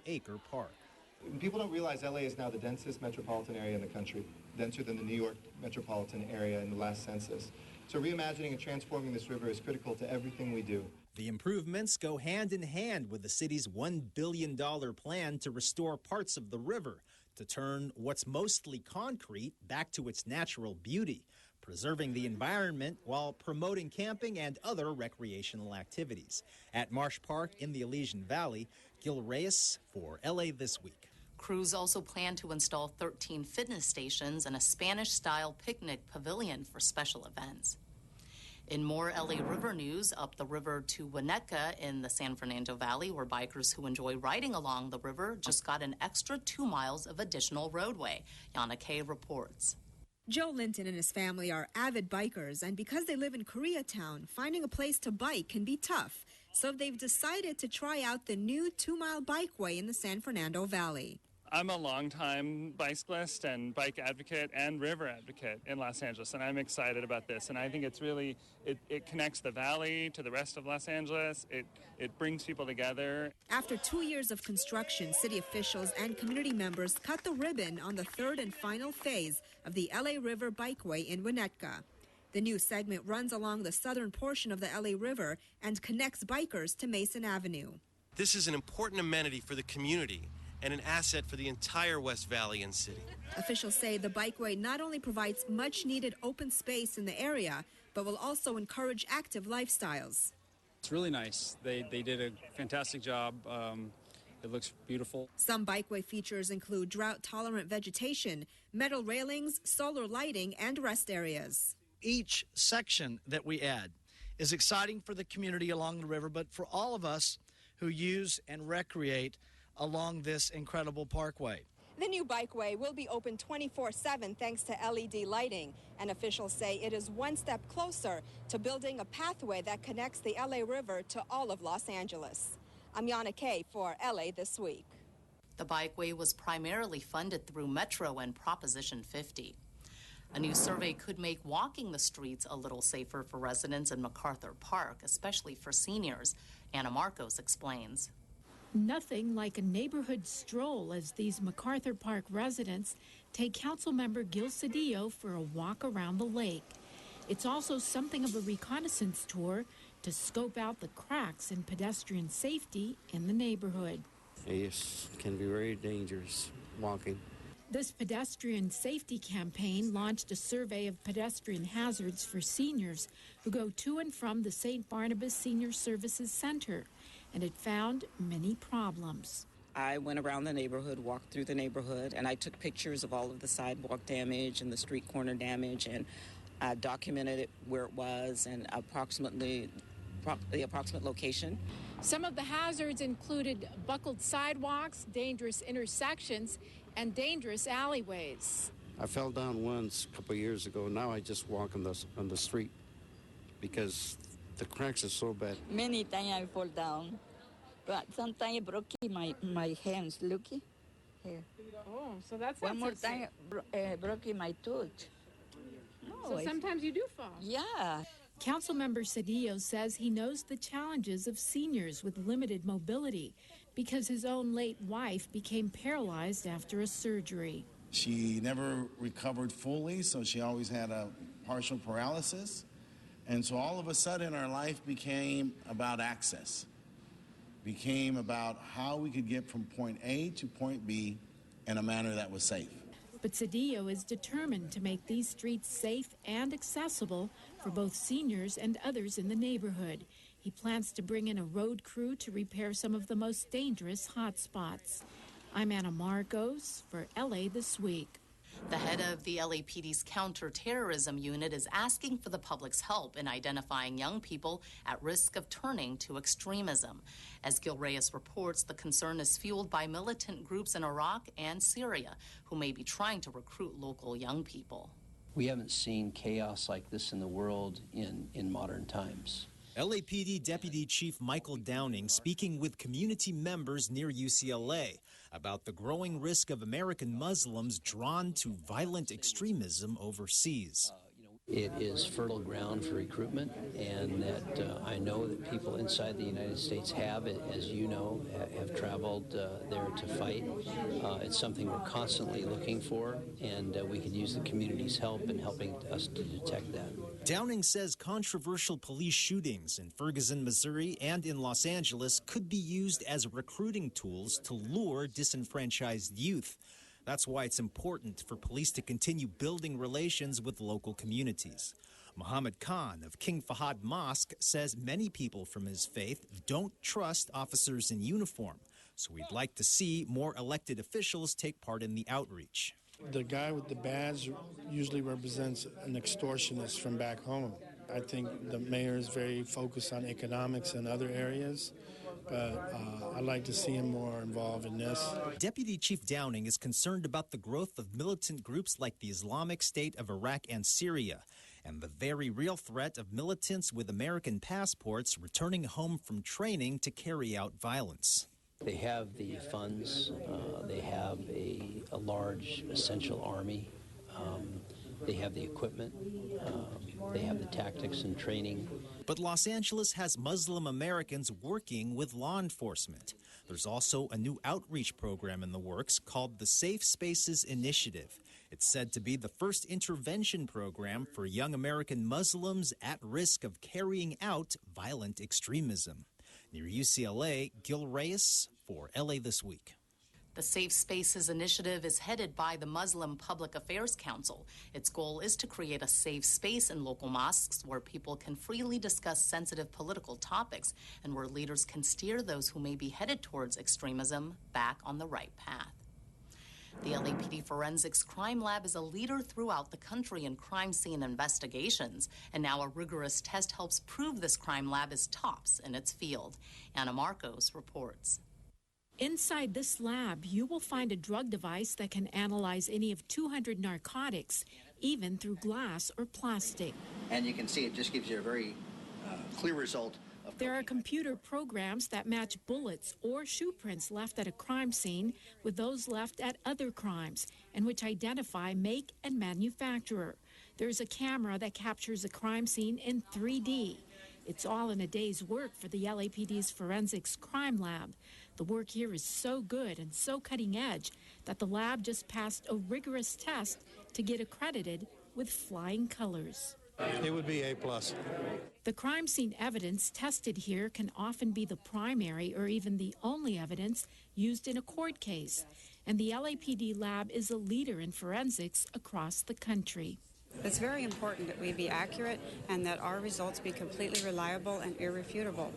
2-acre park. People don't realize LA is now the densest metropolitan area in the country, denser than the New York metropolitan area in the last census. So reimagining and transforming this river is critical to everything we do. The improvements go hand in hand with the city's $1 billion plan to restore parts of the river, to turn what's mostly concrete back to its natural beauty, preserving the environment while promoting camping and other recreational activities. At Marsh Park in the Elysian Valley, Gil Reyes for LA This Week. Crews also plan to install 13 fitness stations and a Spanish-style picnic pavilion for special events. In more LA River news, up the river to Winnetka in the San Fernando Valley, where bikers who enjoy riding along the river just got an extra 2 miles of additional roadway. Yana Kay reports. Joe Linton and his family are avid bikers, and because they live in Koreatown, finding a place to bike can be tough. So they've decided to try out the new 2-mile bikeway in the San Fernando Valley. I'm a longtime bicyclist and bike advocate and river advocate in Los Angeles, and I'm excited about this. And I think it's really, it connects the valley to the rest of Los Angeles. It brings people together. After 2 years of construction, city officials and community members cut the ribbon on the third and final phase of the LA River Bikeway in Winnetka. The new segment runs along the southern portion of the LA River and connects bikers to Mason Avenue. This is an important amenity for the community and an asset for the entire West Valley and city. Officials say the bikeway not only provides much-needed open space in the area, but will also encourage active lifestyles. It's really nice. They did a fantastic job. It looks beautiful. Some bikeway features include drought-tolerant vegetation, metal railings, solar lighting, and rest areas. Each section that we add is exciting for the community along the river, but for all of us who use and recreate along this incredible parkway. The new bikeway will be open 24/7 thanks to LED lighting, and officials say it is one step closer to building a pathway that connects the LA River to all of Los Angeles. I'm Yana Kay for LA This Week. The bikeway was primarily funded through Metro and Proposition 50. A new survey could make walking the streets a little safer for residents in MacArthur Park, especially for seniors. Anna Marcos explains. Nothing like a neighborhood stroll as these MacArthur Park residents take Councilmember Gil Cedillo for a walk around the lake. It's also something of a reconnaissance tour to scope out the cracks in pedestrian safety in the neighborhood. It can be very dangerous walking. This pedestrian safety campaign launched a survey of pedestrian hazards for seniors who go to and from the St. Barnabas Senior Services Center, and it found many problems. I went around the neighborhood, walked through the neighborhood, and I took pictures of all of the sidewalk damage and the street corner damage, and I documented it where it was and the approximate location. Some of the hazards included buckled sidewalks, dangerous intersections, and dangerous alleyways. I fell down once a couple of years ago. Now I just walk on the street because the cracks are so bad. Many times I fall down, but sometimes I broke my hands. Looky here. Oh, so that's one more time. Broke my tooth. So sometimes you do fall. Yeah. Councilmember Cedillo says he knows the challenges of seniors with limited mobility because his own late wife became paralyzed after a surgery. She never recovered fully, so she always had a partial paralysis. And so all of a sudden our life became about access, became about how we could get from point A to point B in a manner that was safe. But Cedillo is determined to make these streets safe and accessible for both seniors and others in the neighborhood. He plans to bring in a road crew to repair some of the most dangerous hot spots. I'm Anna Marcos for LA This Week. The head of the LAPD's counterterrorism unit is asking for the public's help in identifying young people at risk of turning to extremism. As Gil Reyes reports, the concern is fueled by militant groups in Iraq and Syria who may be trying to recruit local young people. We haven't seen chaos like this in the world in modern times. LAPD Deputy Chief Michael Downing speaking with community members near UCLA about the growing risk of American Muslims drawn to violent extremism overseas. It is fertile ground for recruitment, and that I know that people inside the United States have, as you know, have traveled there to fight. It's something we're constantly looking for, and we could use the community's help in helping us to detect that. Downing says controversial police shootings in Ferguson, Missouri, and in Los Angeles could be used as recruiting tools to lure disenfranchised youth. That's why it's important for police to continue building relations with local communities. Muhammad Khan of King Fahad Mosque says many people from his faith don't trust officers in uniform, so we'd like to see more elected officials take part in the outreach. The guy with the badge usually represents an extortionist from back home. I think the mayor is very focused on economics and other areas, but I'd like to see him more involved in this. Deputy Chief Downing is concerned about the growth of militant groups like the Islamic State of Iraq and Syria, and the very real threat of militants with American passports returning home from training to carry out violence. They have the funds, they have a large essential army, they have the equipment, they have the tactics and training. But Los Angeles has Muslim Americans working with law enforcement. There's also a new outreach program in the works called the Safe Spaces Initiative. It's said to be the first intervention program for young American Muslims at risk of carrying out violent extremism. Near UCLA, Gil Reyes for LA This Week. The Safe Spaces Initiative is headed by the Muslim Public Affairs Council. Its goal is to create a safe space in local mosques where people can freely discuss sensitive political topics and where leaders can steer those who may be headed towards extremism back on the right path. The LAPD Forensics Crime Lab is a leader throughout the country in crime scene investigations, and now a rigorous test helps prove this crime lab is tops in its field. Anna Marcos reports. Inside this lab, you will find a drug device that can analyze any of 200 narcotics, even through glass or plastic. And you can see it just gives you a very clear result. There are computer programs that match bullets or shoe prints left at a crime scene with those left at other crimes, and which identify make and manufacturer. There's a camera that captures a crime scene in 3D. It's all in a day's work for the LAPD's Forensics Crime Lab. The work here is so good and so cutting edge that the lab just passed a rigorous test to get accredited with flying colors. It would be A+. The crime scene evidence tested here can often be the primary or even the only evidence used in a court case, and the LAPD lab is a leader in forensics across the country. It's very important that we be accurate and that our results be completely reliable and irrefutable.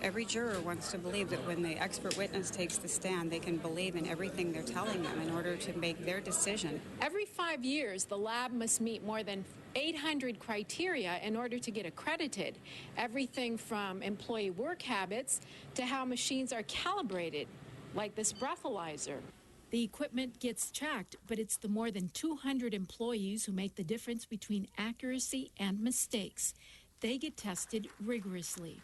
Every juror wants to believe that when the expert witness takes the stand, they can believe in everything they're telling them in order to make their decision. Every 5 years, the lab must meet more than 800 criteria in order to get accredited. Everything from employee work habits to how machines are calibrated, like this breathalyzer. The equipment gets checked, but it's the more than 200 employees who make the difference between accuracy and mistakes. They get tested rigorously.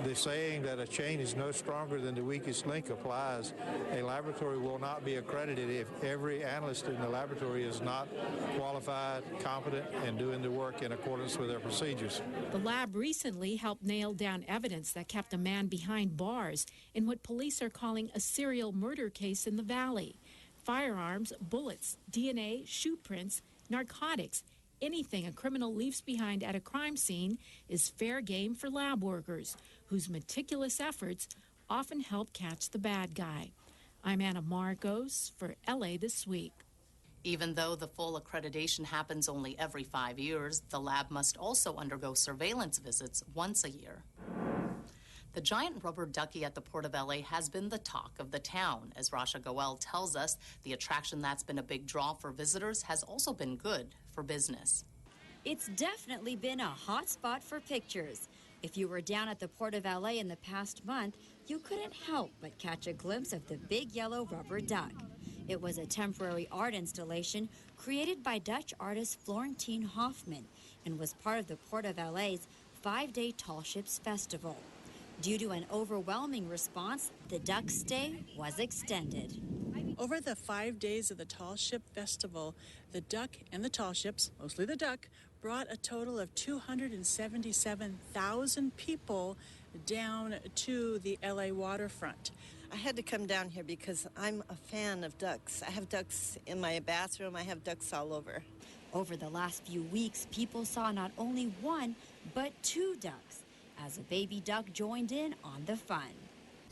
The saying that a chain is no stronger than the weakest link applies. A laboratory will not be accredited if every analyst in the laboratory is not qualified, competent, and doing the work in accordance with their procedures. The lab recently helped nail down evidence that kept a man behind bars in what police are calling a serial murder case in the Valley. Firearms, bullets, DNA, shoe prints, narcotics. Anything a criminal leaves behind at a crime scene is fair game for lab workers, whose meticulous efforts often help catch the bad guy. I'm Anna Marcos for LA This Week. Even though the full accreditation happens only every 5 years, the lab must also undergo surveillance visits once a year. The giant rubber ducky at the Port of LA has been the talk of the town. As Rasha Goel tells us, the attraction that's been a big draw for visitors has also been good for business. It's definitely been a hot spot for pictures. If you were down at the Port of LA in the past month, you couldn't help but catch a glimpse of the big yellow rubber duck. It was a temporary art installation created by Dutch artist Florentine Hoffman and was part of the Port of LA's 5-day Tall Ships Festival. Due to an overwhelming response, the duck's stay was extended. Over the 5 days of the Tall Ship Festival, the duck and the tall ships, mostly the duck, brought a total of 277,000 people down to the LA waterfront. I had to come down here because I'm a fan of ducks. I have ducks in my bathroom. I have ducks all over. Over the last few weeks, people saw not only one, but two ducks, as a baby duck joined in on the fun.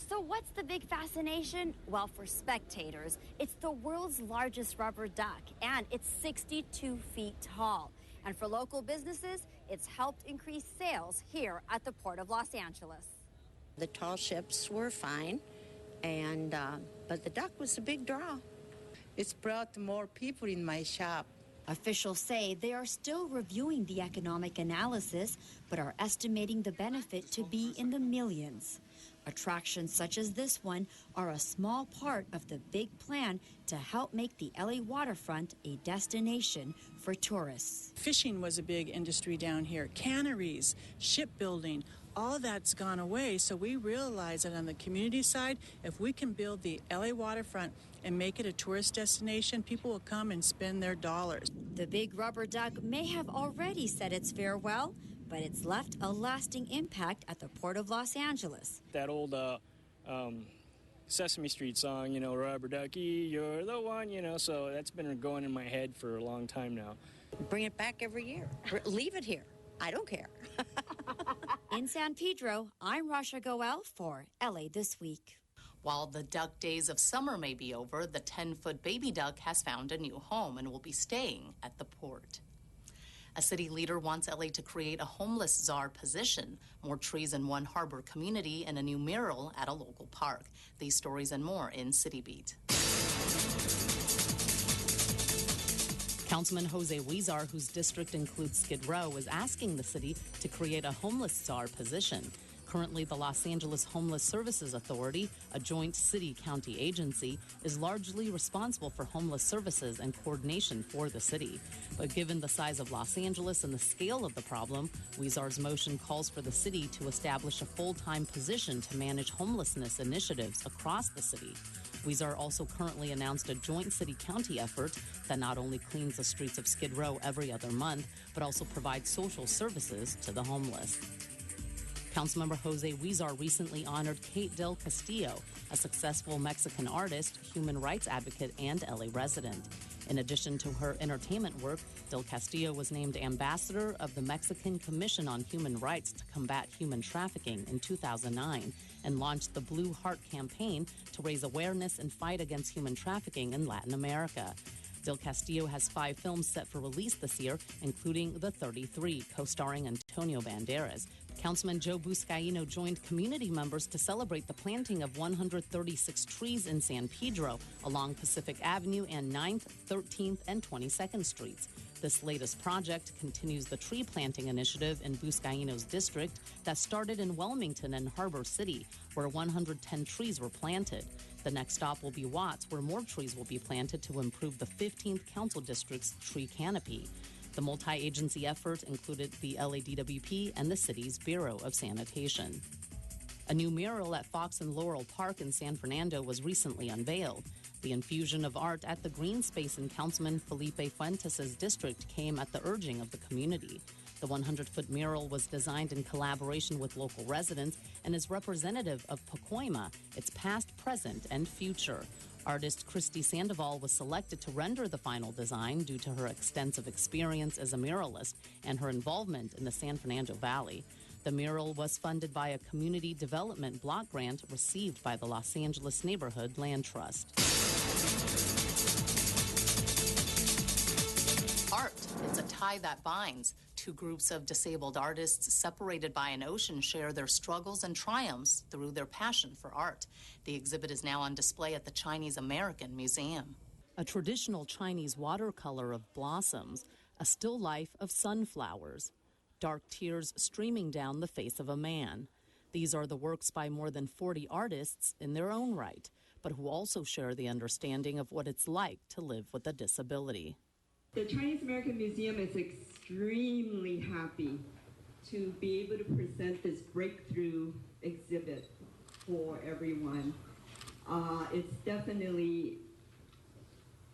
So what's the big fascination? Well, for spectators, it's the world's largest rubber duck, and it's 62 feet tall. And for local businesses, it's helped increase sales here at the Port of Los Angeles. The tall ships were fine, and but the duck was a big draw. It's brought more people in my shop. Officials say they are still reviewing the economic analysis, but are estimating the benefit to be in the millions. Attractions such as this one are a small part of the big plan to help make the LA waterfront a destination for tourists. Fishing was a big industry down here. Canneries, shipbuilding, all that's gone away. So we realize that on the community side, if we can build the LA waterfront and make it a tourist destination, people will come and spend their dollars. The big rubber duck may have already said its farewell, but it's left a lasting impact at the Port of Los Angeles. That old Sesame Street song, you know, Rubber Ducky, you're the one, you know, so that's been going in my head for a long time now. Bring it back every year. Leave it here. I don't care. In San Pedro, I'm Rasha Goel for LA This Week. While the duck days of summer may be over, the 10-foot baby duck has found a new home and will be staying at the port. A city leader wants LA to create a homeless czar position, more trees in one harbor community, and a new mural at a local park. These stories and more in City Beat. Councilman Jose Huizar, whose district includes Skid Row, is asking the city to create a homeless czar position. Currently, the Los Angeles Homeless Services Authority, a joint city-county agency, is largely responsible for homeless services and coordination for the city. But given the size of Los Angeles and the scale of the problem, Huizar's motion calls for the city to establish a full-time position to manage homelessness initiatives across the city. Huizar also currently announced a joint city-county effort that not only cleans the streets of Skid Row every other month, but also provides social services to the homeless. Councilmember Jose Huizar recently honored Kate Del Castillo, a successful Mexican artist, human rights advocate, and LA resident. In addition to her entertainment work, Del Castillo was named ambassador of the Mexican Commission on Human Rights to Combat Human Trafficking in 2009 and launched the Blue Heart campaign to raise awareness and fight against human trafficking in Latin America. Del Castillo has 5 films set for release this year, including The 33, co-starring Antonio Banderas. Councilman Joe Buscaino joined community members to celebrate the planting of 136 trees in San Pedro along Pacific Avenue and 9th, 13th, and 22nd Streets. This latest project continues the tree planting initiative in Buscaino's district that started in Wilmington and Harbor City, where 110 trees were planted. The next stop will be Watts, where more trees will be planted to improve the 15th Council District's tree canopy. The multi-agency effort included the LADWP and the city's Bureau of Sanitation. A new mural at Fox and Laurel Park in San Fernando was recently unveiled. The infusion of art at the green space in Councilman Felipe Fuentes' district came at the urging of the community. The 100-foot mural was designed in collaboration with local residents and is representative of Pacoima, its past, present, and future. Artist Christy Sandoval was selected to render the final design due to her extensive experience as a muralist and her involvement in the San Fernando Valley. The mural was funded by a community development block grant received by the Los Angeles Neighborhood Land Trust. Art, it's a tie that binds. 2 groups of disabled artists separated by an ocean share their struggles and triumphs through their passion for art. The exhibit is now on display at the Chinese American Museum. A traditional Chinese watercolor of blossoms, a still life of sunflowers, dark tears streaming down the face of a man. These are the works by more than 40 artists in their own right, but who also share the understanding of what it's like to live with a disability. The Chinese American Museum is extremely happy to be able to present this breakthrough exhibit for everyone. It's definitely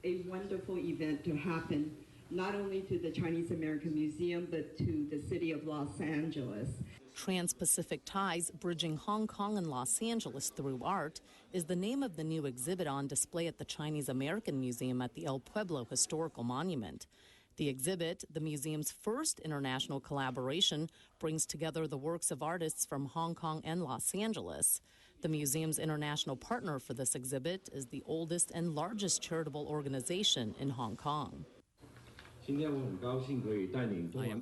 a wonderful event to happen not only to the Chinese American Museum, but to the city of Los Angeles. Trans-Pacific Ties, Bridging Hong Kong and Los Angeles Through Art, is the name of the new exhibit on display at the Chinese American Museum at the El Pueblo Historical Monument. The exhibit, the museum's first international collaboration, brings together the works of artists from Hong Kong and Los Angeles. The museum's international partner for this exhibit is the oldest and largest charitable organization in Hong Kong. I am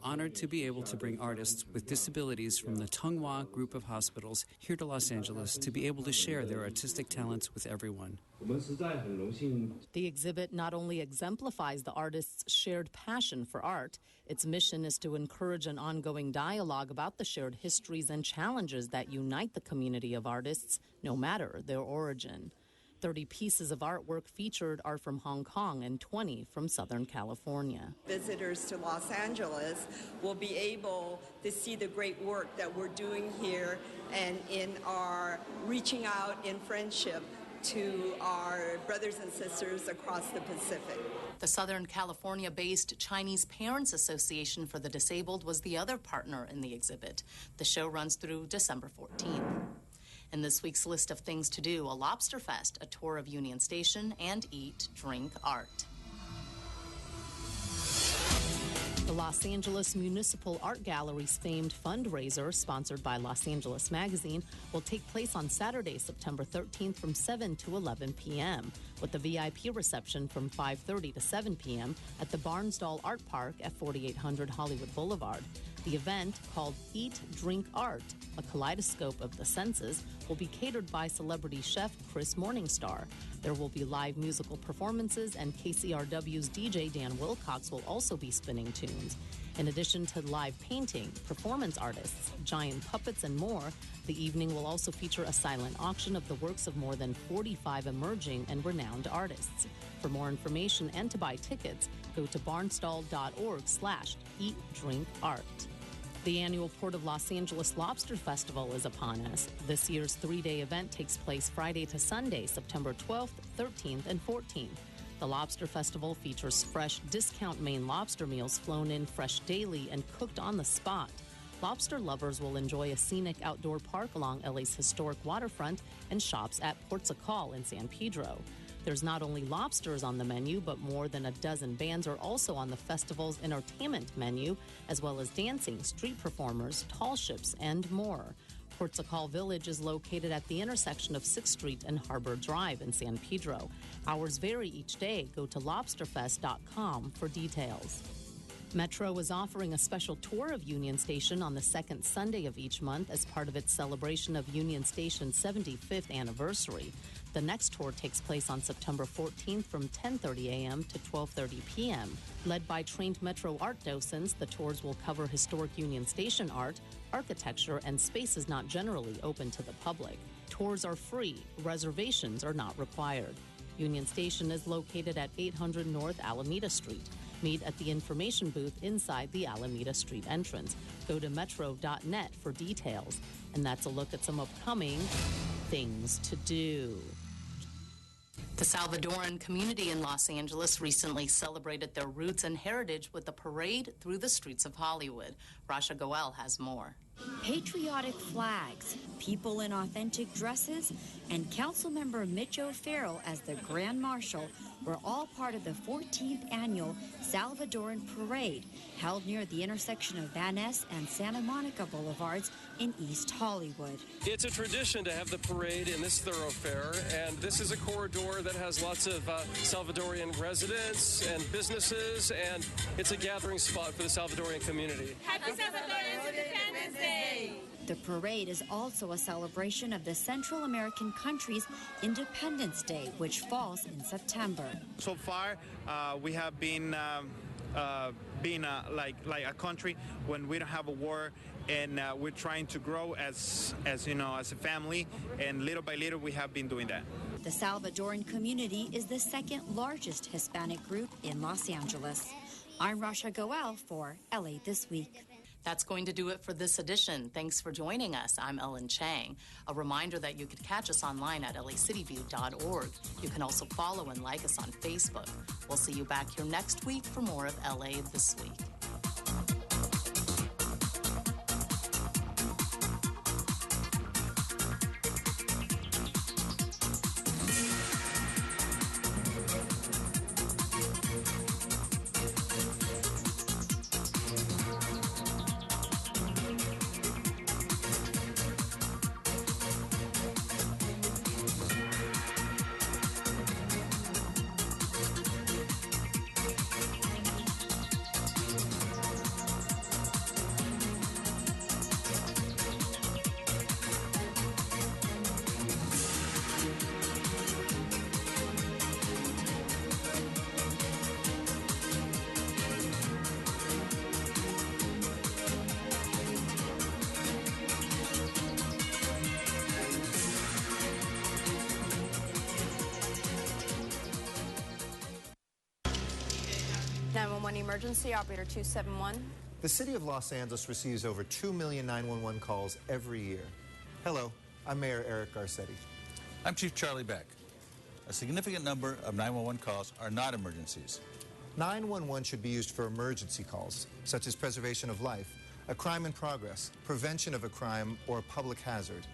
honored to be able to bring artists with disabilities from the Tunghua Group of Hospitals here to Los Angeles to be able to share their artistic talents with everyone. The exhibit not only exemplifies the artists' shared passion for art, its mission is to encourage an ongoing dialogue about the shared histories and challenges that unite the community of artists, no matter their origin. 30 pieces of artwork featured are from Hong Kong and 20 from Southern California. Visitors to Los Angeles will be able to see the great work that we're doing here and in our reaching out in friendship to our brothers and sisters across the Pacific. The Southern California-based Chinese Parents Association for the Disabled was the other partner in the exhibit. The show runs through December 14th. In this week's list of things to do, a lobster fest, a tour of Union Station, and eat, drink, art. The Los Angeles Municipal Art Gallery's famed fundraiser, sponsored by Los Angeles Magazine, will take place on Saturday, September 13th from 7 to 11 p.m., with a VIP reception from 5:30 to 7 p.m. at the Barnsdall Art Park at 4800 Hollywood Boulevard. The event, called Eat, Drink, Art, a kaleidoscope of the senses, will be catered by celebrity chef Chris Morningstar. There will be live musical performances, and KCRW's DJ Dan Wilcox will also be spinning tunes. In addition to live painting, performance artists, giant puppets, and more, the evening will also feature a silent auction of the works of more than 45 emerging and renowned artists. For more information and to buy tickets, go to barnstall.org/eatdrinkart. The annual Port of Los Angeles Lobster Festival is upon us. This year's 3-day event takes place Friday to Sunday, September 12th, 13th, and 14th. The Lobster Festival features fresh discount Maine lobster meals flown in fresh daily and cooked on the spot. Lobster lovers will enjoy a scenic outdoor park along LA's historic waterfront and shops at Portugal in San Pedro. There's not only lobsters on the menu, but more than a dozen bands are also on the festival's entertainment menu, as well as dancing, street performers, tall ships, and more. Portugal Village is located at the intersection of 6th Street and Harbor Drive in San Pedro. Hours vary each day. Go to lobsterfest.com for details. Metro is offering a special tour of Union Station on the second Sunday of each month as part of its celebration of Union Station's 75th anniversary. The next tour takes place on September 14th from 10:30 a.m. to 12:30 p.m. Led by trained Metro art docents, the tours will cover historic Union Station art, architecture, and spaces not generally open to the public. Tours are free. Reservations are not required. Union Station is located at 800 North Alameda Street. Meet at the information booth inside the Alameda Street entrance. Go to metro.net for details. And that's a look at some upcoming things to do. The Salvadoran community in Los Angeles recently celebrated their roots and heritage with a parade through the streets of Hollywood. Rasha Goel has more. Patriotic flags, people in authentic dresses, and Councilmember Mitch O'Farrell as the Grand Marshal were all part of the 14th annual Salvadoran Parade held near the intersection of Van Ness and Santa Monica Boulevards in East Hollywood. It's a tradition to have the parade in this thoroughfare, and this is a corridor that has lots of Salvadorian residents and businesses, and it's a gathering spot for the Salvadorian community. Happy Salvadorian Independence Day! The parade is also a celebration of the Central American country's Independence Day, which falls in September. So far, we have been being like a country when we don't have a war, and we're trying to grow as you know, as a family, and little by little we have been doing that. The Salvadoran community is the second largest Hispanic group in Los Angeles. I'm Rasha Goel for LA This Week. That's going to do it for this edition. Thanks for joining us. I'm Ellen Chang. A reminder that you could catch us online at lacityview.org. You can also follow and like us on Facebook. We'll see you back here next week for more of LA This Week. Emergency, operator 271. The city of Los Angeles receives over 2 million 911 calls every year. Hello, I'm Mayor Eric Garcetti. I'm Chief Charlie Beck. A significant number of 911 calls are not emergencies. 911 should be used for emergency calls, such as preservation of life, a crime in progress, prevention of a crime, or a public hazard.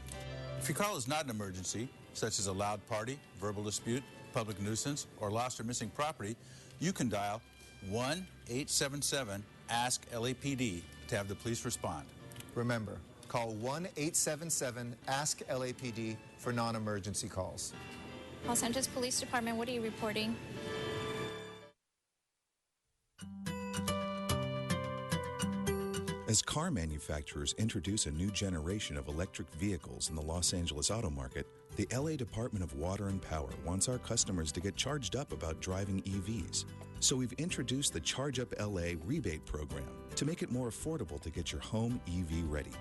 If your call is not an emergency, such as a loud party, verbal dispute, public nuisance, or lost or missing property, you can dial 1-877-ASK-LAPD to have the police respond. Remember, call 1-877-ASK-LAPD for non-emergency calls. Los Angeles Police Department, what are you reporting? As car manufacturers introduce a new generation of electric vehicles in the Los Angeles auto market, the LA Department of Water and Power wants our customers to get charged up about driving EVs. So we've introduced the Charge Up LA rebate program to make it more affordable to get your home EV ready.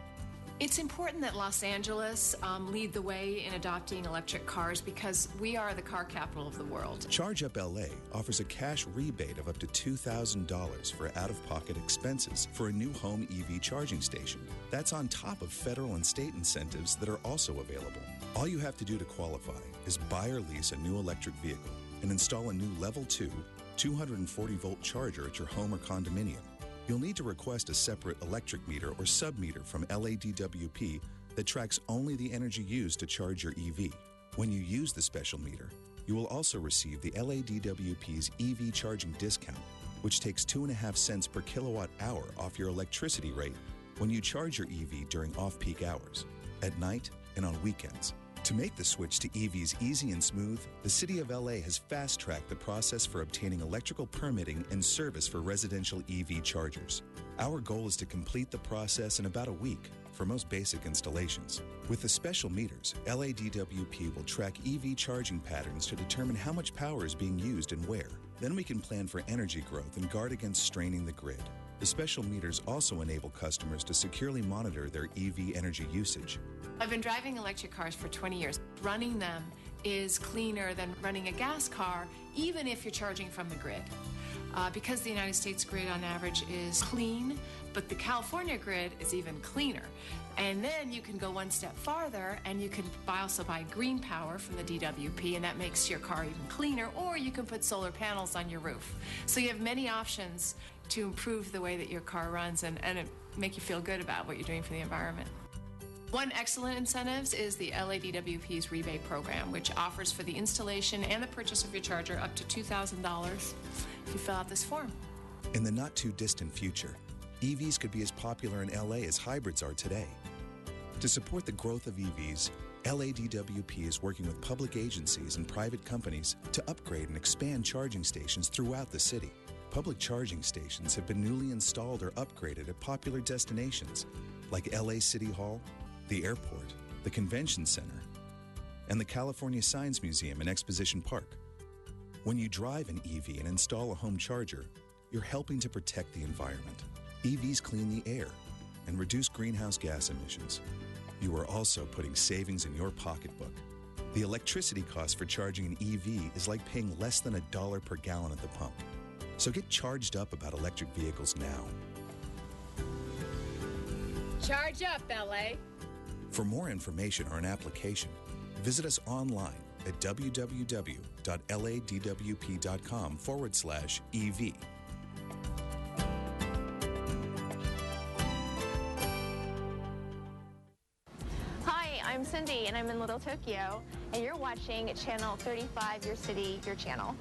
It's important that Los Angeles lead the way in adopting electric cars because we are the car capital of the world. Charge Up LA offers a cash rebate of up to $2,000 for out-of-pocket expenses for a new home EV charging station. That's on top of federal and state incentives that are also available. All you have to do to qualify is buy or lease a new electric vehicle and install a new Level 2 240-volt charger at your home or condominium. You'll need to request a separate electric meter or sub-meter from LADWP that tracks only the energy used to charge your EV. When you use the special meter, you will also receive the LADWP's EV charging discount, which takes 2.5 cents per kilowatt hour off your electricity rate when you charge your EV during off-peak hours, at night and on weekends. To make the switch to EVs easy and smooth, the City of LA has fast-tracked the process for obtaining electrical permitting and service for residential EV chargers. Our goal is to complete the process in about a week for most basic installations. With the special meters, LADWP will track EV charging patterns to determine how much power is being used and where. Then we can plan for energy growth and guard against straining the grid. The special meters also enable customers to securely monitor their EV energy usage. I've been driving electric cars for 20 years. Running them is cleaner than running a gas car, even if you're charging from the grid. Because the United States grid on average is clean, but the California grid is even cleaner. And then you can go one step farther and you can also buy green power from the DWP, and that makes your car even cleaner, or you can put solar panels on your roof. So you have many options to improve the way that your car runs and make you feel good about what you're doing for the environment. One excellent incentive is the LADWP's rebate program, which offers for the installation and the purchase of your charger up to $2,000 if you fill out this form. In the not-too-distant future, EVs could be as popular in LA as hybrids are today. To support the growth of EVs, LADWP is working with public agencies and private companies to upgrade and expand charging stations throughout the city. Public charging stations have been newly installed or upgraded at popular destinations like LA City Hall, the airport, the convention center, and the California Science Museum in Exposition Park. When you drive an EV and install a home charger, you're helping to protect the environment. EVs clean the air and reduce greenhouse gas emissions. You are also putting savings in your pocketbook. The electricity cost for charging an EV is like paying less than $1 per gallon at the pump. So get charged up about electric vehicles now. Charge up, LA. For more information or an application, visit us online at www.ladwp.com/EV. Hi, I'm Cindy, and I'm in Little Tokyo, and you're watching Channel 35, Your City, Your Channel.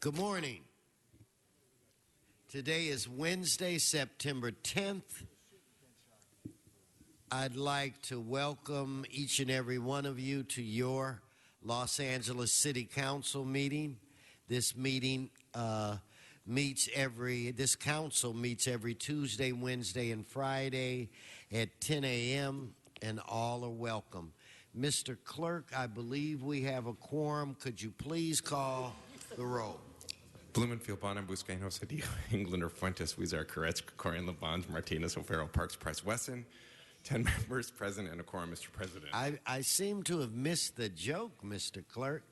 Good morning. Today is Wednesday, September 10th. I'd like to welcome each and every one of you to your Los Angeles City Council meeting. This meeting this council meets every Tuesday, Wednesday, and Friday at 10 a.m., and all are welcome. Mr. Clerk, I believe we have a quorum. Could you please call the roll? Blumenfield, Bonham, Buscaino, Cedillo, Englander, Fuentes, Huizar, Koretz, Krikorian, Labange, Martinez, O'Farrell, Parks, Price, Wesson. 10 members present and a quorum, Mr. President. I seem to have missed the joke, Mr. Clerk.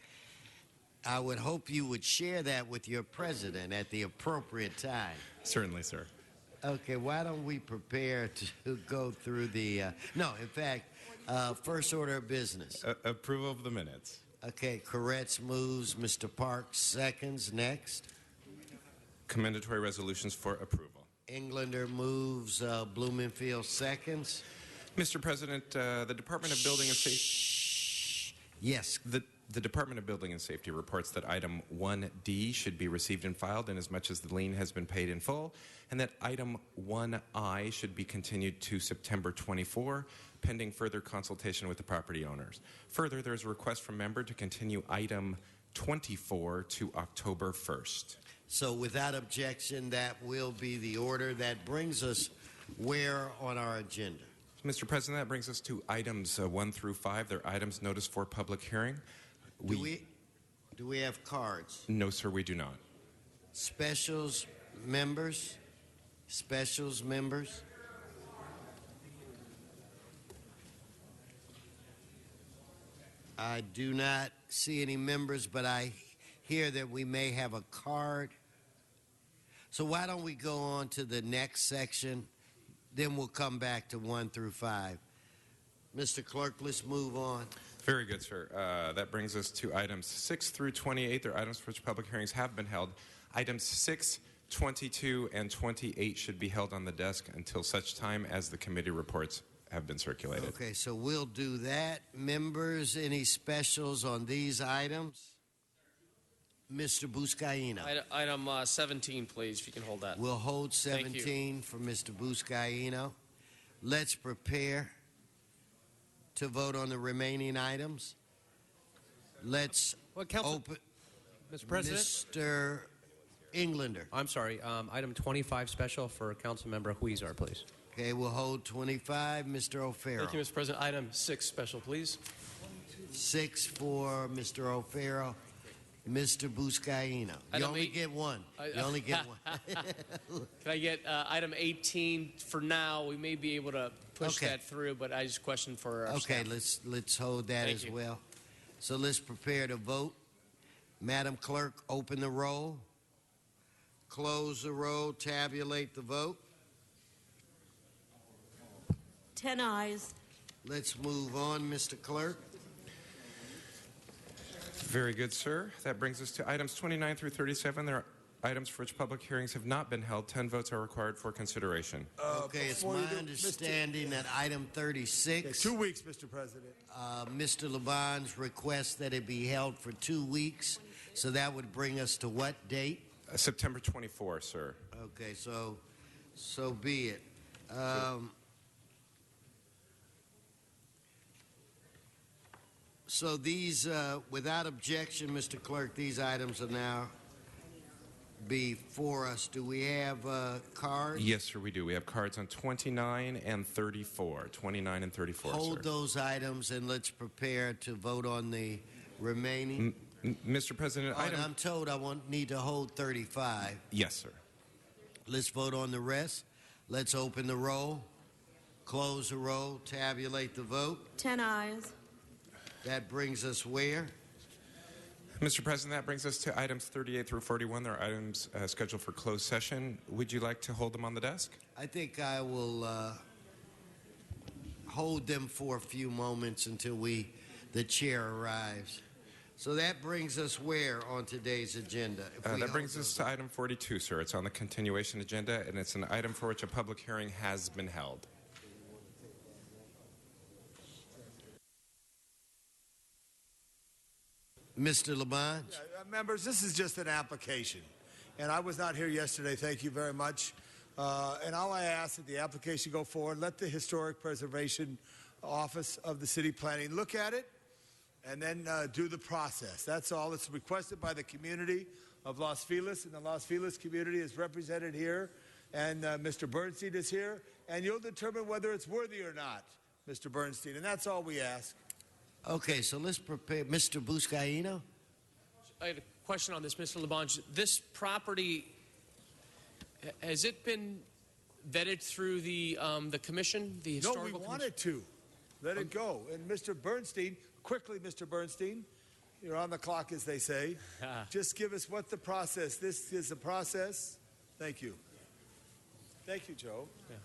I would hope you would share that with your president at the appropriate time. Certainly, sir. Okay, why don't we prepare to go through the... first order of business. Approval of the minutes. Okay, Koretz moves, Mr. Parks seconds. Next. Commendatory resolutions for approval. Englander moves, Blumenfield seconds. Mr. President, the Department of Building and Safety... Yes. The Department of Building and Safety reports that item 1D should be received and filed inasmuch as the lien has been paid in full, and that item 1I should be continued to September 24, pending further consultation with the property owners. Further, there is a request from member to continue item 24 to October 1st. So without objection, that will be the order. That brings us where on our agenda? Mr. President, that brings us to items 1 through 5. They're items noticed for public hearing. Do we have cards? No, sir, we do not. Specials members? Specials members? I do not see any members, but I hear that we may have a card. So why don't we go on to the next section? Then we'll come back to 1 through 5. Mr. Clerk, let's move on. Very good, sir. That brings us to items 6 through 28. They're items for which public hearings have been held. Items 6, 22, and 28 should be held on the desk until such time as the committee reports have been circulated. Okay, so we'll do that. Members, any specials on these items? Mr. Buscaino. Item 17, please, if you can hold that. We'll hold 17 for Mr. Buscaino. Let's prepare to vote on the remaining items. Let's open. Mr. President? Mr. Englander. I'm sorry. Item 25 special for Councilmember Huizar, please. Okay, we'll hold 25. Mr. O'Farrell. Thank you, Mr. President. Item 6 special, please. 6 for Mr. O'Farrell. Mr. Buscaino. You only get one. You only get one. Can I get item 18 for now? We may be able to push that through, but I just question for our Okay, staff. let's hold that as well. So let's prepare to vote. Madam Clerk, open the roll. Close the roll. Tabulate the vote. 10 ayes. Let's move on, Mr. Clerk. Very good, sir. That brings us to items 29 through 37. There are items for which public hearings have not been held. 10 votes are required for consideration. Okay, it's my understanding that item 36... 2 weeks, Mr. President. Mr. Labange requests that it be held for 2 weeks. So that would bring us to what date? September 24, sir. Okay, so be it. So these, without objection, Mr. Clerk, these items are now before us. Do we have cards? Yes, sir, we do. We have cards on 29 and 34. 29 and 34, Hold sir. those items and let's prepare to vote on the remaining. Mr. President, I'm told I need to hold 35. Yes, sir. Let's vote on the rest. Let's open the roll, close the roll, tabulate the vote. 10 ayes. That brings us where? Mr. President, that brings us to items 38 through 41. There are items scheduled for closed session. Would you like to hold them on the desk? I think I will hold them for a few moments until the chair arrives. So that brings us where on today's agenda? That brings us to item 42, sir. It's on the continuation agenda, and it's an item for which a public hearing has been held. Mr. Labange? Members, this is just an application. And I was not here yesterday. Thank you very much. And all I ask that the application go forward, let the Historic Preservation Office of the City Planning look at it, and then do the process. That's all. It's requested by the community of Los Feliz, and the Los Feliz community is represented here, and Mr. Bernstein is here, and you'll determine whether it's worthy or not, Mr. Bernstein, and that's all we ask. Okay, so let's prepare. Mr. Buscaino? I had a question on this, Mr. Labange. This property, has it been vetted through the commission, the historical No, we commission? wanted to. Let it go. And Mr. Bernstein, quickly, Mr. Bernstein, you're on the clock, as they say. Just give us what the process. This is the process. Thank you. Thank you, Joe. Yeah.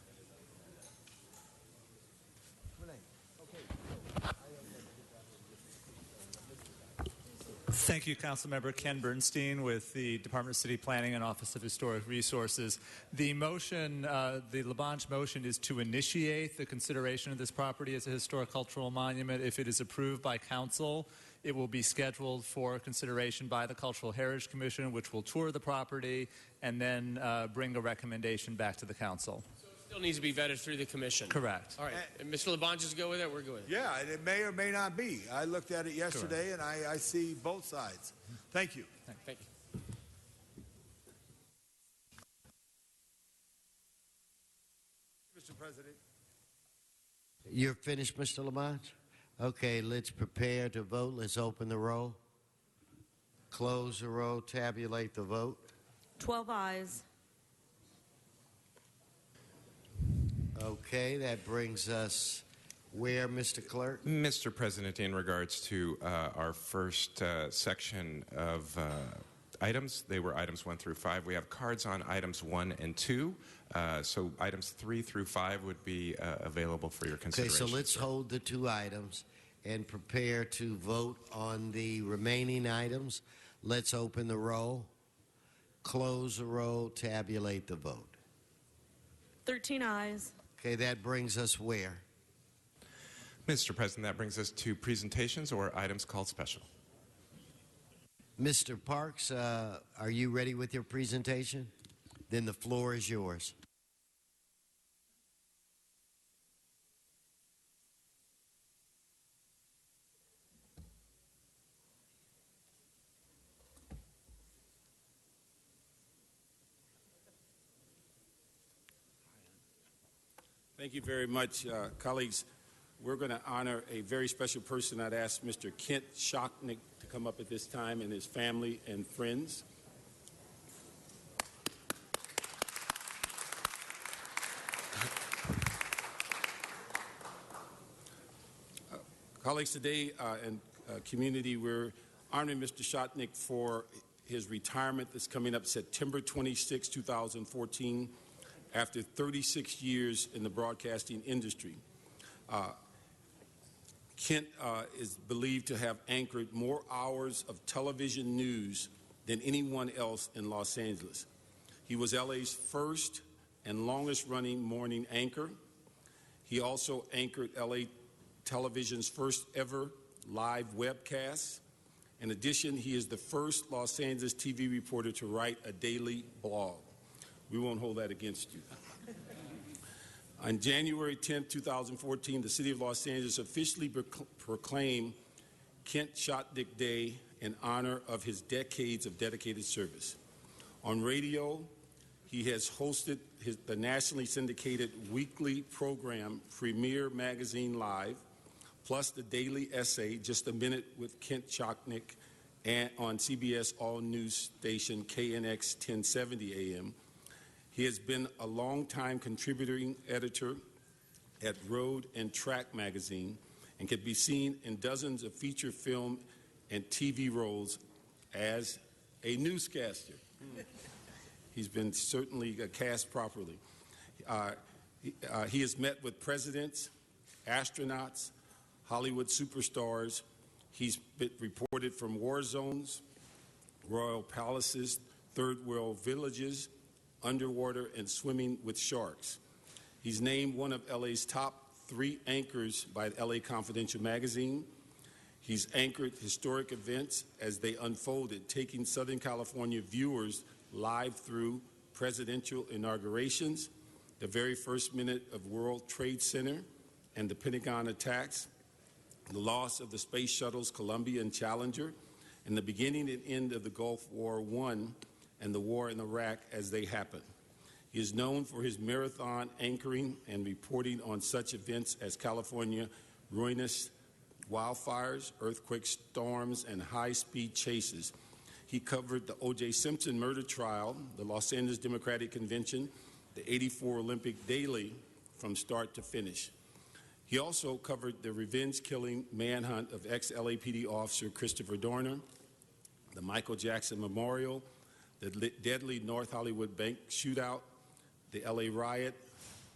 Thank you, Councilmember Ken Bernstein with the Department of City Planning and Office of Historic Resources. The motion, the Labange motion, is to initiate the consideration of this property as a historic cultural monument. If it is approved by council, it will be scheduled for consideration by the Cultural Heritage Commission, which will tour the property and then bring a recommendation back to the council. Still needs to be vetted through the commission. Correct. All right. And Mr. Labange is go with it. We're good with it. Yeah, and it may or may not be. I looked at it yesterday, and I see both sides. Thank you. Thank you. Mr. President. You're finished, Mr. Labange? Okay, let's prepare to vote. Let's open the roll. Close the roll. Tabulate the vote. 12 ayes. Okay, that brings us where, Mr. Clerk? Mr. President, in regards to our first section of items, they were items 1 through 5. We have cards on items 1 and 2. So items 3 through 5 would be available for your consideration. Okay, so let's hold the 2 items and prepare to vote on the remaining items. Let's open the roll, close the roll, tabulate the vote. 13 ayes. Okay, that brings us where? Mr. President, that brings us to presentations or items called special. Mr. Parks, are you ready with your presentation? Then the floor is yours. Thank you very much, colleagues. We're going to honor a very special person. I'd ask Mr. Kent Schocknick to come up at this time, and his family and friends. Colleagues, today and community, we're honoring Mr. Schocknick for his retirement that's coming up September 26, 2014. After 36 years in the broadcasting industry. Kent is believed to have anchored more hours of television news than anyone else in Los Angeles. He was LA's first and longest-running morning anchor. He also anchored LA Television's first ever live webcast. In addition, he is the first Los Angeles TV reporter to write a daily blog. We won't hold that against you. On January 10, 2014, the City of Los Angeles officially proclaimed Kent Schocknick Day in honor of his decades of dedicated service. On radio, he has hosted the nationally syndicated weekly program Premier Magazine Live, plus the daily essay, Just a Minute with Kent Schocknick, and on CBS All News station KNX 1070 AM. He has been a longtime contributing editor at Road and Track magazine and can be seen in dozens of feature film and TV roles as a newscaster. He's been certainly cast properly. He has met with presidents, astronauts, Hollywood superstars. He's been reported from war zones, royal palaces, third world villages, underwater, and swimming with sharks. He's named one of LA's top 3 anchors by LA Confidential magazine. He's anchored historic events as they unfolded, taking Southern California viewers live through presidential inaugurations, the very first minute of World Trade Center and the Pentagon attacks, the loss of the space shuttles Columbia and Challenger, and the beginning and end of the Gulf War I and the war in Iraq as they happen. He is known for his marathon anchoring and reporting on such events as California Ruinous wildfires, earthquake storms, and high-speed chases. He covered the O.J. Simpson murder trial, the Los Angeles Democratic Convention, the '84 Olympic daily from start to finish. He also covered the revenge-killing manhunt of ex-LAPD officer Christopher Dorner, the Michael Jackson Memorial, the deadly North Hollywood bank shootout, the LA riot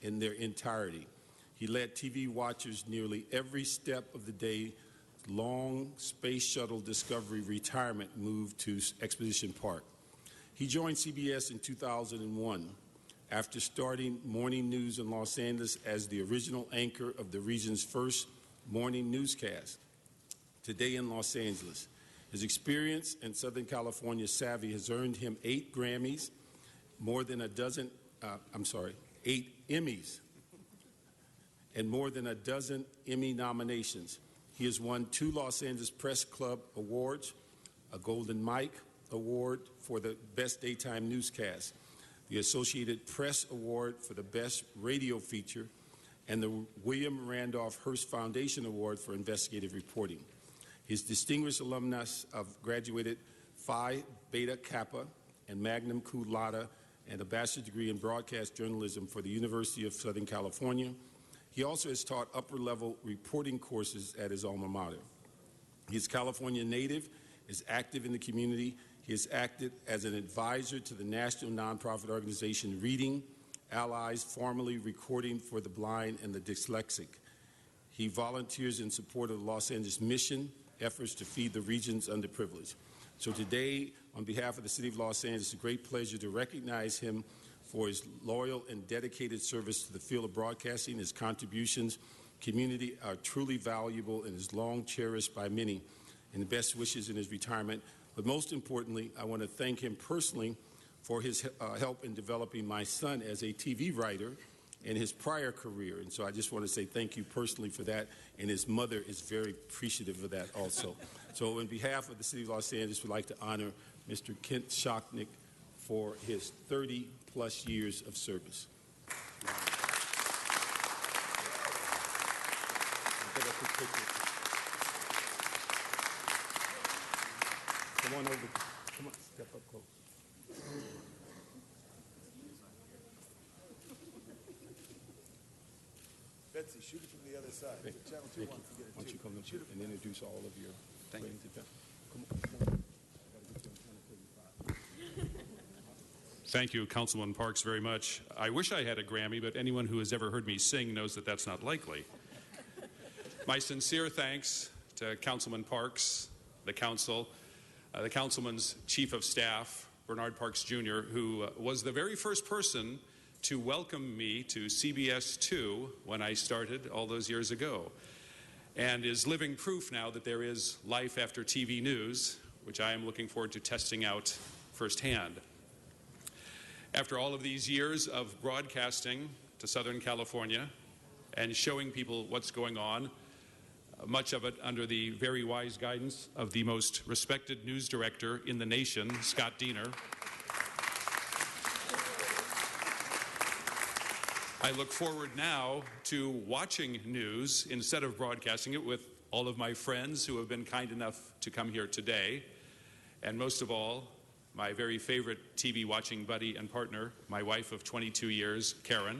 in their entirety. He led TV watchers nearly every step of the day. Long Space Shuttle Discovery retirement move to Exposition Park. He joined CBS in 2001 after starting morning news in Los Angeles as the original anchor of the region's first morning newscast, Today in Los Angeles. His experience and Southern California savvy has earned him 8 Grammys, more than 8 Emmys, and more than a dozen Emmy nominations. He has won 2 Los Angeles Press Club awards, a Golden Mike Award for the Best Daytime Newscast, the Associated Press Award for the Best Radio Feature, and the William Randolph Hearst Foundation Award for Investigative Reporting. His distinguished alumnus of graduated Phi Beta Kappa and Magna Cum Laude and a bachelor's degree in broadcast journalism for the University of Southern California. He also has taught upper-level reporting courses at his alma mater. He is California native, is active in the community. He has acted as an advisor to the national nonprofit organization Reading Allies, formerly Recording for the Blind and the Dyslexic. He volunteers in support of the Los Angeles Mission efforts to feed the region's underprivileged. So today, on behalf of the City of Los Angeles, it's a great pleasure to recognize him for his loyal and dedicated service to the field of broadcasting. His contributions community are truly valuable and is long cherished by many, and the best wishes in his retirement. But most importantly, I want to thank him personally for his help in developing my son as a TV writer in his prior career. And so I just want to say thank you personally for that, and his mother is very appreciative of that also. So on behalf of the City of Los Angeles, we'd like to honor Mr. Kent Schocknick for his 30-plus years of service. Come on over. Come on, step up close. Betsy, shoot it from the other side. Channel 2 wants to get it too. Why don't you come up and introduce all of your friends? Come on. Thank you, Councilman Parks, very much. I wish I had a Grammy, but anyone who has ever heard me sing knows that that's not likely. My sincere thanks to Councilman Parks, the council, the councilman's chief of staff, Bernard Parks Jr., who was the very first person to welcome me to CBS 2 when I started all those years ago, and is living proof now that there is life after TV news, which I am looking forward to testing out firsthand. After all of these years of broadcasting to Southern California and showing people what's going on, much of it under the very wise guidance of the most respected news director in the nation, Scott Diener, I look forward now to watching news instead of broadcasting it with all of my friends who have been kind enough to come here today, and most of all, my very favorite TV watching buddy and partner, my wife of 22 years, Karen,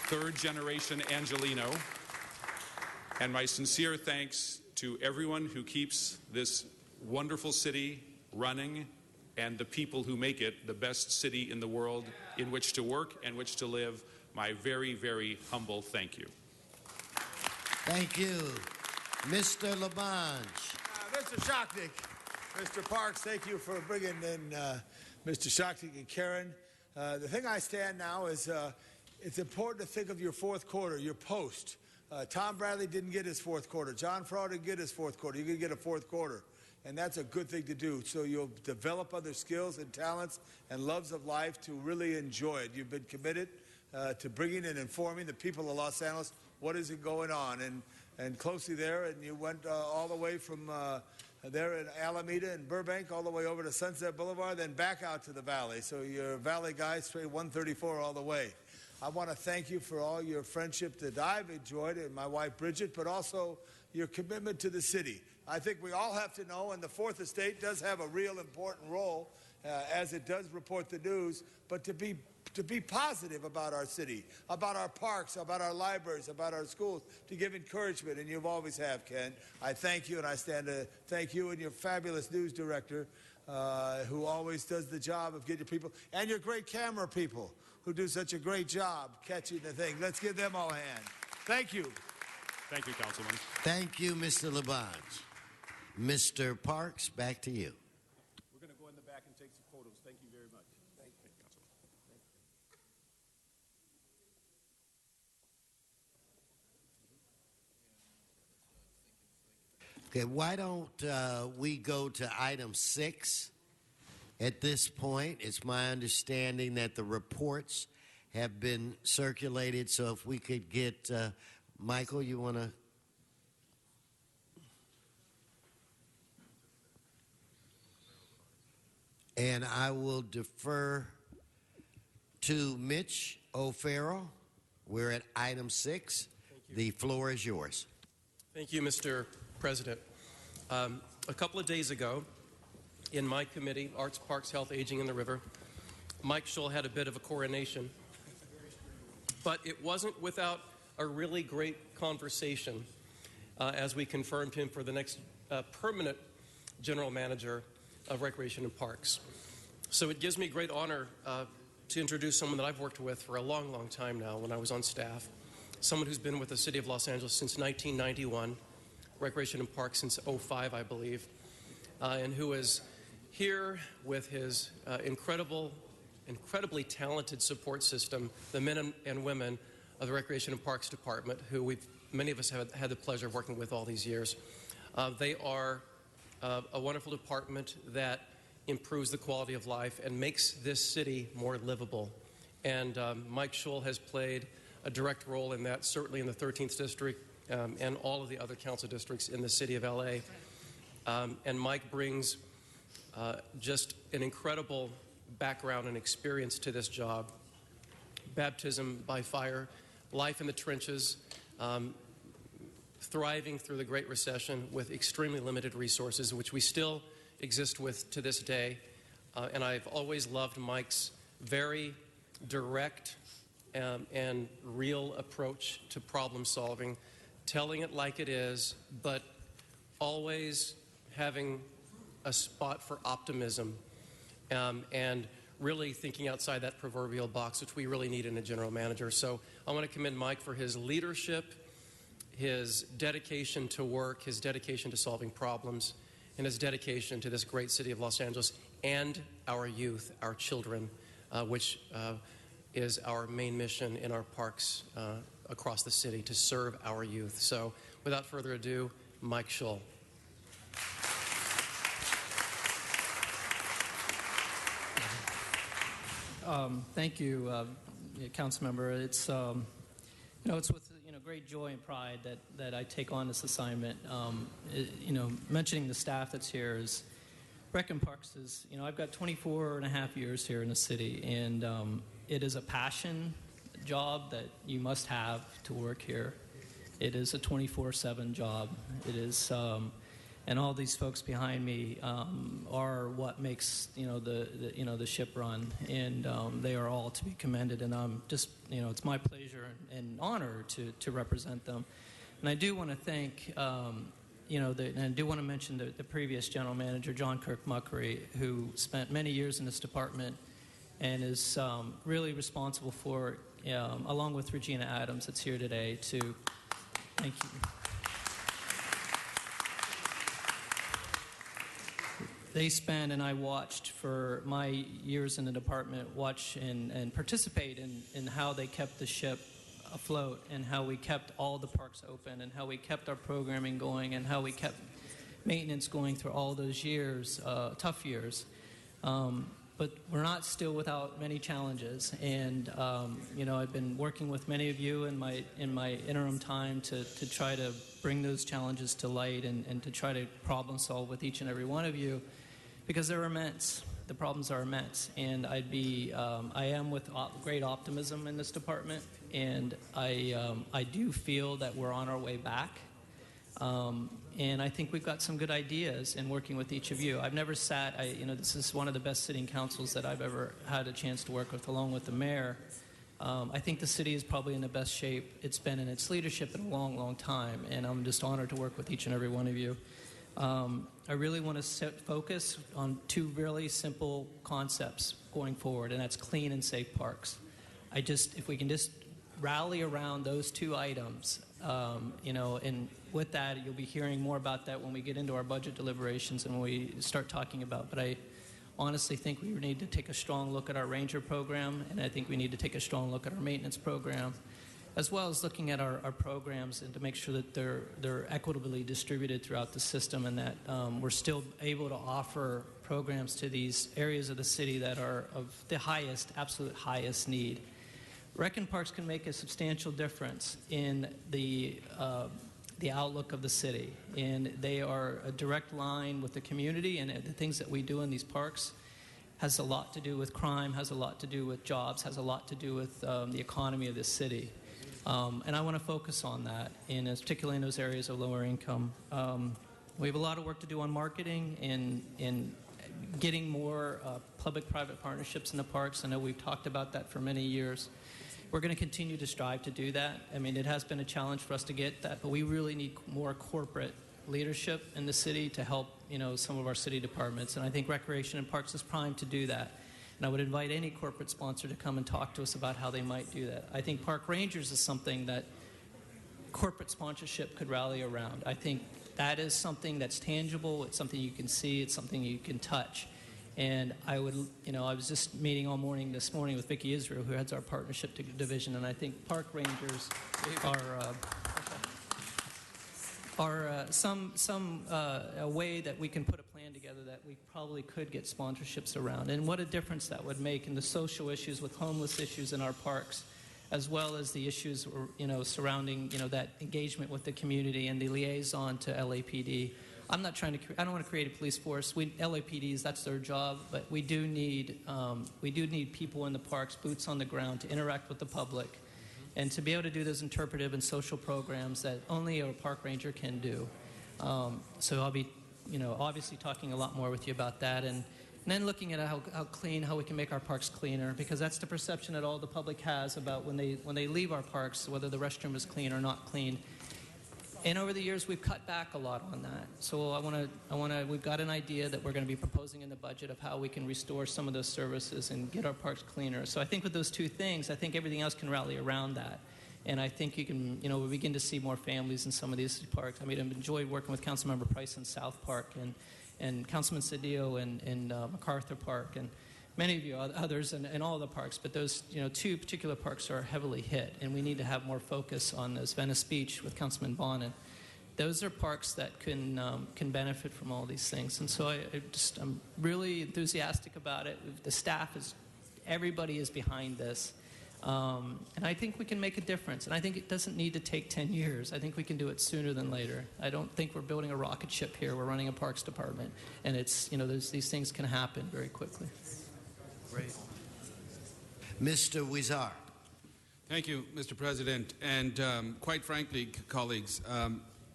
third generation Angelino, and my sincere thanks to everyone who keeps this wonderful city running and the people who make it the best city in the world in which to work and which to live. My very, very humble thank you. Thank you. Mr. Labange. Mr. Schocknick. Mr. Parks, thank you for bringing in Mr. Schocknick and Karen. The thing I stand now is it's important to think of your fourth quarter, your post. Tom Bradley didn't get his fourth quarter. John Farrar didn't get his fourth quarter. You're going to get a fourth quarter. And that's a good thing to do. So you'll develop other skills and talents and loves of life to really enjoy it. You've been committed to bringing and informing the people of Los Angeles what is going on. And closely there, and you went all the way from there in Alameda and Burbank all the way over to Sunset Boulevard, then back out to the Valley. So you're a Valley guy, straight 134 all the way. I want to thank you for all your friendship that I've enjoyed, and my wife Bridget, but also your commitment to the city. I think we all have to know, and the Fourth Estate does have a real important role as it does report the news, but to be positive about our city, about our parks, about our libraries, about our schools, to give encouragement, and you always have, Ken. I thank you, and I stand to thank you and your fabulous news director, who always does the job of getting people, and your great camera people who do such a great job catching the thing. Let's give them all a hand. Thank you. Thank you, Councilman. Thank you, Mr. Labange. Mr. Parks, back to you. We're going to go in the back and take some photos. Thank you very much. Thank you, Councilman. Okay, why don't we go to item 6 at this point? It's my understanding that the reports have been circulated, so if we could get Michael, you want to? And I will defer to Mitch O'Farrell. We're at item 6. The floor is yours. Thank you, Mr. President. A couple of days ago, in my committee, Arts, Parks, Health, Aging, and the River, Mike Schull had a bit of a coronation. But it wasn't without a really great conversation as we confirmed him for the next permanent general manager of Recreation and Parks. So it gives me great honor to introduce someone that I've worked with for a long, long time now when I was on staff, someone who's been with the City of Los Angeles since 1991, Recreation and Parks since 2005, I believe, and who is here with his incredibly talented support system, the men and women of the Recreation and Parks Department, who many of us have had the pleasure of working with all these years. They are a wonderful department that improves the quality of life and makes this city more livable. And Mike Schull has played a direct role in that, certainly in the 13th District and all of the other council districts in the city of LA. And Mike brings just an incredible background and experience to this job. Baptism by fire, life in the trenches, thriving through the Great Recession with extremely limited resources, which we still exist with to this day. And I've always loved Mike's very direct and real approach to problem solving, telling it like it is, but always having a spot for optimism and really thinking outside that proverbial box, which we really need in a general manager. So I want to commend Mike for his leadership, his dedication to work, his dedication to solving problems, and his dedication to this great city of Los Angeles and our youth, our children, which is our main mission in our parks across the city, to serve our youth. So without further ado, Mike Schull. Thank you, Councilmember. It's it's with great joy and pride that I take on this assignment. Mentioning the staff that's here is Rec and Parks is I've got 24 and a half years here in the city, and it is a passion job that you must have to work here. It is a 24/7 job. It is. And all these folks behind me are what makes the ship run, and they are all to be commended. And I'm just it's my pleasure and honor to represent them. And I do want to thank and I do want to mention the previous general manager, John Kirk Muckery, who spent many years in this department and is really responsible for, along with Regina Adams, that's here today. Thank you. They spent, and I watched for my years in the department, watch and participate in how they kept the ship afloat, and how we kept all the parks open, and how we kept our programming going, and how we kept maintenance going through all those years, tough years. But we're not still without many challenges, and I've been working with many of you in my interim time to try to bring those challenges to light and to try to problem solve with each and every one of you, because they're immense. The problems are immense, and I am with great optimism in this department, and I do feel that we're on our way back. And I think we've got some good ideas in working with each of you. I've never sat, this is one of the best sitting councils that I've ever had a chance to work with, along with the mayor. I think the city is probably in the best shape it's been in its leadership in a long, long time, and I'm just honored to work with each and every one of you. I really want to focus on two really simple concepts going forward, and that's clean and safe parks. If we can just rally around those two items, and with that, you'll be hearing more about that when we get into our budget deliberations and when we start talking about. But I honestly think we need to take a strong look at our ranger program, and I think we need to take a strong look at our maintenance program, as well as looking at our programs and to make sure that they're equitably distributed throughout the system, and that we're still able to offer programs to these areas of the city that are of the absolute highest need. Rec and parks can make a substantial difference in the outlook of the city, and they are a direct line with the community, and the things that we do in these parks has a lot to do with crime, has a lot to do with jobs, has a lot to do with the economy of this city. And I want to focus on that, particularly in those areas of lower income. We have a lot of work to do on marketing and getting more public-private partnerships in the parks. I know we've talked about that for many years. We're going to continue to strive to do that. I mean, it has been a challenge for us to get that, but we really need more corporate leadership in the city to help, some of our city departments. And I think Recreation and Parks is primed to do that. And I would invite any corporate sponsor to come and talk to us about how they might do that. I think Park Rangers is something that corporate sponsorship could rally around. I think that is something that's tangible. It's something you can see. It's something you can touch. And I was just meeting all morning this morning with Vicki Israel, who heads our partnership division, and I think Park Rangers are a way that we can put a plan together that we probably could get sponsorships around. And what a difference that would make in the social issues with homeless issues in our parks, as well as the issues, surrounding, that engagement with the community and the liaison to LAPD. I don't want to create a police force. LAPDs, that's their job, but we do need people in the parks, boots on the ground, to interact with the public, and to be able to do those interpretive and social programs that only a park ranger can do. So I'll be, obviously talking a lot more with you about that, and then looking at how we can make our parks cleaner, because that's the perception that all the public has about when they leave our parks, whether the restroom is clean or not clean. And over the years, we've cut back a lot on that. So we've got an idea that we're going to be proposing in the budget of how we can restore some of those services and get our parks cleaner. So I think with those two things, I think everything else can rally around that. And I think you can, we begin to see more families in some of these parks. I mean, I've enjoyed working with Councilmember Price in South Park and Councilman Cedillo in MacArthur Park, and many of you others in all the parks, but those two particular parks are heavily hit, and we need to have more focus on those. Venice Beach with Councilman Bonin. Those are parks that can benefit from all these things, and so I'm really enthusiastic about it. The staff everybody is behind this, and I think we can make a difference. And I think it doesn't need to take 10 years. I think we can do it sooner than later. I don't think we're building a rocket ship here. We're running a parks department, and these things can happen very quickly. Great. Mr. Huizar. Thank you, Mr. President. And quite frankly, colleagues,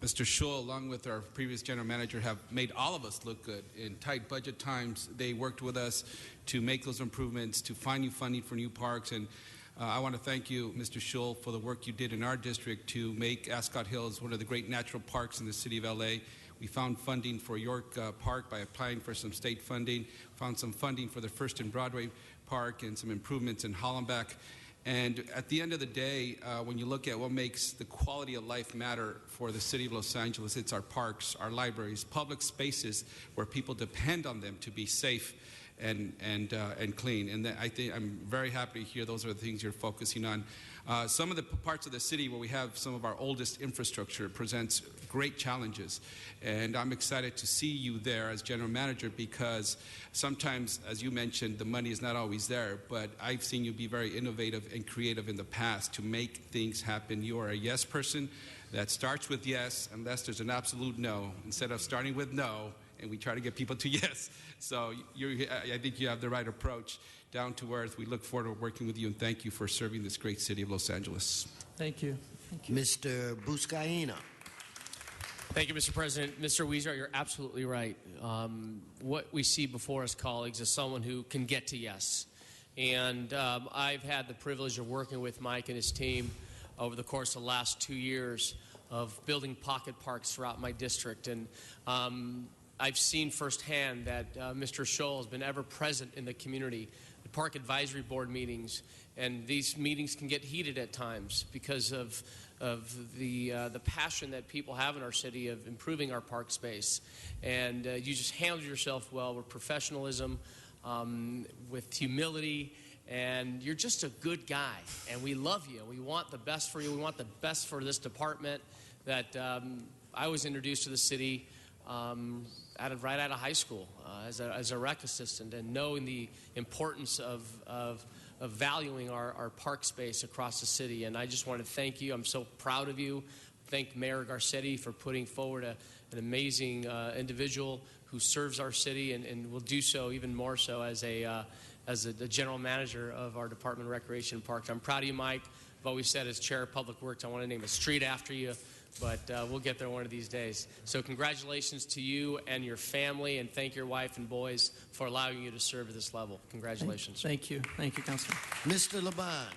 Mr. Schul, along with our previous general manager, have made all of us look good. In tight budget times, they worked with us to make those improvements, to find new funding for new parks. And I want to thank you, Mr. Schul, for the work you did in our district to make Ascot Hills one of the great natural parks in the city of LA. We found funding for York Park by applying for some state funding, found some funding for the First and Broadway Park, and some improvements in Hollenbeck. And at the end of the day, when you look at what makes the quality of life matter for the city of Los Angeles, it's our parks, our libraries, public spaces where people depend on them to be safe and clean. And I think I'm very happy to hear those are the things you're focusing on. Some of the parts of the city where we have some of our oldest infrastructure presents great challenges. And I'm excited to see you there as general manager, because sometimes, as you mentioned, the money is not always there. But I've seen you be very innovative and creative in the past to make things happen. You are a yes person that starts with yes unless there's an absolute no, instead of starting with no and we try to get people to yes. So I think you have the right approach, down to earth. We look forward to working with you, and thank you for serving this great city of Los Angeles. Thank you. Mr. Buscaino. Thank you, Mr. President. Mr. Weezer, you're absolutely right. What we see before us, colleagues, is someone who can get to yes. And I've had the privilege of working with Mike and his team over the course of the last 2 years of building pocket parks throughout my district. And I've seen firsthand that Mr. Scholl has been ever present in the community, the Park Advisory Board meetings, and these meetings can get heated at times because of the passion that people have in our city of improving our park space. And you just handled yourself well with professionalism, with humility, and you're just a good guy. And we love you. We want the best for you. We want the best for this department that I was introduced to the city right out of high school as a rec assistant, and knowing the importance of valuing our park space across the city. And I just want to thank you. I'm so proud of you. Thank Mayor Garcetti for putting forward an amazing individual who serves our city and will do so even more so as the general manager of our Department of Recreation and Parks. I'm proud of you, Mike. I've always said as Chair of Public Works, I want to name a street after you, but we'll get there one of these days. So congratulations to you and your family, and thank your wife and boys for allowing you to serve at this level. Congratulations. Thank you. Thank you, Councilman. Mr. Labange.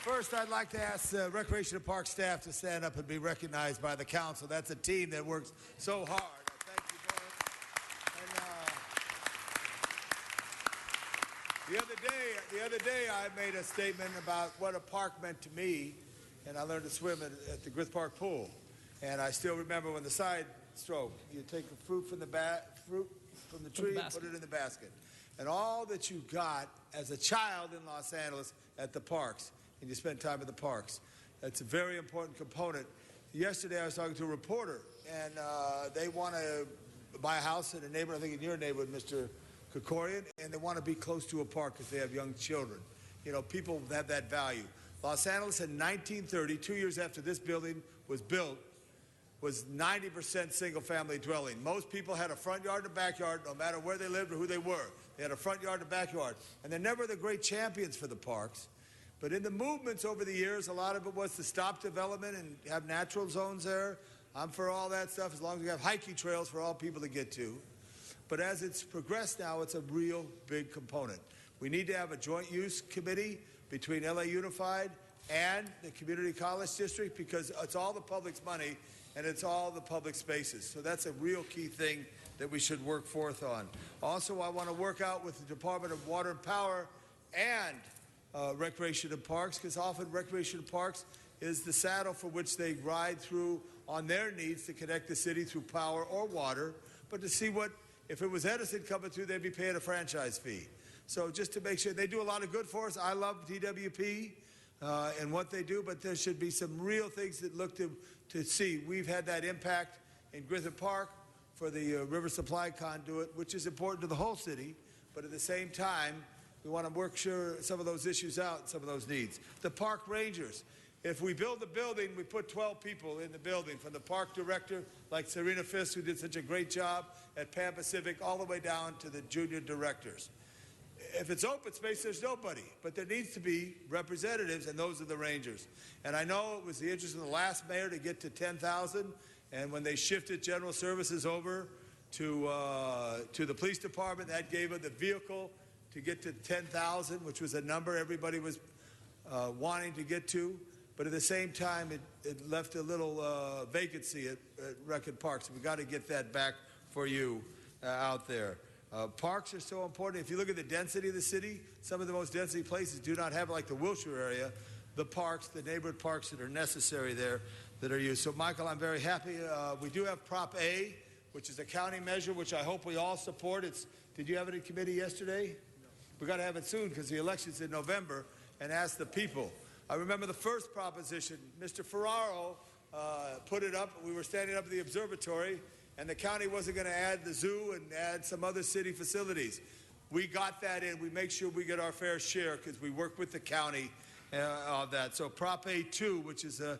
First, I'd like to ask the Recreation and Park staff to stand up and be recognized by the council. That's a team that works so hard. Thank you both. And the other day, I made a statement about what a park meant to me, and I learned to swim at the Griff Park pool. And I still remember when the side stroke, you take the fruit from the tree and put it in the basket. And all that you got as a child in Los Angeles at the parks, and you spend time at the parks. That's a very important component. Yesterday I was talking to a reporter, and they want to buy a house in a neighborhood, I think in your neighborhood, Mr. Krikorian, and they want to be close to a park because they have young children. You know, people have that value. Los Angeles in 1930, 2 years after this building was built, was 90% single-family dwelling. Most people had a front yard and a backyard, no matter where they lived or who they were. They had a front yard and a backyard. And they're never the great champions for the parks. But in the movements over the years, a lot of it was to stop development and have natural zones there. I'm for all that stuff, as long as we have hiking trails for all people to get to. But as it's progressed now, it's a real big component. We need to have a joint use committee between LA Unified and the Community College District, because it's all the public's money and it's all the public spaces. So that's a real key thing that we should work forth on. Also, I want to work out with the Department of Water and Power and Recreation and Parks, because often Recreation and Parks is the saddle for which they ride through on their needs to connect the city through power or water, but to see what, if it was Edison coming through, they'd be paying a franchise fee. So just to make sure, they do a lot of good for us. I love DWP and what they do, but there should be some real things that look to see. We've had that impact in Griffith Park for the river supply conduit, which is important to the whole city, but at the same time, we want to work sure some of those issues out, some of those needs. The park rangers. If we build a building, we put 12 people in the building, from the park director, like Serena Fisk, who did such a great job at Pan Pacific, all the way down to the junior directors. If it's open space, there's nobody, but there needs to be representatives, and those are the rangers. And I know it was the interest of the last mayor to get to 10,000, and when they shifted general services over to the police department, that gave them the vehicle to get to 10,000, which was a number everybody was wanting to get to. But at the same time, it left a little vacancy at Rec and Parks. We've got to get that back for you out there. Parks are so important. If you look at the density of the city, some of the most density places do not have, like the Wilshire area, the parks, the neighborhood parks that are necessary there that are used. So, Michael, I'm very happy. We do have Prop A, which is a county measure, which I hope we all support. Did you have it in committee yesterday? No. We've got to have it soon because the election's in November, and ask the people. I remember the first proposition. Mr. Ferraro put it up. We were standing up at the observatory, and the county wasn't going to add the zoo and add some other city facilities. We got that in. We make sure we get our fair share because we work with the county on that. So Prop A2, which is a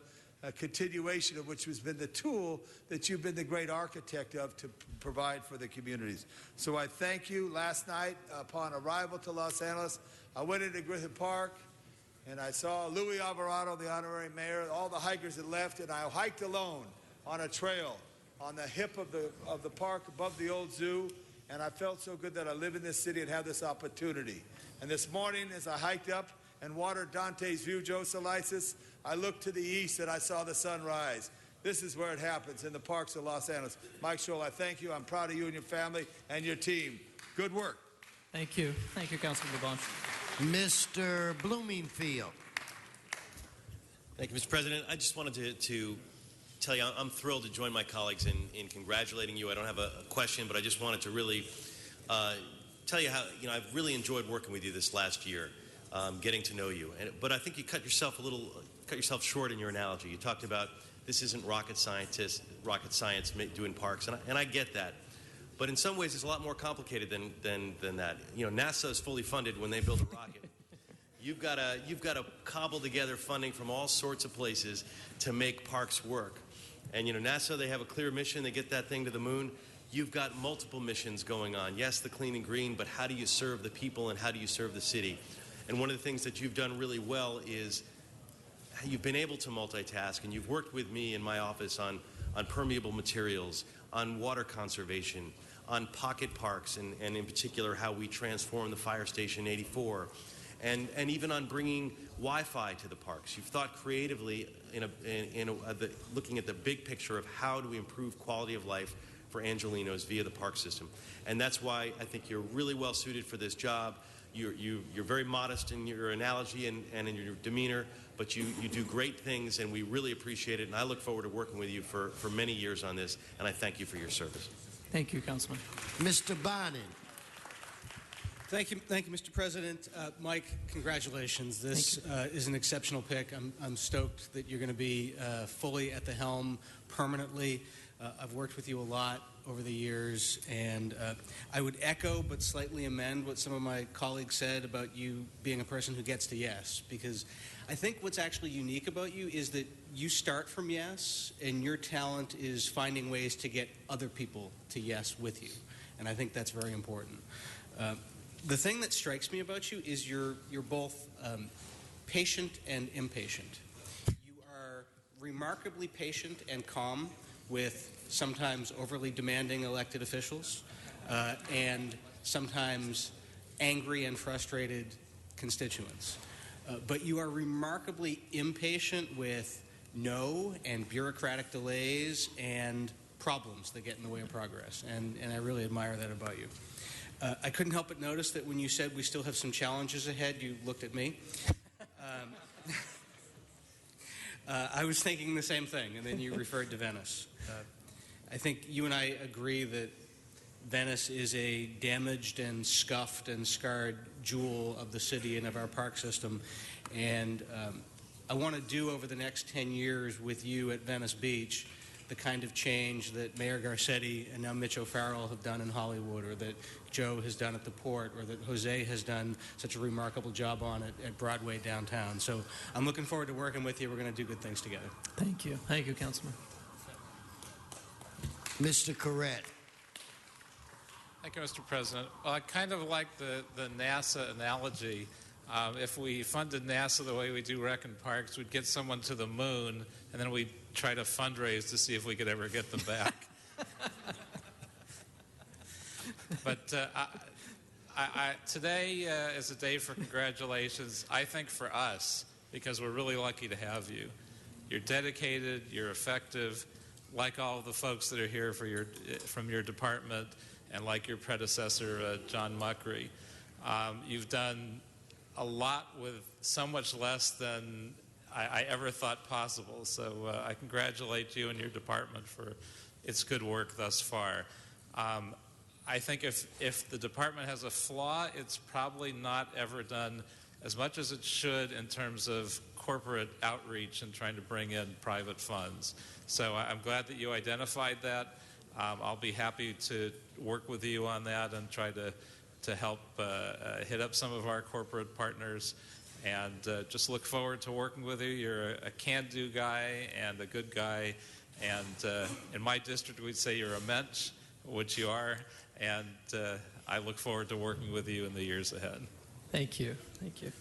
continuation of which has been the tool that you've been the great architect of to provide for the communities. So I thank you. Last night, upon arrival to Los Angeles, I went into Griffith Park, and I saw Louis Alvarado, the honorary mayor. All the hikers had left, and I hiked alone on a trail on the hip of the park above the old zoo, and I felt so good that I live in this city and have this opportunity. And this morning, as I hiked up and watered Dante's View, Joe Salisis, I looked to the east and I saw the sun rise. This is where it happens, in the parks of Los Angeles. Mike Scholl, I thank you. I'm proud of you and your family and your team. Good work. Thank you. Thank you, Councilman LaBonge. Mr. Bloomingfield. Thank you, Mr. President. I just wanted to tell you I'm thrilled to join my colleagues in congratulating you. I don't have a question, but I just wanted to really tell you how I've really enjoyed working with you this last year, getting to know you. But I think you cut yourself short in your analogy. You talked about this isn't rocket science doing parks, and I get that. But in some ways, it's a lot more complicated than that. NASA is fully funded when they build a rocket. You've got to cobble together funding from all sorts of places to make parks work. And NASA, they have a clear mission. They get that thing to the moon. You've got multiple missions going on. Yes, the clean and green, but how do you serve the people and how do you serve the city? And one of the things that you've done really well is you've been able to multitask, and you've worked with me in my office on permeable materials, on water conservation, on pocket parks, and in particular how we transform the fire station 84. And even on bringing Wi-Fi to the parks. You've thought creatively looking at the big picture of how do we improve quality of life for Angelenos via the park system. And that's why I think you're really well suited for this job. You're very modest in your analogy and in your demeanor, but you do great things, and we really appreciate it. And I look forward to working with you for many years on this, and I thank you for your service. Thank you, Councilman. Mr. Bonin. Thank you, Mr. President. Mike, congratulations. This is an exceptional pick. I'm stoked that you're going to be fully at the helm permanently. I've worked with you a lot over the years, and I would echo but slightly amend what some of my colleagues said about you being a person who gets to yes, because I think what's actually unique about you is that you start from yes, and your talent is finding ways to get other people to yes with you, and I think that's very important. The thing that strikes me about you is you're both patient and impatient. You are remarkably patient and calm with sometimes overly demanding elected officials and sometimes angry and frustrated constituents. But you are remarkably impatient with no and bureaucratic delays and problems that get in the way of progress. And I really admire that about you. I couldn't help but notice that when you said we still have some challenges ahead, you looked at me. I was thinking the same thing, and then you referred to Venice. I think you and I agree that Venice is a damaged and scuffed and scarred jewel of the city and of our park system. And I want to do over the next 10 years with you at Venice Beach the kind of change that Mayor Garcetti and now Mitch O'Farrell have done in Hollywood, or that Joe has done at the Port, or that Jose has done such a remarkable job on at Broadway downtown. So I'm looking forward to working with you. We're going to do good things together. Thank you. Thank you, Councilman. Mr. Corrett. Thank you, Mr. President. Well, I kind of like the NASA analogy. If we funded NASA the way we do Rec and Parks, we'd get someone to the moon, and then we'd try to fundraise to see if we could ever get them back. But today is a day for congratulations, I think, for us, because we're really lucky to have you. You're dedicated, you're effective, like all of the folks that are here from your department, and like your predecessor, John Muckery. You've done a lot with so much less than I ever thought possible. So I congratulate you and your department for its good work thus far. I think if the department has a flaw, it's probably not ever done as much as it should in terms of corporate outreach and trying to bring in private funds. So I'm glad that you identified that. I'll be happy to work with you on that and try to help hit up some of our corporate partners, and just look forward to working with you. You're a can-do guy and a good guy, and in my district we'd say you're a mensch, which you are, and I look forward to working with you in the years ahead. Thank you. Thank you.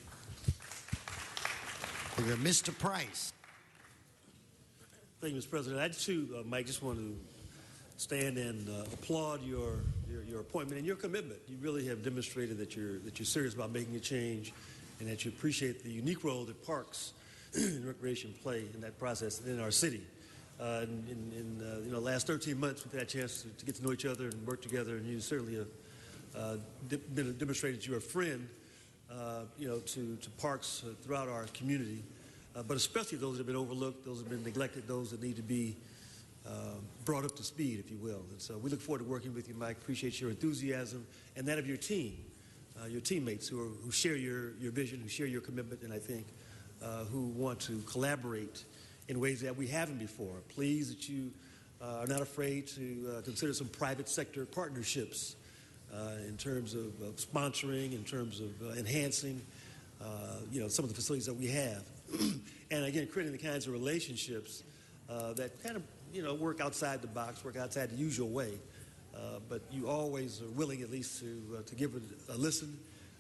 Mr. Price. Thank you, Mr. President. I too, Mike, just want to stand and applaud your appointment and your commitment. You really have demonstrated that you're serious about making a change, and that you appreciate the unique role that parks and recreation play in that process in our city. In the last 13 months, we've had a chance to get to know each other and work together, and you certainly have demonstrated you're a friend, to parks throughout our community, but especially those that have been overlooked, those that have been neglected, those that need to be brought up to speed, if you will. And so we look forward to working with you, Mike. Appreciate your enthusiasm and that of your team, your teammates who share your vision, who share your commitment, and I think who want to collaborate in ways that we haven't before. Pleased that you are not afraid to consider some private sector partnerships in terms of sponsoring, in terms of enhancing, some of the facilities that we have. And again, creating the kinds of relationships that kind of, work outside the box, work outside the usual way. But you always are willing at least to give it a listen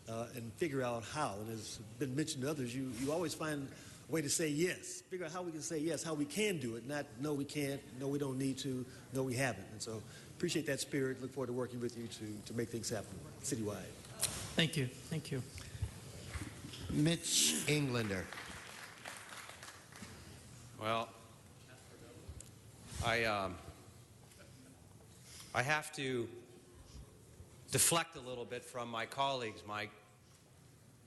and figure out how. And as been mentioned to others, you always find a way to say yes. Figure out how we can say yes, how we can do it, not no we can't, no we don't need to, no we haven't. And so appreciate that spirit. Look forward to working with you to make things happen citywide. Thank you. Thank you. Mitch Englander. Well, I have to deflect a little bit from my colleagues, Mike.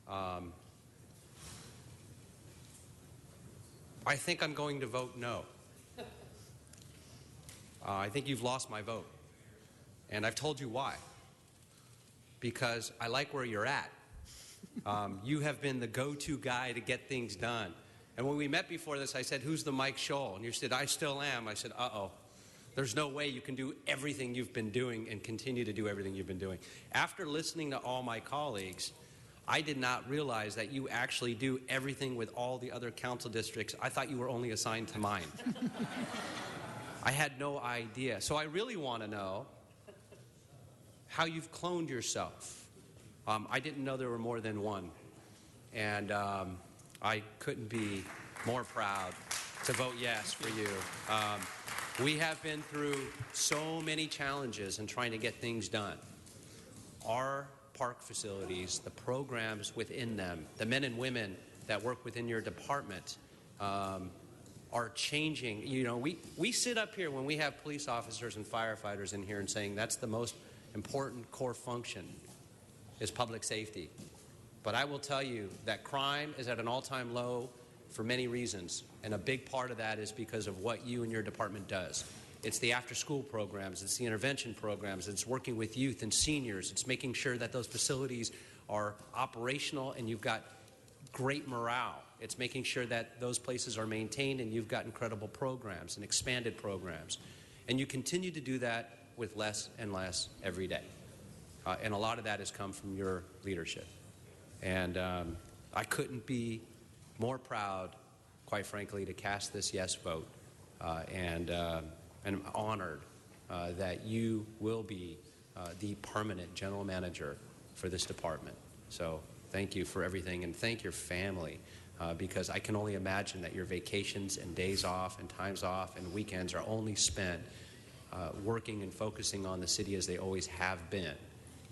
I think I'm going to vote no. I think you've lost my vote. And I've told you why. Because I like where you're at. You have been the go-to guy to get things done. And when we met before this, I said, who's the Mike Scholl? And you said, I still am. I said, uh-oh. There's no way you can do everything you've been doing and continue to do everything you've been doing. After listening to all my colleagues, I did not realize that you actually do everything with all the other council districts. I thought you were only assigned to mine. I had no idea. So I really want to know how you've cloned yourself. I didn't know there were more than one. And I couldn't be more proud to vote yes for you. We have been through so many challenges in trying to get things done. Our park facilities, the programs within them, the men and women that work within your department are changing. You know, we sit up here when we have police officers and firefighters in here and saying that's the most important core function is public safety. But I will tell you that crime is at an all-time low for many reasons, and a big part of that is because of what you and your department does. It's the after-school programs, it's the intervention programs, it's working with youth and seniors, it's making sure that those facilities are operational and you've got great morale. It's making sure that those places are maintained and you've got incredible programs and expanded programs. And you continue to do that with less and less every day. And a lot of that has come from your leadership. And I couldn't be more proud, quite frankly, to cast this yes vote. And I'm honored that you will be the permanent general manager for this department. So thank you for everything, and thank your family, because I can only imagine that your vacations and days off and times off and weekends are only spent working and focusing on the city as they always have been.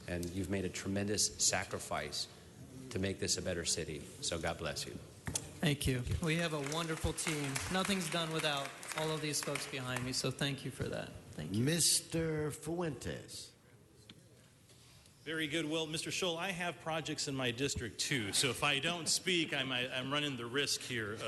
And you've made a tremendous sacrifice to make this a better city. So God bless you. Thank you. We have a wonderful team. Nothing's done without all of these folks behind me, so thank you for that. Thank you. Mr. Fuentes. Very good. Well, Mr. Scholl, I have projects in my district too, so if I don't speak, I'm running the risk here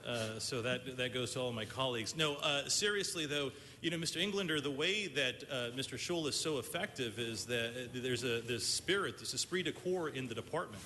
of, so that goes to all my colleagues. No, seriously though, you know, Mr. Englander, the way that Mr. Scholl is so effective is that there's this spirit, this esprit de corps in the department.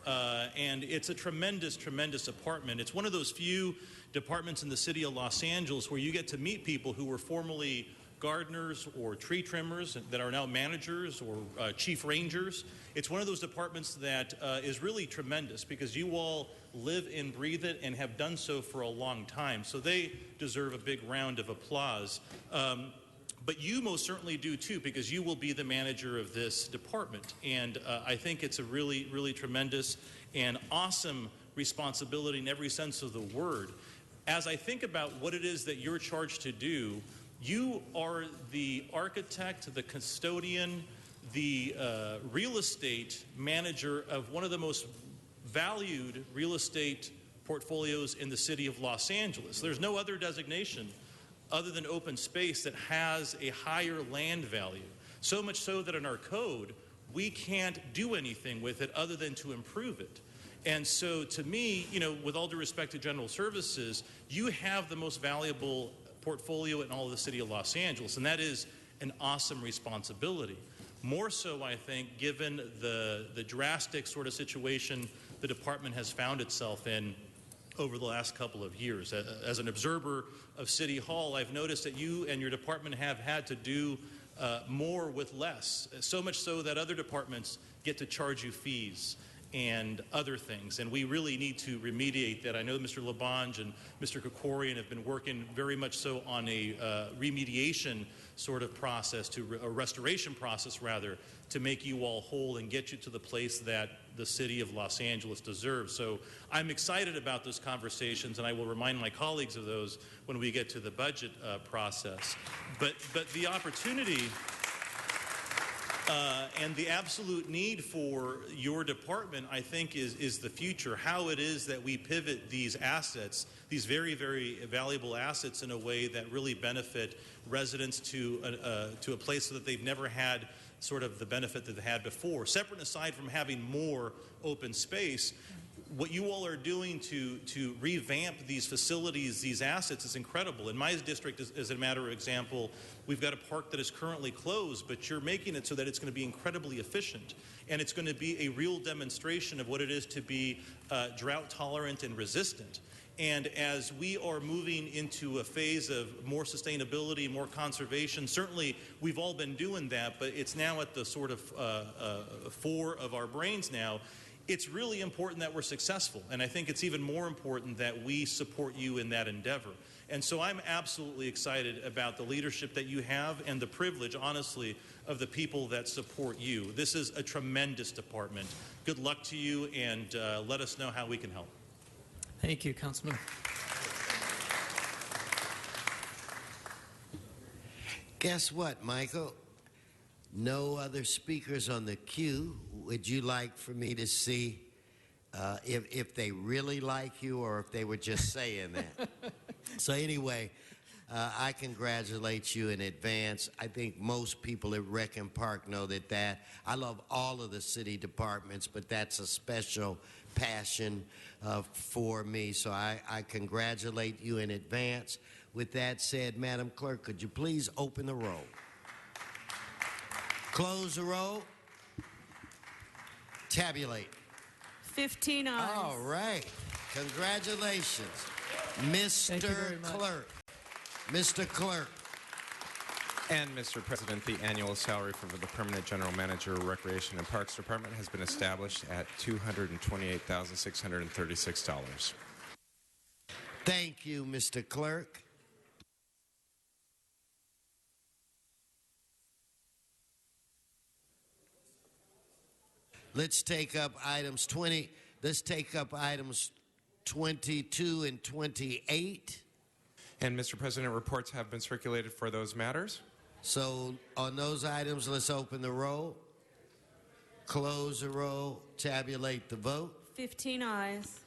And it's a tremendous, tremendous department. It's one of those few departments in the city of Los Angeles where you get to meet people who were formerly gardeners or tree trimmers that are now managers or chief rangers. It's one of those departments that is really tremendous because you all live and breathe it and have done so for a long time. So they deserve a big round of applause. But you most certainly do too, because you will be the manager of this department. And I think it's a really, really tremendous and awesome responsibility in every sense of the word. As I think about what it is that you're charged to do, You are the architect, the custodian, the real estate manager of one of the most valued real estate portfolios in the city of Los Angeles. There's no other designation other than open space that has a higher land value. So much so that in our code, we can't do anything with it other than to improve it. And so to me, you know, with all due respect to General Services, you have the most valuable portfolio in all of the city of Los Angeles, and that is an awesome responsibility. More so, I think, given the drastic sort of situation the department has found itself in over the last couple of years. As an observer of City Hall, I've noticed that you and your department have had to do more with less, so much so that other departments get to charge you fees and other things, and we really need to remediate that. I know Mr. Labange and Mr. Krikorian have been working very much so on a remediation sort of process, a restoration process rather, to make you all whole and get you to the place that the city of Los Angeles deserves. So I'm excited about those conversations, and I will remind my colleagues of those when we get to the budget process. But the opportunity and the absolute need for your department, I think, is the future. How it is that we pivot these assets, these very, very valuable assets, in a way that really benefit residents to a place so that they've never had sort of the benefit that they had before. Separate and aside from having more open space, what you all are doing to revamp these facilities, these assets, is incredible. In my district, as a matter of example, we've got a park that is currently closed, but you're making it so that it's going to be incredibly efficient. And it's going to be a real demonstration of what it is to be drought tolerant and resistant. And as we are moving into a phase of more sustainability, more conservation, certainly we've all been doing that, but it's now at the sort of fore of our brains now. It's really important that we're successful, and I think it's even more important that we support you in that endeavor. And so I'm absolutely excited about the leadership that you have and the privilege, honestly, of the people that support you. This is a tremendous department. Good luck to you, and let us know how we can help. Thank you, Councilman. Guess what, Michael? No other speakers on the queue. Would you like for me to see if they really like you or if they were just saying that? So anyway, I congratulate you in advance. I think most people at Rec and Park know that. I love all of the city departments, but that's a special passion for me. So I congratulate you in advance. With that said, Madam Clerk, could you please open the roll? Close the roll. Tabulate. 15 ayes. All right. Congratulations, Mr. Clerk. Mr. Clerk. And, Mr. President, the annual salary for the Permanent General Manager, Recreation and Parks Department has been established at $228,636. Thank you, Mr. Clerk. Let's take up items 22 and 28. And, Mr. President, reports have been circulated for those matters. So on those items, let's open the roll, close the roll, tabulate the vote. 15 ayes.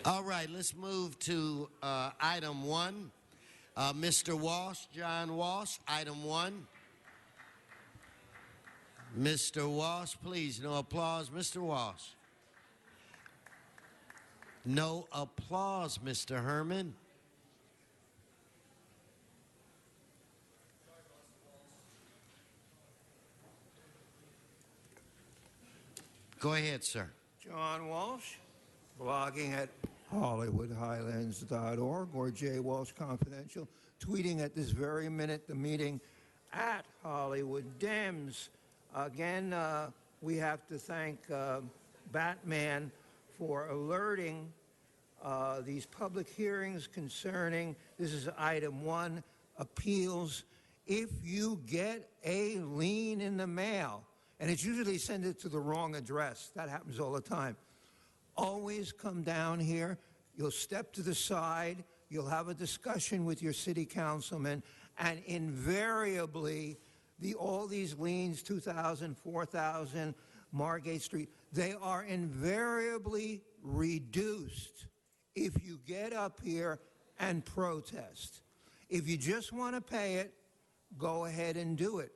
All right, let's move to item 1. Mr. Walsh, John Walsh, item 1. Mr. Walsh, please, no applause. Mr. Walsh. No applause, Mr. Herman. Go ahead, sir. John Walsh, blogging at HollywoodHighlands.org or J. Walsh Confidential, tweeting at this very minute the meeting at Hollywood Dems. Again, we have to thank Batman for alerting these public hearings concerning, this is item 1, appeals. If you get a lien in the mail, and it's usually send it to the wrong address. That happens all the time. Always come down here. You'll step to the side. You'll have a discussion with your city councilman, and invariably, all these liens, 2,000, 4,000, Margate Street, they are invariably reduced if you get up here and protest. If you just want to pay it, go ahead and do it.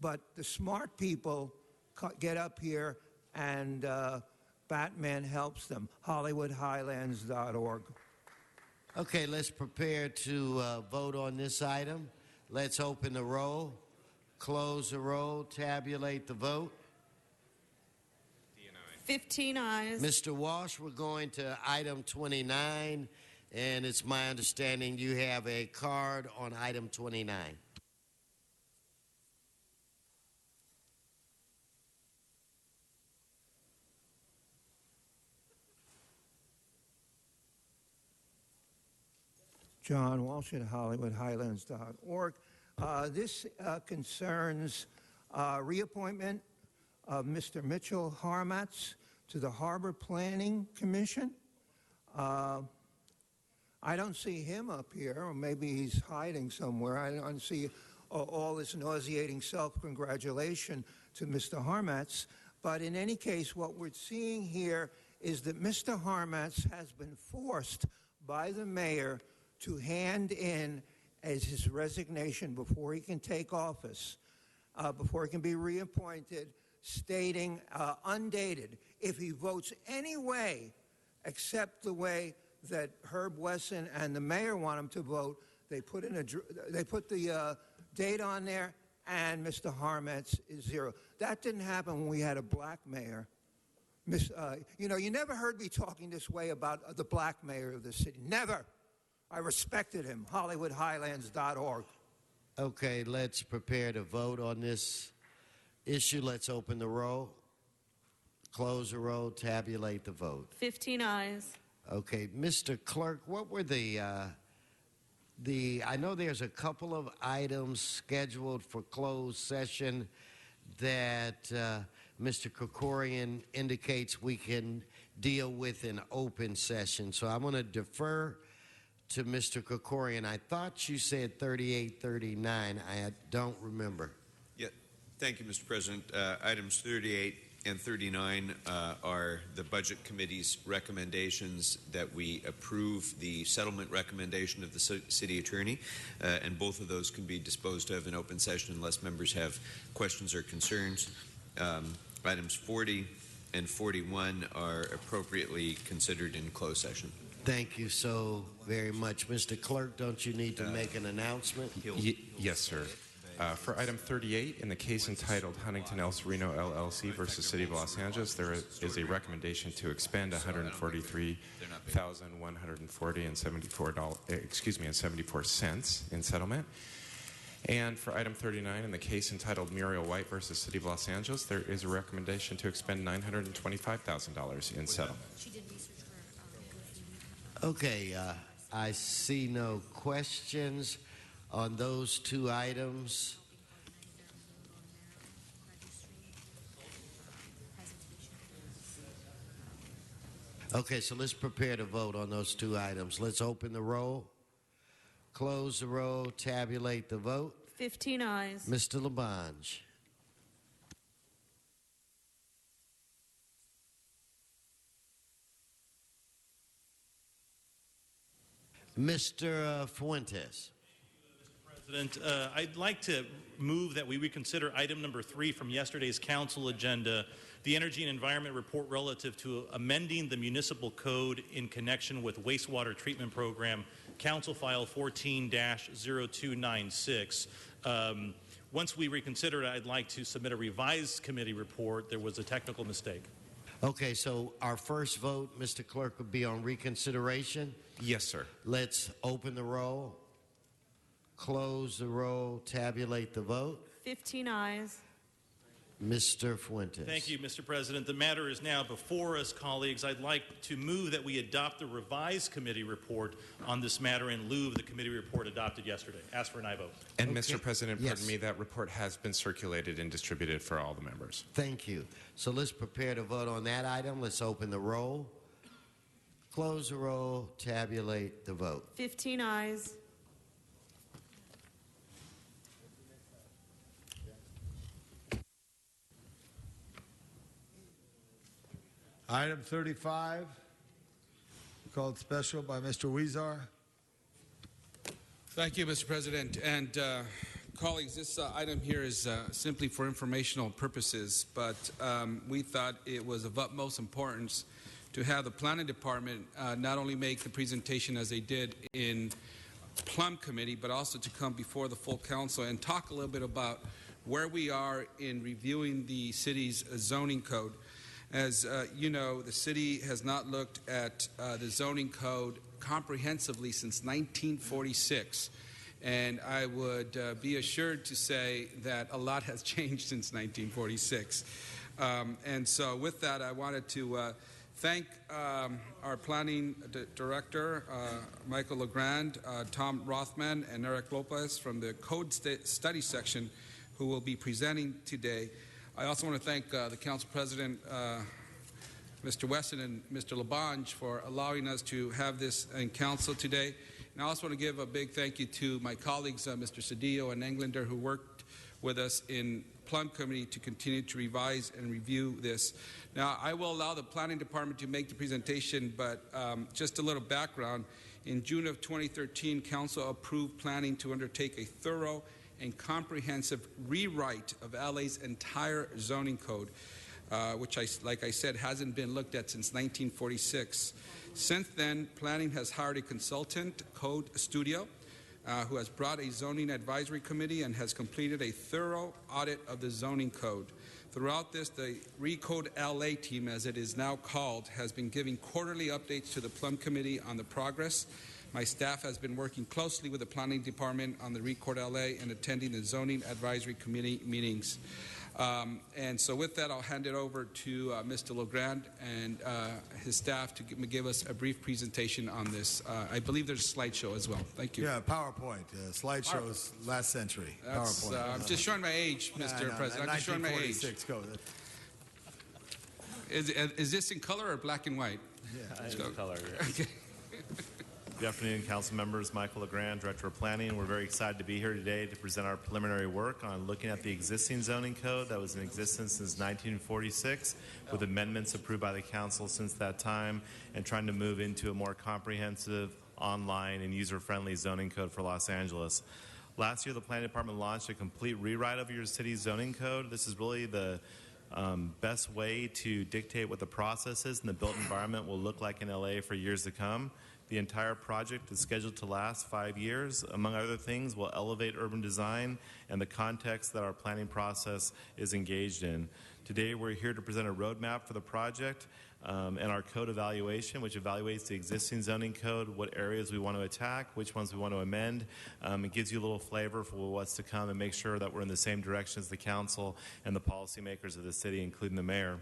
But the smart people get up here, and Batman helps them. HollywoodHighlands.org. Okay, let's prepare to vote on this item. Let's open the roll, close the roll, tabulate the vote. 15 ayes. Mr. Walsh, we're going to item 29, and it's my understanding you have a card on item 29. John Walsh at HollywoodHighlands.org. This concerns reappointment of Mr. Mitchell Harmatz to the Harbor Planning Commission. I don't see him up here, or maybe he's hiding somewhere. I don't see all this nauseating self-congratulation to Mr. Harmatz. But in any case, what we're seeing here is that Mr. Harmatz has been forced by the mayor to hand in as his resignation before he can take office, before he can be reappointed, stating, undated, if he votes any way except the way that Herb Wesson and the mayor want him to vote, they put the date on there, and Mr. Harmatz is 0. That didn't happen when we had a black mayor. You never heard me talking this way about the black mayor of the city. Never. I respected him. HollywoodHighlands.org. Okay, let's prepare to vote on this issue. Let's open the roll, close the roll, tabulate the vote. 15 ayes. Okay, Mr. Clerk, what were I know there's a couple of items scheduled for closed session that Mr. Krikorian indicates we can deal with in open session. So I'm going to defer to Mr. Krikorian. I thought you said 38, 39. I don't remember. Yeah, thank you, Mr. President. Items 38 and 39 are the Budget Committee's recommendations that we approve the settlement recommendation of the City Attorney, and both of those can be disposed of in open session unless members have questions or concerns. Items 40 and 41 are appropriately considered in closed session. Thank you so very much. Mr. Clerk, don't you need to make an announcement? Yes, sir. For item 38, in the case entitled Huntington El Sereno LLC versus City of Los Angeles, there is a recommendation to expend $143,140 and $74 in settlement. And for item 39, in the case entitled Muriel White versus City of Los Angeles, there is a recommendation to expend $925,000 in settlement. Okay, I see no questions on those two items. Okay, so let's prepare to vote on those two items. Let's open the roll, close the roll, tabulate the vote. 15 ayes. Mr. Labange. Mr. Fuentes. President, I'd like to move that we reconsider item number 3 from yesterday's council agenda, the Energy and Environment Report relative to amending the municipal code in connection with wastewater treatment program, Council File 14-0296. Once we reconsider it, I'd like to submit a revised committee report. There was a technical mistake. Okay, so our first vote, Mr. Clerk, would be on reconsideration. Yes, sir. Let's open the roll, close the roll, tabulate the vote. 15 ayes. Mr. Fuentes. Thank you, Mr. President. The matter is now before us, colleagues. I'd like to move that we adopt the revised committee report on this matter in lieu of the committee report adopted yesterday. Ask for an aye vote. And Okay. Mr. President, pardon Yes. me, that report has been circulated and distributed for all the members. Thank you. So let's prepare to vote on that item. Let's open the roll, close the roll, tabulate the vote. 15 ayes. Item 35, called special by Mr. Weezer. Thank you, Mr. President. And colleagues, this item here is simply for informational purposes, but we thought it was of utmost importance to have the Planning Department not only make the presentation as they did in Plum Committee, but also to come before the full council and talk a little bit about where we are in reviewing the city's zoning code. As you know, the city has not looked at the zoning code comprehensively since 1946. And I would be assured to say that a lot has changed since 1946. And so with that, I wanted to thank our planning director, Michael LeGrand, Tom Rothman, and Eric Lopez from the Code Study section who will be presenting today. I also want to thank the Council President, Mr. Weston and Mr. Labange for allowing us to have this in Council today. And I also want to give a big thank you to my colleagues, Mr. Cedillo and Englander, who worked with us in Plum Committee to continue to revise and review this. Now, I will allow the Planning Department to make the presentation, but just a little background. In June of 2013, Council approved planning to undertake a thorough and comprehensive rewrite of LA's entire zoning code, which, like I said, hasn't been looked at since 1946. Since then, planning has hired a consultant, Code Studio, who has brought a zoning advisory committee and has completed a thorough audit of the zoning code. Throughout this, the Recode LA team, as it is now called, has been giving quarterly updates to the Plum Committee on the progress. My staff has been working closely with the Planning Department on the Recode LA and attending the Zoning Advisory Committee meetings. And so with that, I'll hand it over to Mr. LeGrand and his staff to give us a brief presentation on this. I believe there's a slideshow as well. Thank you. Yeah, PowerPoint. Slideshows last century. PowerPoint. I'm just showing my age, Mr. President. I'm just showing my age. Code. Is this in color or black and white? Yeah, it's in color. Okay. Good afternoon, council members. Michael LeGrand, Director of Planning. We're very excited to be here today to present our preliminary work on looking at the existing zoning code that was in existence since 1946, with amendments approved by the council since that time, and trying to move into a more comprehensive, online, and user-friendly zoning code for Los Angeles. Last year, the Planning Department launched a complete rewrite of your city's zoning code. This is really the best way to dictate what the process is and the built environment will look like in LA for years to come. The entire project is scheduled to last 5 years. Among other things, will elevate urban design and the context that our planning process is engaged in. Today, we're here to present a roadmap for the project and our code evaluation, which evaluates the existing zoning code, what areas we want to attack, which ones we want to amend. It gives you a little flavor for what's to come and make sure that we're in the same direction as the council and the policymakers of the city, including the mayor.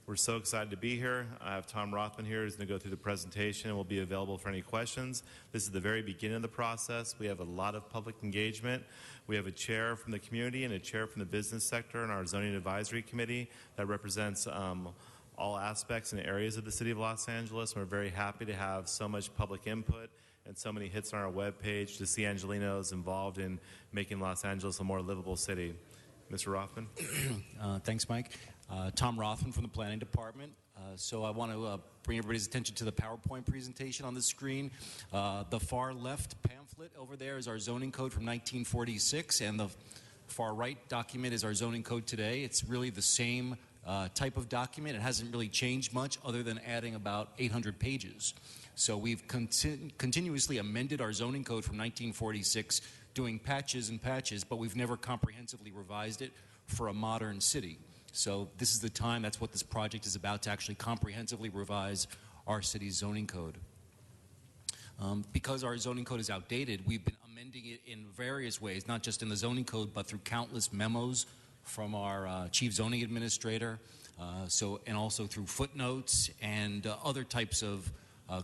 We're so excited to be here. I have Tom Rothman here who's going to go through the presentation and will be available for any questions. This is the very beginning of the process. We have a lot of public engagement. We have a chair from the community and a chair from the business sector in our zoning advisory committee that represents all aspects and areas of the city of Los Angeles. We're very happy to have so much public input and so many hits on our webpage to see Angelenos involved in making Los Angeles a more livable city. Mr. Rothman. Thanks, Mike. Tom Rothman from the Planning Department. So I want to bring everybody's attention to the PowerPoint presentation on the screen. The far left pamphlet over there is our zoning code from 1946, and the far right document is our zoning code today. It's really the same type of document. It hasn't really changed much other than adding about 800 pages. So we've continuously amended our zoning code from 1946, doing patches and patches, but we've never comprehensively revised it for a modern city. So this is the time, that's what this project is about, to actually comprehensively revise our city's zoning code. Because our zoning code is outdated, we've been amending it in various ways, not just in the zoning code, but through countless memos from our chief zoning administrator, and also through footnotes and other types of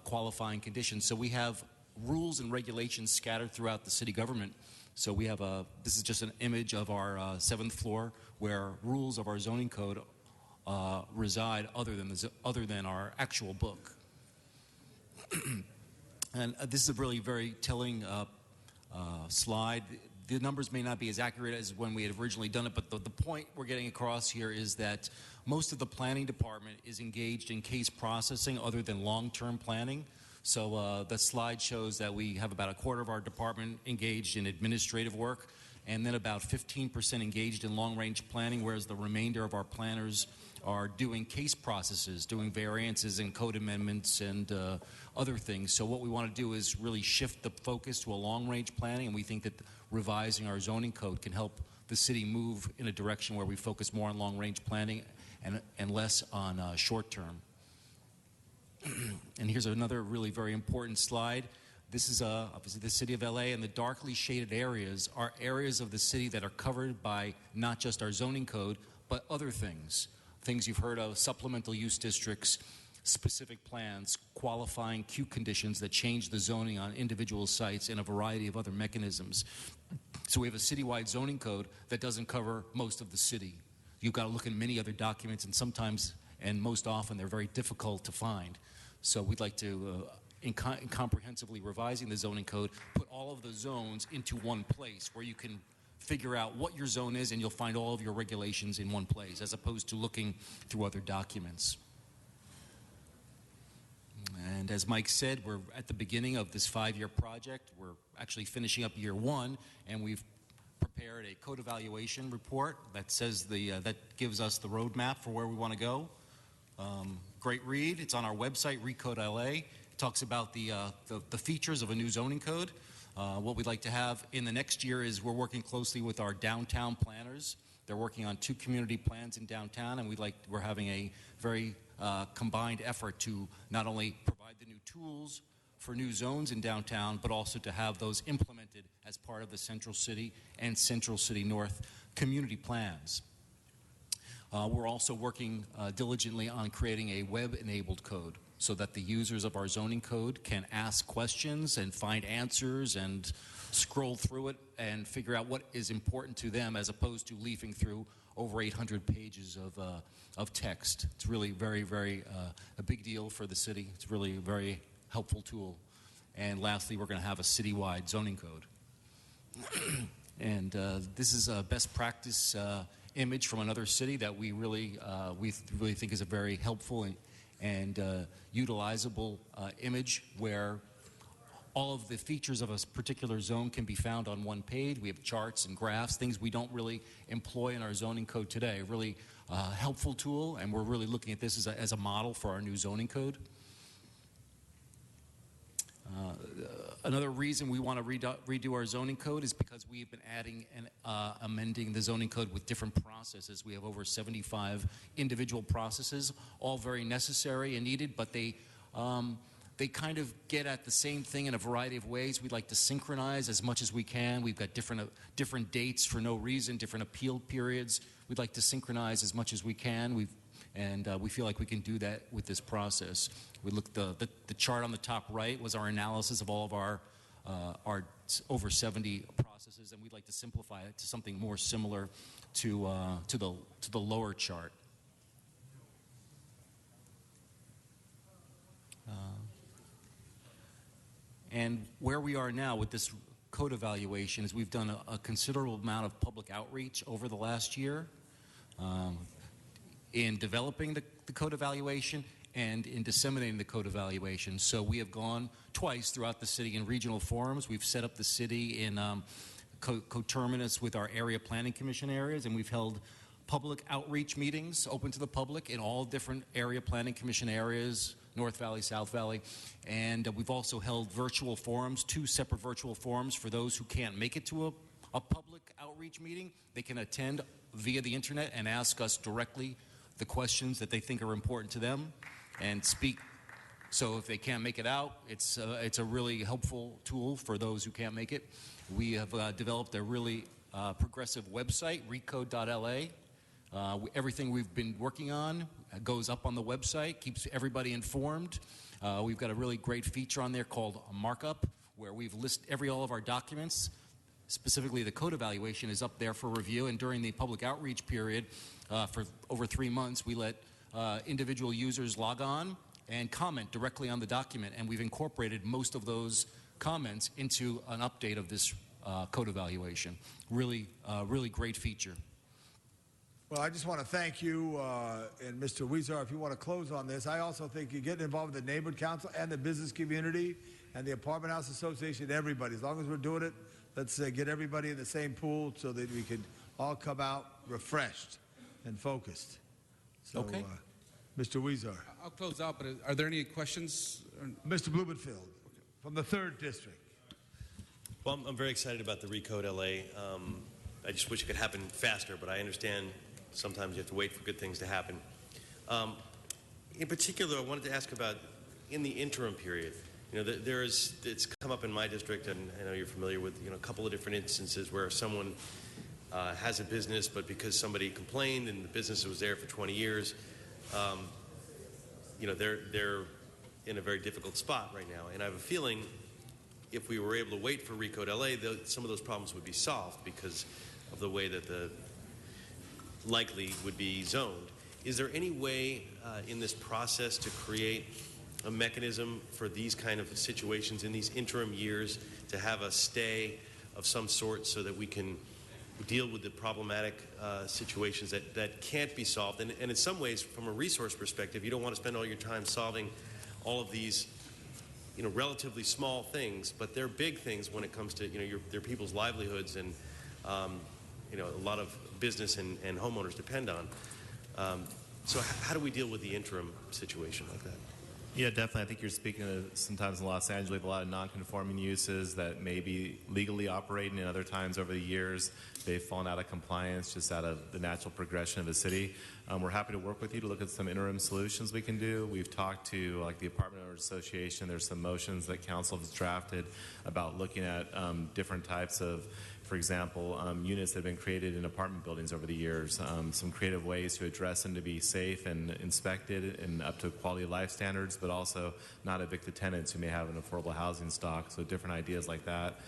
qualifying conditions. So we have rules and regulations scattered throughout the city government. So we have this is just an image of our 7th floor where rules of our zoning code reside other than our actual book. And this is a really very telling slide. The numbers may not be as accurate as when we had originally done it, but the point we're getting across here is that most of the planning department is engaged in case processing other than long-term planning. So the slide shows that we have about a quarter of our department engaged in administrative work, and then about 15% engaged in long-range planning, whereas the remainder of our planners are doing case processes, doing variances and code amendments and other things. So what we want to do is really shift the focus to a long-range planning, and we think that revising our zoning code can help the city move in a direction where we focus more on long-range planning and less on short-term. And here's another really very important slide. This is obviously the city of LA, and the darkly shaded areas are areas of the city that are covered by not just our zoning code, but other things. Things you've heard of: supplemental use districts, specific plans, qualifying queue conditions that change the zoning on individual sites, and a variety of other mechanisms. So we have a citywide zoning code that doesn't cover most of the city. You've got to look in many other documents, and sometimes, and most often, they're very difficult to find. So we'd like to, in comprehensively revising the zoning code, put all of the zones into one place where you can figure out what your zone is, and you'll find all of your regulations in one place, as opposed to looking through other documents. And as Mike said, we're at the beginning of this 5-year project. We're actually finishing up year 1, and we've prepared a code evaluation report that says that gives us the roadmap for where we want to go. Great read. It's on our website, Recode LA. It talks about the features of a new zoning code. What we'd like to have in the next year is we're working closely with our downtown planners. They're working on 2 community plans in downtown, and we're having a very combined effort to not only provide the new tools for new zones in downtown, but also to have those implemented as part of the Central City and Central City North community plans. We're also working diligently on creating a web-enabled code so that the users of our zoning code can ask questions and find answers and scroll through it and figure out what is important to them, as opposed to leafing through over 800 pages of text. It's really very, very a big deal for the city. It's really a very helpful tool. And lastly, we're going to have a citywide zoning code. And this is a best practice image from another city that we really think is a very helpful and utilizable image, where all of the features of a particular zone can be found on one page. We have charts and graphs, things we don't really employ in our zoning code today. A really helpful tool, and we're really looking at this as a model for our new zoning code. Another reason we want to redo our zoning code is because we've been adding and amending the zoning code with different processes. We have over 75 individual processes, all very necessary and needed, but they kind of get at the same thing in a variety of ways. We'd like to synchronize as much as we can. We've got different dates for no reason, different appeal periods. We'd like to synchronize as much as we can. We feel like we can do that with this process. We looked the chart on the top right was our analysis of all of our over 70 processes, and we'd like to simplify it to something more similar to the lower chart. And where we are now with this code evaluation is we've done a considerable amount of public outreach over the last year in developing the code evaluation and in disseminating the code evaluation. So we have gone twice throughout the city in regional forums. We've set up the city in coterminous with our area planning commission areas, and we've held public outreach meetings open to the public in all different area planning commission areas, North Valley, South Valley. And we've also held virtual forums, 2 separate virtual forums for those who can't make it to a public outreach meeting. They can attend via the internet and ask us directly the questions that they think are important to them and speak. So if they can't make it out, it's a really helpful tool for those who can't make it. We have developed a really progressive website, recode.la. Everything we've been working on goes up on the website, keeps everybody informed. We've got a really great feature on there called Markup, where we've listed all of our documents. Specifically, the code evaluation is up there for review, and during the public outreach period for over 3 months, we let individual users log on and comment directly on the document, and we've incorporated most of those comments into an update of this code evaluation. Really great feature. Well, I just want to thank you, and Mr. Weezer, if you want to close on this. I also think you're getting involved with the neighborhood council and the business community and the apartment house association, everybody. As long as we're doing it, let's get everybody in the same pool so that we can all come out refreshed and focused. So, okay. Mr. Weezer. I'll close out, but are there any questions? Mr. Blumenfield from the 3rd District. Well, I'm very excited about the Recode LA. I just wish it could happen faster, but I understand sometimes you have to wait for good things to happen. In particular, I wanted to ask about in the interim period. You know, it's come up in my district, and I know you're familiar with, a couple of different instances where someone has a business, but because somebody complained and the business was there for 20 years, they're in a very difficult spot right now. And I have a feeling if we were able to wait for Recode LA, some of those problems would be solved because of the way that the likely would be zoned. Is there any way in this process to create a mechanism for these kind of situations in these interim years to have a stay of some sort so that we can deal with the problematic situations that can't be solved? And in some ways, from a resource perspective, you don't want to spend all your time solving all of these relatively small things, but they're big things when it comes to their people's livelihoods and a lot of business and homeowners depend on. So how do we deal with the interim situation like that? Yeah, definitely. I think you're speaking of sometimes in Los Angeles, we have a lot of non-conforming uses that may be legally operating, and other times over the years they've fallen out of compliance just out of the natural progression of the city. We're happy to work with you to look at some interim solutions we can do. We've talked to the Apartment Owners Association. There's some motions that council has drafted about looking at different types of, for example, units that have been created in apartment buildings over the years, some creative ways to address them to be safe and inspected and up to quality of life standards, but also not evict the tenants who may have an affordable housing stock. So different ideas like that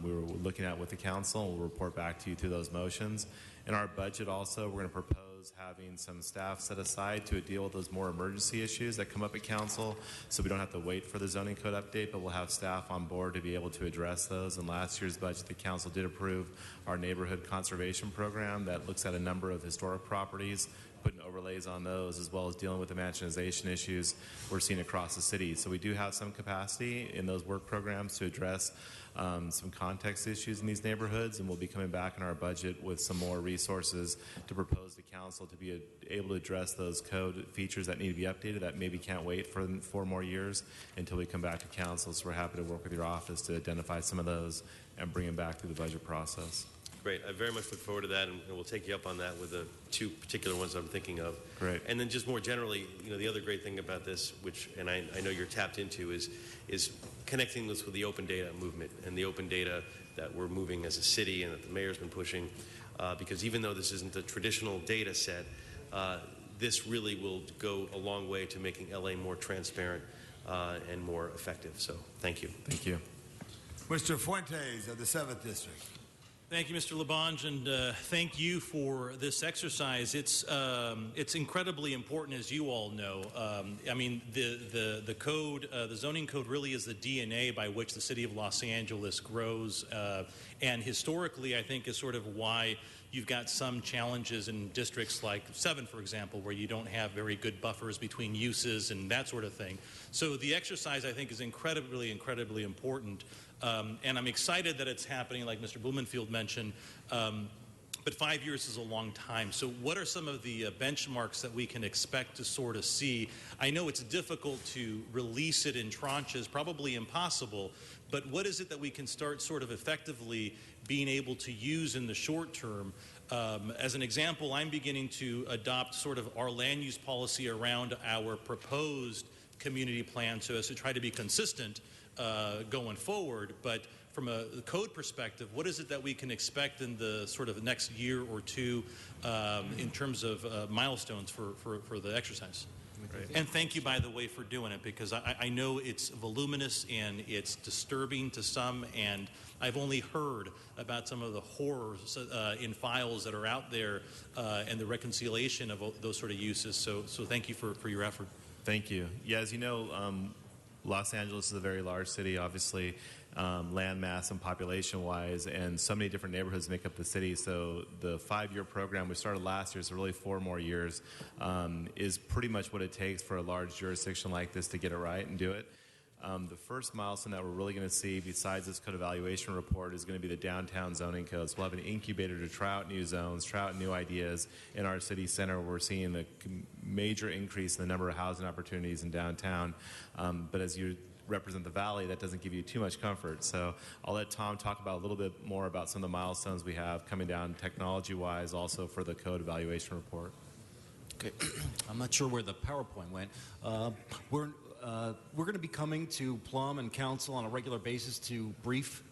we were looking at with the council. We'll report back to you through those motions. In our budget also, we're going to propose having some staff set aside to deal with those more emergency issues that come up at council, so we don't have to wait for the zoning code update, but we'll have staff on board to be able to address those. In last year's budget, the council did approve our neighborhood conservation program that looks at a number of historic properties, putting overlays on those, as well as dealing with the mansionization issues we're seeing across the city. So we do have some capacity in those work programs to address some context issues in these neighborhoods, and we'll be coming back in our budget with some more resources to propose to council to be able to address those code features that need to be updated that maybe can't wait for 4 more years until we come back to council. So we're happy to work with your office to identify some of those and bring them back through the budget process. Great. I very much look forward to that, and we'll take you up on that with the 2 particular ones I'm thinking of. Great. And then just more generally, the other great thing about this, which, and I know you're tapped into, is connecting this with the open data movement and the open data that we're moving as a city and that the mayor's been pushing. Because even though this isn't a traditional data set, this really will go a long way to making LA more transparent and more effective. So thank you. Thank you. Mr. Fuentes of the 7th District. Thank you, Mr. Labange, and thank you for this exercise. It's incredibly important, as you all know. I mean, the code, the zoning code, really is the DNA by which the city of Los Angeles grows, and historically, I think, is sort of why you've got some challenges in districts like 7, for example, where you don't have very good buffers between uses and that sort of thing. So the exercise, I think, is incredibly important. And I'm excited that it's happening, like Mr. Blumenfield mentioned, but 5 years is a long time. So what are some of the benchmarks that we can expect to sort of see? I know it's difficult to release it in tranches, probably impossible, but what is it that we can start sort of effectively being able to use in the short term? As an example, I'm beginning to adopt sort of our land use policy around our proposed community plan so as to try to be consistent going forward. But from a code perspective, what is it that we can expect in the sort of next year or two in terms of milestones for the exercise? Right. And thank you, by the way, for doing it, because I know it's voluminous and it's disturbing to some, and I've only heard about some of the horrors in files that are out there and the reconciliation of those sort of uses. So thank you for your effort. Thank you. Yeah, as you know, Los Angeles is a very large city, obviously, land mass and population-wise, and so many different neighborhoods make up the city. So the 5-year program we started last year, so really 4 more years, is pretty much what it takes for a large jurisdiction like this to get it right and do it. The first milestone that we're really going to see, besides this code evaluation report, is going to be the downtown zoning code. So we'll have an incubator to try out new zones, try out new ideas in our city center. We're seeing a major increase in the number of housing opportunities in downtown. But as you represent the valley, that doesn't give you too much comfort. So I'll let Tom talk about a little bit more about some of the milestones we have coming down technology-wise, also for the code evaluation report. Okay, I'm not sure where the PowerPoint went. We're going to be coming to Plum and Council on a regular basis to brief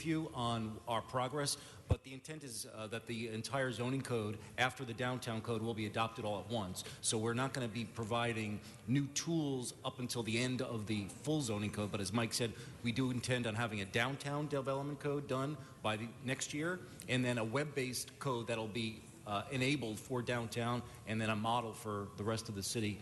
you on our progress, but the intent is that the entire zoning code after the downtown code will be adopted all at once. So we're not going to be providing new tools up until the end of the full zoning code, but as Mike said, we do intend on having a downtown development code done by the next year, and then a web-based code that'll be enabled for downtown, and then a model for the rest of the city.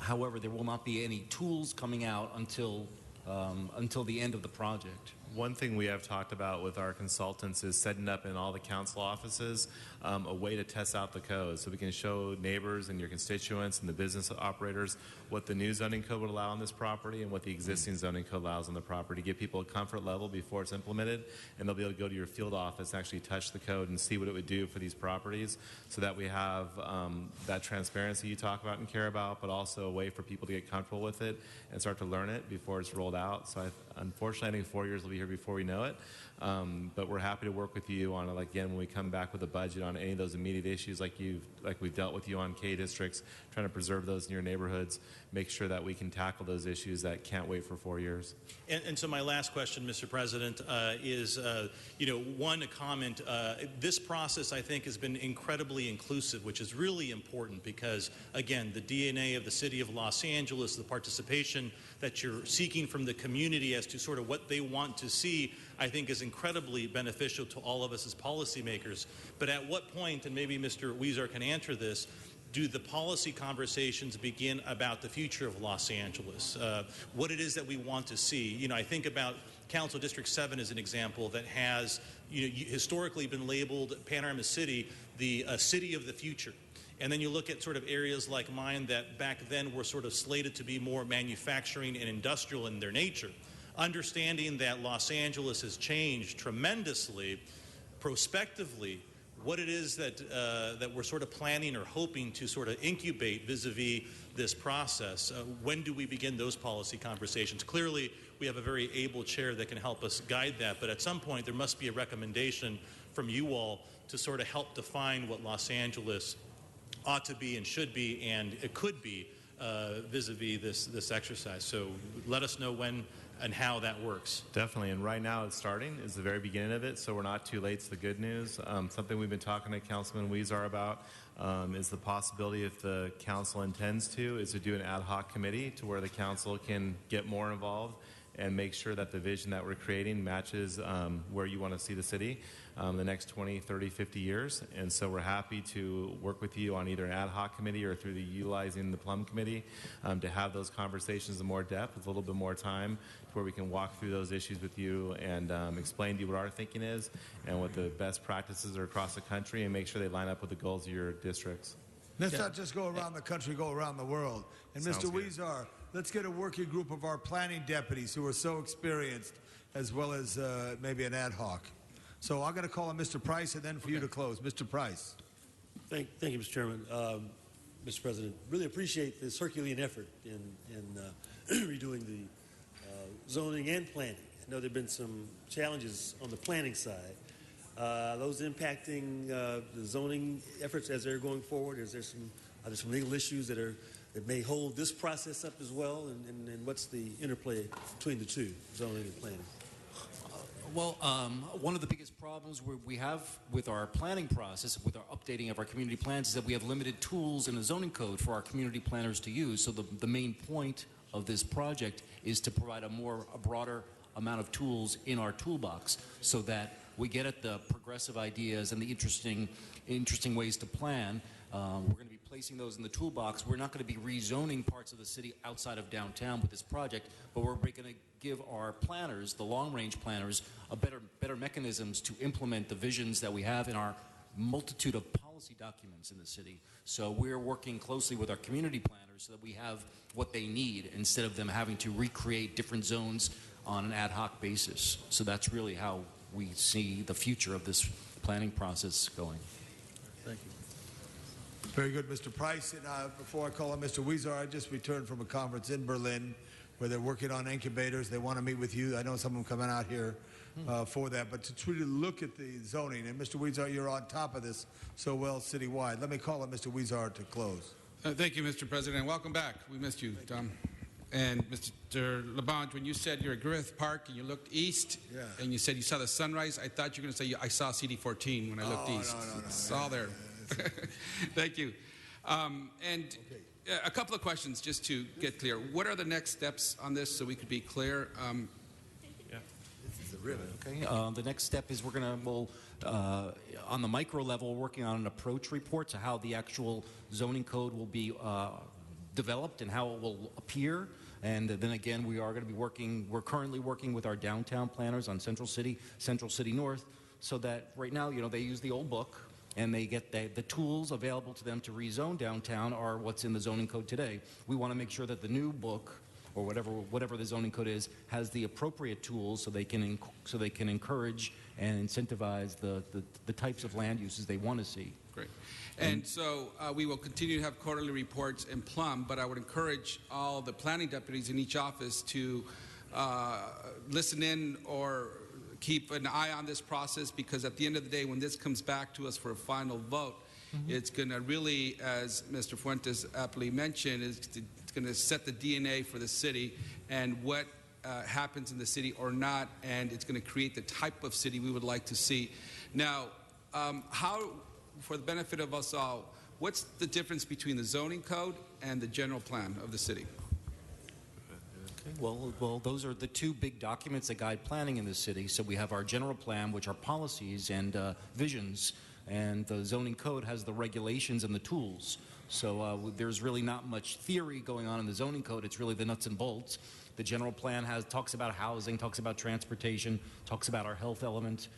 However, there will not be any tools coming out until the end of the project. One thing we have talked about with our consultants is setting up in all the council offices a way to test out the code, so we can show neighbors and your constituents and the business operators what the new zoning code would allow on this property and what the existing zoning code allows on the property, give people a comfort level before it's implemented, and they'll be able to go to your field office and actually touch the code and see what it would do for these properties, so that we have that transparency you talk about and care about, but also a way for people to get comfortable with it and start to learn it before it's rolled out. So unfortunately, I think 4 years will be here before we know it. But we're happy to work with you on it again when we come back with a budget on any of those immediate issues like we've dealt with you on K districts, trying to preserve those in your neighborhoods, make sure that we can tackle those issues that can't wait for 4 years. And so my last question, Mr. President, is one comment. This process, I think, has been incredibly inclusive, which is really important because, again, the DNA of the city of Los Angeles, the participation that you're seeking from the community as to sort of what they want to see, I think is incredibly beneficial to all of us as policymakers. But at what point, and maybe Mr. Huizar can answer this, do the policy conversations begin about the future of Los Angeles? What it is that we want to see? I think about Council District 7 as an example that has historically been labeled Panorama City, the city of the future. And then you look at sort of areas like mine that back then were sort of slated to be more manufacturing and industrial in their nature. Understanding that Los Angeles has changed tremendously, prospectively, what it is that we're sort of planning or hoping to sort of incubate vis-a-vis this process. When do we begin those policy conversations? Clearly, we have a very able chair that can help us guide that, but at some point there must be a recommendation from you all to sort of help define what Los Angeles ought to be and should be and it could be vis-a-vis this exercise. So let us know when and how that works. Definitely, and right now it's starting. It's the very beginning of it, so we're not too late. It's the good news. Something we've been talking to Councilman Huizar about is the possibility, if the council intends to, is to do an ad hoc committee to where the council can get more involved and make sure that the vision that we're creating matches where you want to see the city the next 20, 30, 50 years. And so we're happy to work with you on either an ad hoc committee or through utilizing the Plum Committee to have those conversations in more depth with a little bit more time to where we can walk through those issues with you and explain to you what our thinking is and what the best practices are across the country and make sure they line up with the goals of your districts. Let's not just go around the country, go around the world. And Sounds Mr. good. Weezer, let's get a working group of our planning deputies who are so experienced, as well as maybe an ad hoc. So I'm going to call on Mr. Price and then for you to close. Mr. Price. Thank you, Mr. Chairman. Mr. President, really appreciate this Herculean effort in redoing the zoning and planning. I know there have been some challenges on the planning side. Those impacting the zoning efforts as they're going forward? Are there some legal issues that may hold this process up as well? And what's the interplay between the two, zoning and planning? Well, one of the biggest problems we have with our planning process, with our updating of our community plans, is that we have limited tools in the zoning code for our community planners to use. So the main point of this project is to provide a broader amount of tools in our toolbox so that we get at the progressive ideas and the interesting ways to plan. We're going to be placing those in the toolbox. We're not going to be rezoning parts of the city outside of downtown with this project, but we're going to give our planners, the long-range planners, a better mechanisms to implement the visions that we have in our multitude of policy documents in the city. So we're working closely with our community planners so that we have what they need instead of them having to recreate different zones on an ad hoc basis. So that's really how we see the future of this planning process going. Thank you. Very good, Mr. Price. And before I call on Mr. Weezer, I just returned from a conference in Berlin where they're working on incubators. They want to meet with you. I know some of them coming out here for that. But to truly look at the zoning, and Mr. Weezer, you're on top of this so well citywide. Let me call on Mr. Weezer to close. Thank you, Mr. President. Welcome back. We missed you, Tom. And Mr. LaBonge, when you said you're at Griffith Park and you looked east and you said you saw the sunrise, I thought you were going to say I saw CD14 when I looked east. No. It's all there. Thank you. A couple of questions just to get clear. What are the next steps on this so we could be clear? This is a ribbon. Okay. The next step is on the micro level, working on an approach report to how the actual zoning code will be developed and how it will appear. And then again, we're currently working with our downtown planners on Central City North, so that right now, they use the old book and they get the tools available to them to rezone downtown are what's in the zoning code today. We want to make sure that the new book, or whatever the zoning code is, has the appropriate tools so they can encourage and incentivize the types of land uses they want to see. Great. And so we will continue to have quarterly reports in Plum, but I would encourage all the planning deputies in each office to listen in or keep an eye on this process, because at the end of the day, when this comes back to us for a final vote, it's going to really, as Mr. Fuentes aptly mentioned, it's going to set the DNA for the city and what happens in the city or not, and it's going to create the type of city we would like to see. Now, for the benefit of us all, what's the difference between the zoning code and the general plan of the city? Okay. Well, those are the two big documents that guide planning in the city. So we have our general plan, which are policies and visions, and the zoning code has the regulations and the tools. So there's really not much theory going on in the zoning code. It's really the nuts and bolts. The general plan talks about housing, talks about transportation, talks about our health element.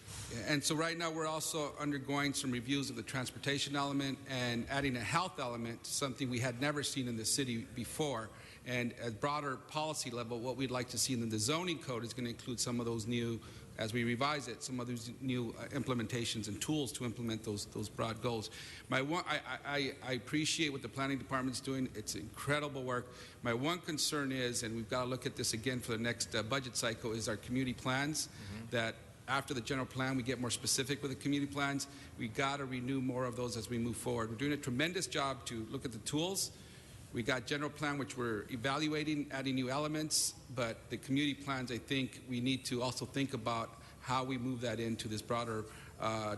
And so right now we're also undergoing some reviews of the transportation element and adding a health element, something we had never seen in the city before. And at broader policy level, what we'd like to see in the zoning code is going to include some of those new, as we revise it, some of those new implementations and tools to implement those broad goals. I appreciate what the planning department's doing. It's incredible work. My one concern is, and we've got to look at this again for the next budget cycle, is our community plans. That after the general plan, we get more specific with the community plans. We got to renew more of those as we move forward. We're doing a tremendous job to look at the tools. We got general plan, which we're evaluating, adding new elements, but the community plans, I think we need to also think about how we move that into this broader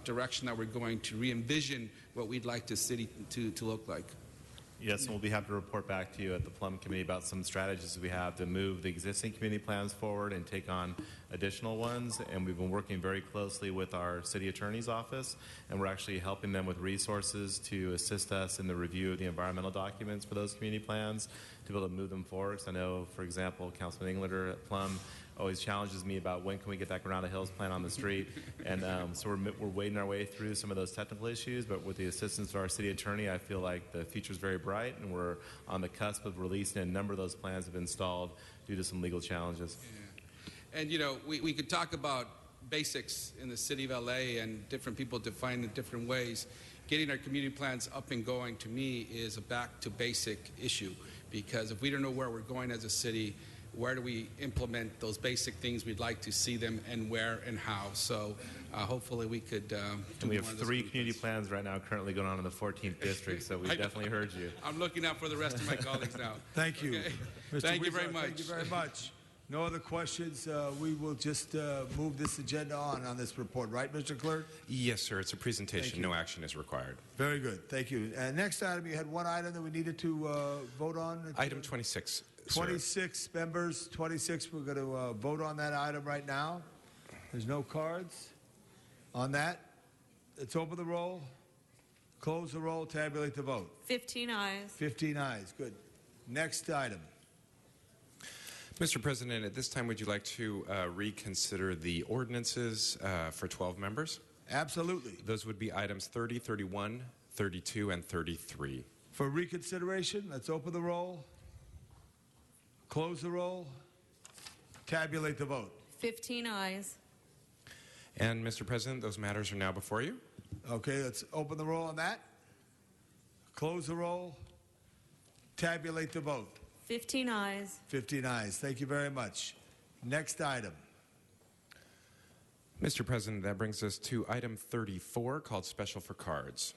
direction that we're going to re-envision what we'd like the city to look like. Yes, and we'll be happy to report back to you at the Plum Committee about some strategies we have to move the existing community plans forward and take on additional ones. And we've been working very closely with our city attorney's office, and we're actually helping them with resources to assist us in the review of the environmental documents for those community plans to be able to move them forward. So I know, for example, Councilman Englander at Plum always challenges me about when can we get that Granada Hills plan on the street. And so we're wading our way through some of those technical issues, but with the assistance of our city attorney, I feel like the future's very bright, and we're on the cusp of releasing a number of those plans have been stalled due to some legal challenges. Yeah. And, you know, we could talk about basics in the city of LA and different people define it different ways. Getting our community plans up and going, to me, is a back to basic issue, because if we don't know where we're going as a city, where do we implement those basic things we'd like to see them, and where and how? So hopefully we could do and we have more of 3 community plans right now currently going on in the 14th district, so we definitely heard you. I'm looking out for the rest of my colleagues now. Thank you. Okay. Mr. Thank you Weezer, very much. Thank you very much. No other questions. We will just move this agenda on this report, right, Mr. Clerk? Yes, sir. It's a presentation. No action is required. Very good. Thank you. Next item, you had one item that we needed to vote on. Item 26. 26 members, 26. We're going to vote on that item right now. There's no cards on that. Let's open the roll, close the roll, tabulate the vote. 15 ayes. 15 ayes. Good. Next item. Mr. President, at this time, would you like to reconsider the ordinances for 12 members? Absolutely. Those would be items 30, 31, 32, and 33. For reconsideration, let's open the roll, close the roll, tabulate the vote. 15 ayes. And, Mr. President, those matters are now before you. Okay, let's open the roll on that, close the roll, tabulate the vote. 15 ayes. 15 ayes. Thank you very much. Next item. Mr. President, that brings us to item 34, called Special for Cards.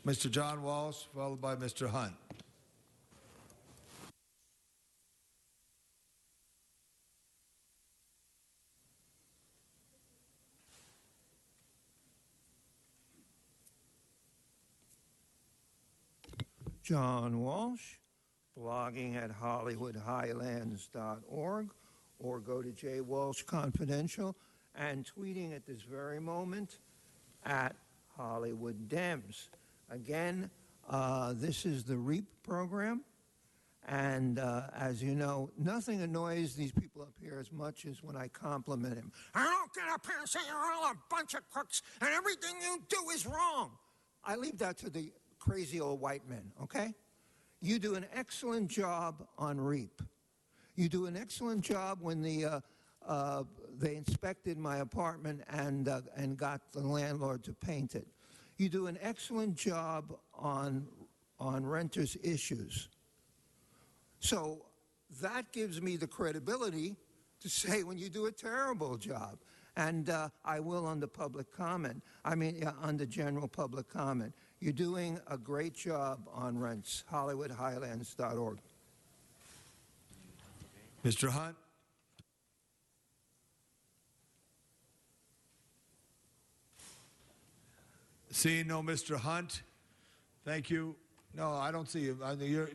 Mr. John Walsh, followed by Mr. Hunt. John Walsh, blogging at HollywoodHighlands.org, or go to J. Walsh Confidential, and tweeting at this very moment at Hollywood Dems. Again, this is the REAP program, and as you know, nothing annoys these people up here as much as when I compliment him. I don't get up here and say you're all a bunch of crooks and everything you do is wrong. I leave that to the crazy old white men, okay? You do an excellent job on REAP. You do an excellent job when they inspected my apartment and got the landlord to paint it. You do an excellent job on renters' issues. So that gives me the credibility to say when you do a terrible job. And I will on the public comment. On the general public comment. You're doing a great job on rents. HollywoodHighlands.org. Mr. Hunt. Seeing no Mr. Hunt. Thank you. No, I don't see you. You're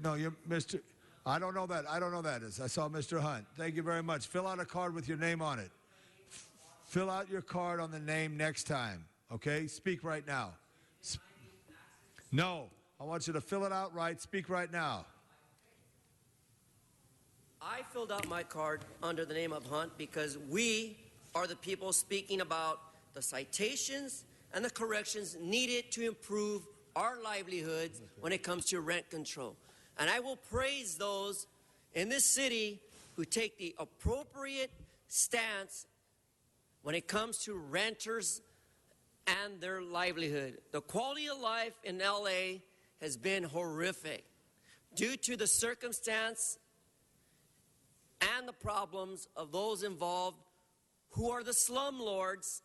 Mr. I don't know that. I don't know that is. I saw Mr. Hunt. Thank you very much. Fill out a card with your name on it. Fill out your card on the name next time. Okay? Speak right now. No. I want you to fill it out right. Speak right now. I filled out my card under the name of Hunt because we are the people speaking about the citations and the corrections needed to improve our livelihoods when it comes to rent control. And I will praise those in this city who take the appropriate stance when it comes to renters and their livelihood. The quality of life in LA has been horrific due to the circumstance and the problems of those involved who are the slumlords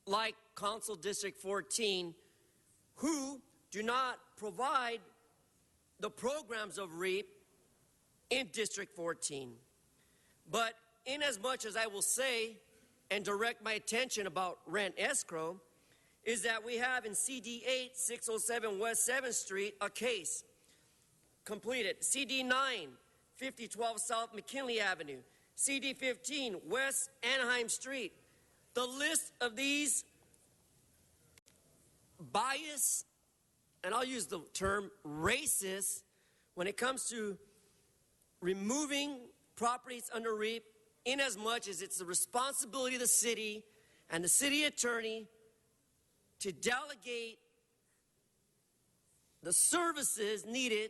like Council District 14 who do not provide the programs of REAP in District 14. But in as much as I will say and direct my attention about rent escrow is that we have in CD 8, 607 West 7th Street, a case completed. CD 9, 5012 South McKinley Avenue. CD 15, West Anaheim Street. The list of these bias, and I'll use the term racist, when it comes to removing properties under REAP, in as much as it's the responsibility of the city and the city attorney to delegate the services needed,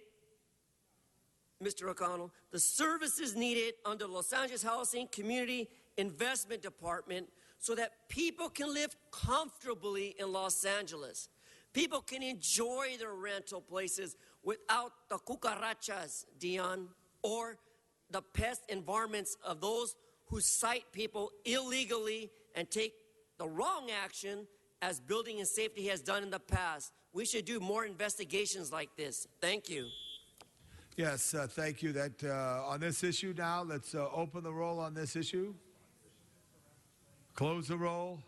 Mr. O'Connell, the services needed under Los Angeles Housing Community Investment Department so that people can live comfortably in Los Angeles. People can enjoy their rental places without the cucarachas, Dion, or the pest environments of those who cite people illegally and take the wrong action as building and safety has done in the past. We should do more investigations like this. Thank you. Yes, thank you. That on this issue now, let's open the roll on this issue. Close the roll.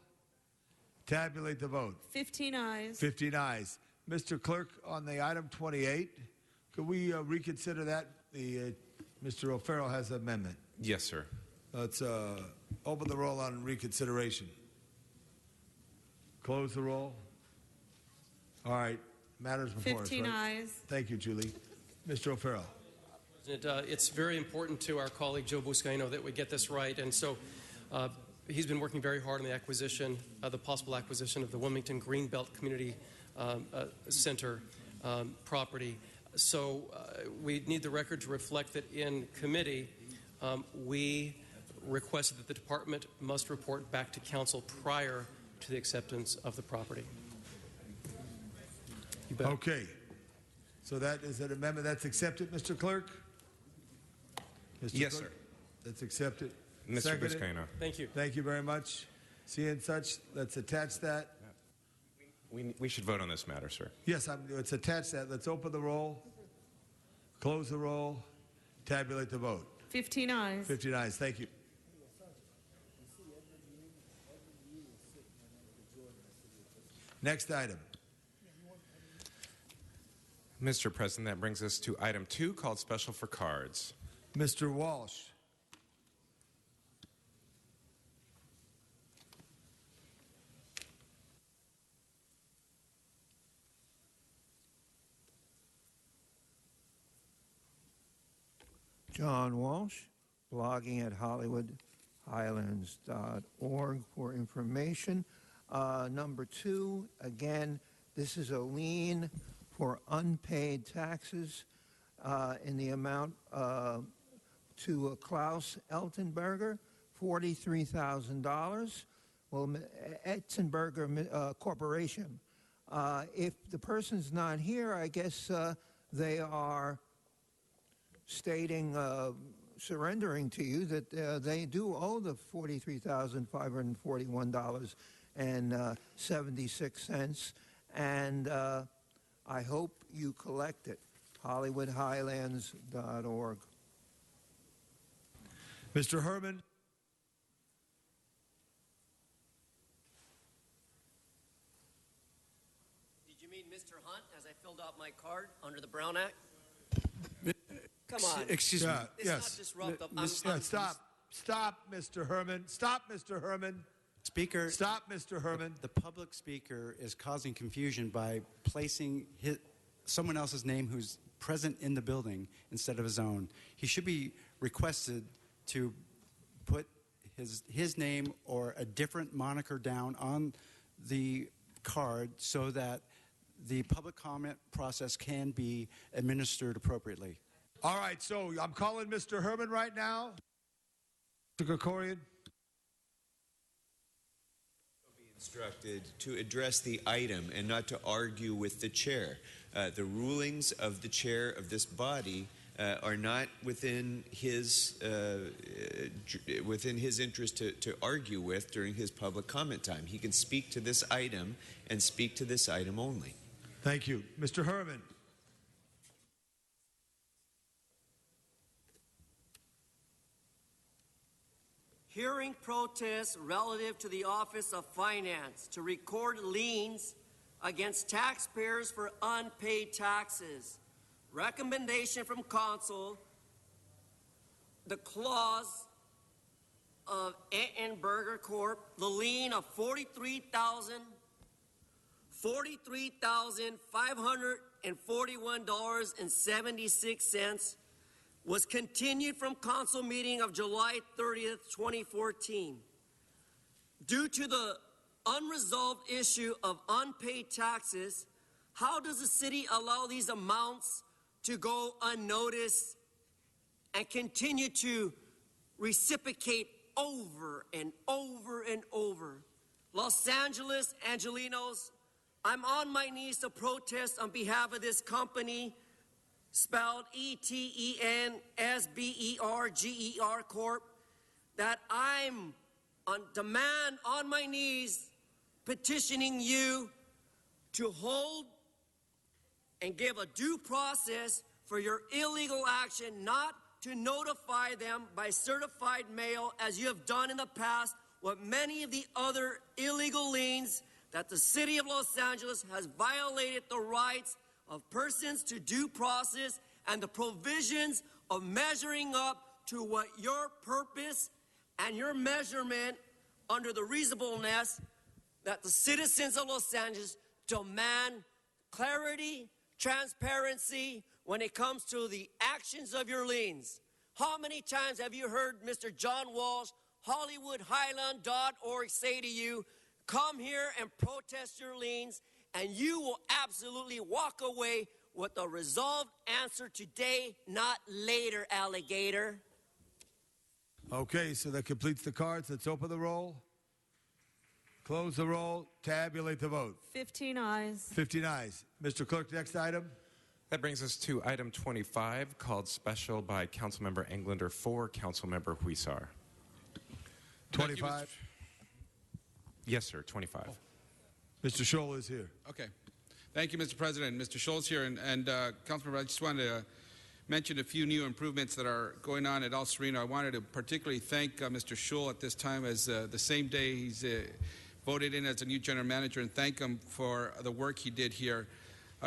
Tabulate the vote. 15 ayes. 15 ayes. Mr. Clerk, on the item 28, could we reconsider that? Mr. O'Farrell has an amendment. Yes, sir. Let's open the roll on reconsideration. Close the roll. All right. Matters before us, 15 right? ayes. Thank you, Julie. Mr. O'Farrell. It's very important to our colleague Joe Buscaino that we get this right, and so he's been working very hard on the acquisition, the possible acquisition of the Wilmington Greenbelt Community Center property. So we need the record to reflect that in committee we requested that the department must report back to council prior to the acceptance of the property. You bet. Okay. So that is an amendment that's accepted, Mr. Clerk? Mr. Yes, Clerk? sir. That's accepted. Mr. Seconded? Buscaino. Thank you. Thank you very much. Seeing such, let's attach that. We should vote on this matter, sir. Yes, let's attach that. Let's open the roll, close the roll, tabulate the vote. 15 ayes. 15 ayes. Thank you. Next item. Mr. President, that brings us to item 2, called Special for Cards. Mr. Walsh. John Walsh, blogging at HollywoodHighlands.org for information. Number 2, again, this is a lien for unpaid taxes in the amount to Klaus Eltenberger, $43,000. Well, Eltenberger Corporation. If the person's not here, I guess they are stating, surrendering to you that they do owe the $43,541.76, and I hope you collect it. HollywoodHighlands.org. Mr. Herman. Did you mean Mr. Hunt as I filled out my card under the Brown Act? Come on. Excuse me. It's Yes. not disruptive. Stop, Mr. Herman. Stop, Mr. Herman. Speaker. Stop, Mr. Herman. The public speaker is causing confusion by placing someone else's name who's present in the building instead of his own. He should be requested to put his name or a different moniker down on the card so that the public comment process can be administered appropriately. All right, so I'm calling Mr. Herman right now. Mr. Krikorian. Instructed to address the item and not to argue with the chair. The rulings of the chair of this body are not within his interest to argue with during his public comment time. He can speak to this item and speak to this item only. Thank you. Mr. Herman. hearing protests relative to the Office of Finance to record liens against taxpayers for unpaid taxes. Recommendation from Council, the clause of Entenberger Corp., the lien of $43,541.76 was continued from council meeting of July 30th, 2014. Due to the unresolved issue of unpaid taxes, how does the city allow these amounts to go unnoticed and continue to reciprocate over and over and over? Los Angeles Angelinos, I'm on my knees to protest on behalf of this company, spelled ETENSBERGER Corp., that I'm on demand on my knees petitioning you to hold and give a due process for your illegal action, not to notify them by certified mail as you have done in the past with many of the other illegal liens that the city of Los Angeles has violated the rights of persons to due process and the provisions of measuring up to what your purpose and your measurement under the reasonableness that the citizens of Los Angeles demand clarity, transparency when it comes to the actions of your liens. How many times have you heard Mr. John Walsh, HollywoodHighland.org say to you, come here and protest your liens, and you will absolutely walk away with a resolved answer today, not later, alligator. Okay, so that completes the cards. Let's open the roll, close the roll, tabulate the vote. 15 ayes. 15 ayes. Mr. Clerk, next item. That brings us to item 25, called special by Councilmember Englander for Councilmember Huizar. 25. Yes, sir, 25. Mr. Scholl is here. Okay. Thank you, Mr. President. Mr. Scholl's here. And Councilmember, I just wanted to mention a few new improvements that are going on at El Sereno. I wanted to particularly thank Mr. Scholl at this time, as the same day he's voted in as a new general manager, and thank him for the work he did here.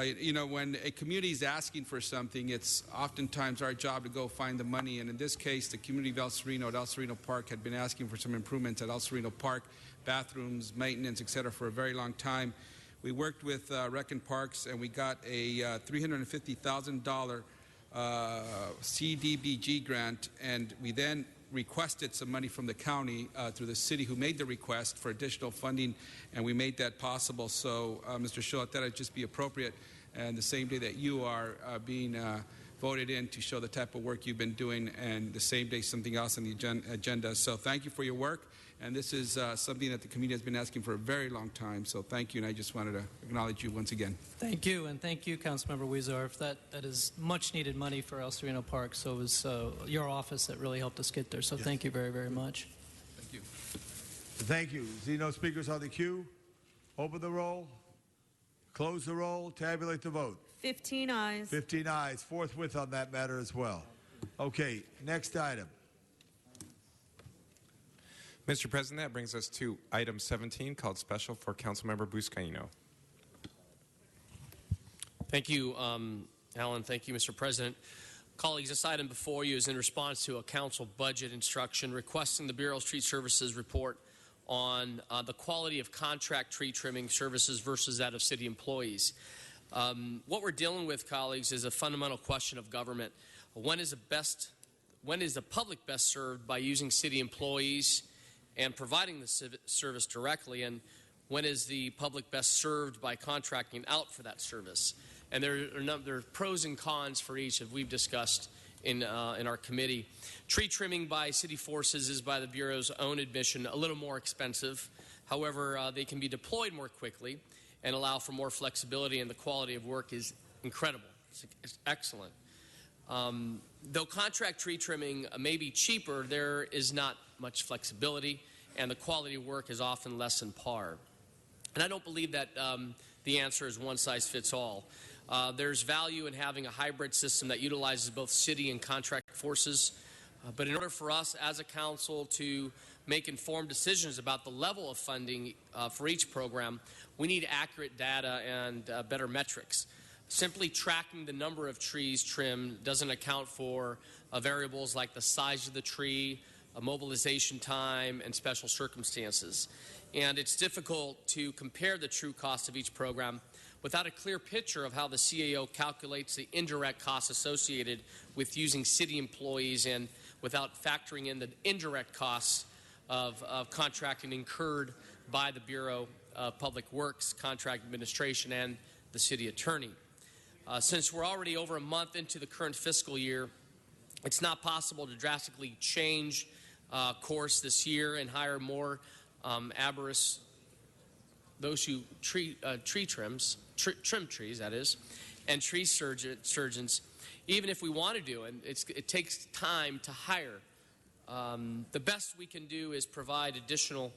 You know, when a community is asking for something, it's oftentimes our job to go find the money. And in this case, the community of El Sereno at El Sereno Park had been asking for some improvements at El Sereno Park, bathrooms, maintenance, et cetera, for a very long time. We worked with Rec and Parks, and we got a $350,000 CDBG grant, and we then requested some money from the county through the city, who made the request for additional funding, and we made that possible. So, Mr. Scholl, I thought it'd just be appropriate, and the same day that you are being voted in, to show the type of work you've been doing, and the same day something else on the agenda. So thank you for your work, and this is something that the community has been asking for a very long time. So thank you, and I just wanted to acknowledge you once again. Thank you, and thank you, Councilmember Huizar. That is much needed money for El Sereno Park. So it was your office that really helped us get there. So thank you very, very much. Thank you. Thank you. See no speakers on the queue. Open the roll, close the roll, tabulate the vote. 15 ayes. 15 ayes. Forthwith on that matter as well. Okay, next item. Mr. President, that brings us to item 17, called special for Councilmember Buscaino. Thank you, Alan. Thank you, Mr. President. Colleagues, this item before you is in response to a council budget instruction requesting the Bureau of Street Services report on the quality of contract tree trimming services versus that of city employees. What we're dealing with, colleagues, is a fundamental question of government. When is the public best served by using city employees and providing the service directly, and when is the public best served by contracting out for that service? And there are pros and cons for each, as we've discussed in our committee. Tree trimming by city forces is, by the Bureau's own admission, a little more expensive. However, they can be deployed more quickly and allow for more flexibility, and the quality of work is incredible. It's excellent. Though contract tree trimming may be cheaper, there is not much flexibility, and the quality of work is often less than par. And I don't believe that the answer is one size fits all. There's value in having a hybrid system that utilizes both city and contract forces. But in order for us as a council to make informed decisions about the level of funding for each program, we need accurate data and better metrics. Simply tracking the number of trees trimmed doesn't account for variables like the size of the tree, mobilization time, and special circumstances. And it's difficult to compare the true cost of each program without a clear picture of how the CAO calculates the indirect costs associated with using city employees and without factoring in the indirect costs of contracting incurred by the Bureau of Public Works, Contract Administration, and the city attorney. Since we're already over a month into the current fiscal year, it's not possible to drastically change course this year and hire more arborists, those who trim trees, that is, and tree surgeons, even if we want to do it. It takes time to hire. The best we can do is provide additional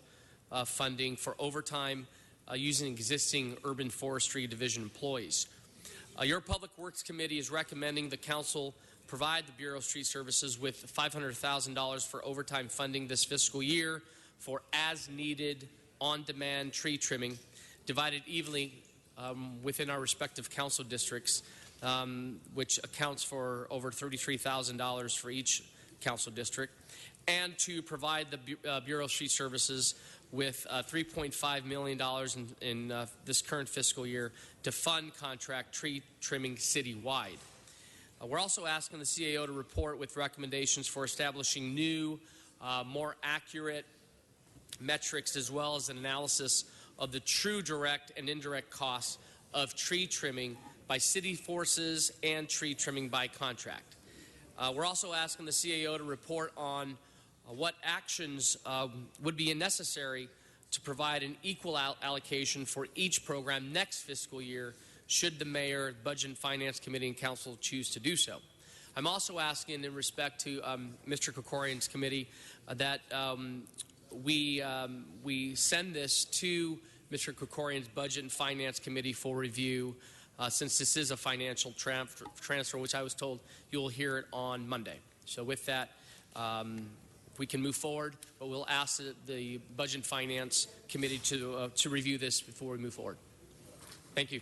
funding for overtime using existing Urban Forestry Division employees. Your Public Works Committee is recommending the Council provide the Bureau of Street Services with $500,000 for overtime funding this fiscal year for as-needed, on-demand tree trimming, divided evenly within our respective council districts, which accounts for over $33,000 for each council district, and to provide the Bureau of Street Services with $3.5 million in this current fiscal year to fund contract tree trimming citywide. We're also asking the CAO to report with recommendations for establishing new, more accurate metrics, as well as an analysis of the true direct and indirect costs of tree trimming by city forces and tree trimming by contract. We're also asking the CAO to report on what actions would be necessary to provide an equal allocation for each program next fiscal year should the Mayor, Budget and Finance Committee, and Council choose to do so. I'm also asking in respect to Mr. Krikorian's committee that we send this to Mr. Krikorian's Budget and Finance Committee for review since this is a financial transfer, which I was told you'll hear it on Monday. So with that, we can move forward, but we'll ask the Budget and Finance Committee to review this before we move forward. Thank you.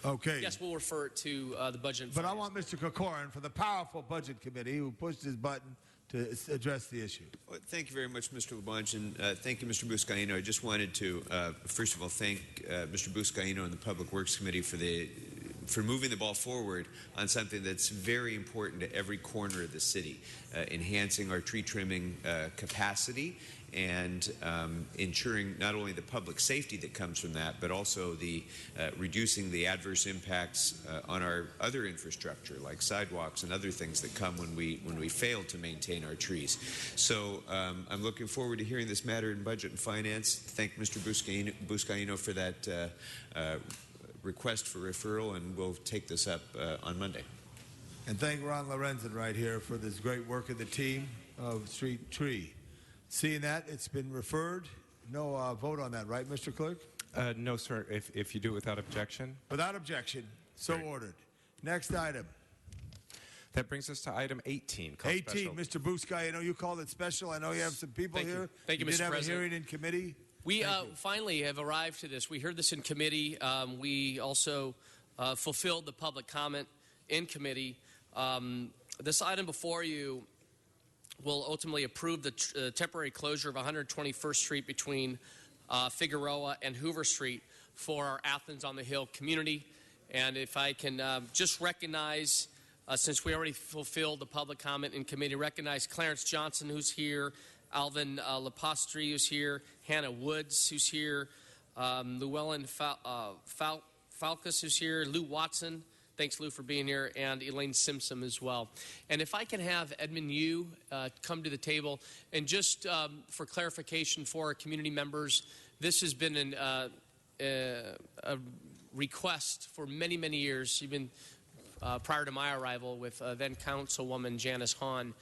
Okay. Yes, we'll refer it to the Budget and But Finance. I want Mr. Krikorian for the powerful Budget Committee who pushed his button to address the issue. Well, thank you very much, Mr. LaBonge, and thank you, Mr. Buscaino. I just wanted to, first of all, thank Mr. Buscaino and the Public Works Committee for moving the ball forward on something that's very important to every corner of the city, enhancing our tree trimming capacity and ensuring not only the public safety that comes from that, but also the reducing the adverse impacts on our other infrastructure, like sidewalks and other things that come when we fail to maintain our trees. So I'm looking forward to hearing this matter in Budget and Finance. Thank Mr. Buscaino for that request for referral, and we'll take this up on Monday. And thank Ron Lorenzen right here for this great work of the team of Street Tree. Seeing that, it's been referred. No vote on that, right, Mr. Clerk? No, sir, if you do it without objection. Without objection. So ordered. Next item. That brings us to item 18. 18, special. Mr. Buscaino, you called it special. I know you have some people here. Thank you, did Mr. have President. a hearing in committee. We finally have arrived to this. We heard this in committee. We also fulfilled the public comment in committee. This item before you will ultimately approve the temporary closure of 121st Street between Figueroa and Hoover Street for our Athens on the Hill community. And if I can just recognize, since we already fulfilled the public comment in committee, recognize Clarence Johnson, who's here, Alvin Lepostri, who's here, Hannah Woods, who's here, Llewellyn Falcus, who's here, Lou Watson. Thanks, Lou, for being here, and Elaine Simpson as well. And if I can have Edmund Yu come to the table, and just for clarification for our community members, this has been a request for many, many years, even prior to my arrival with then Councilwoman Janice Hahn.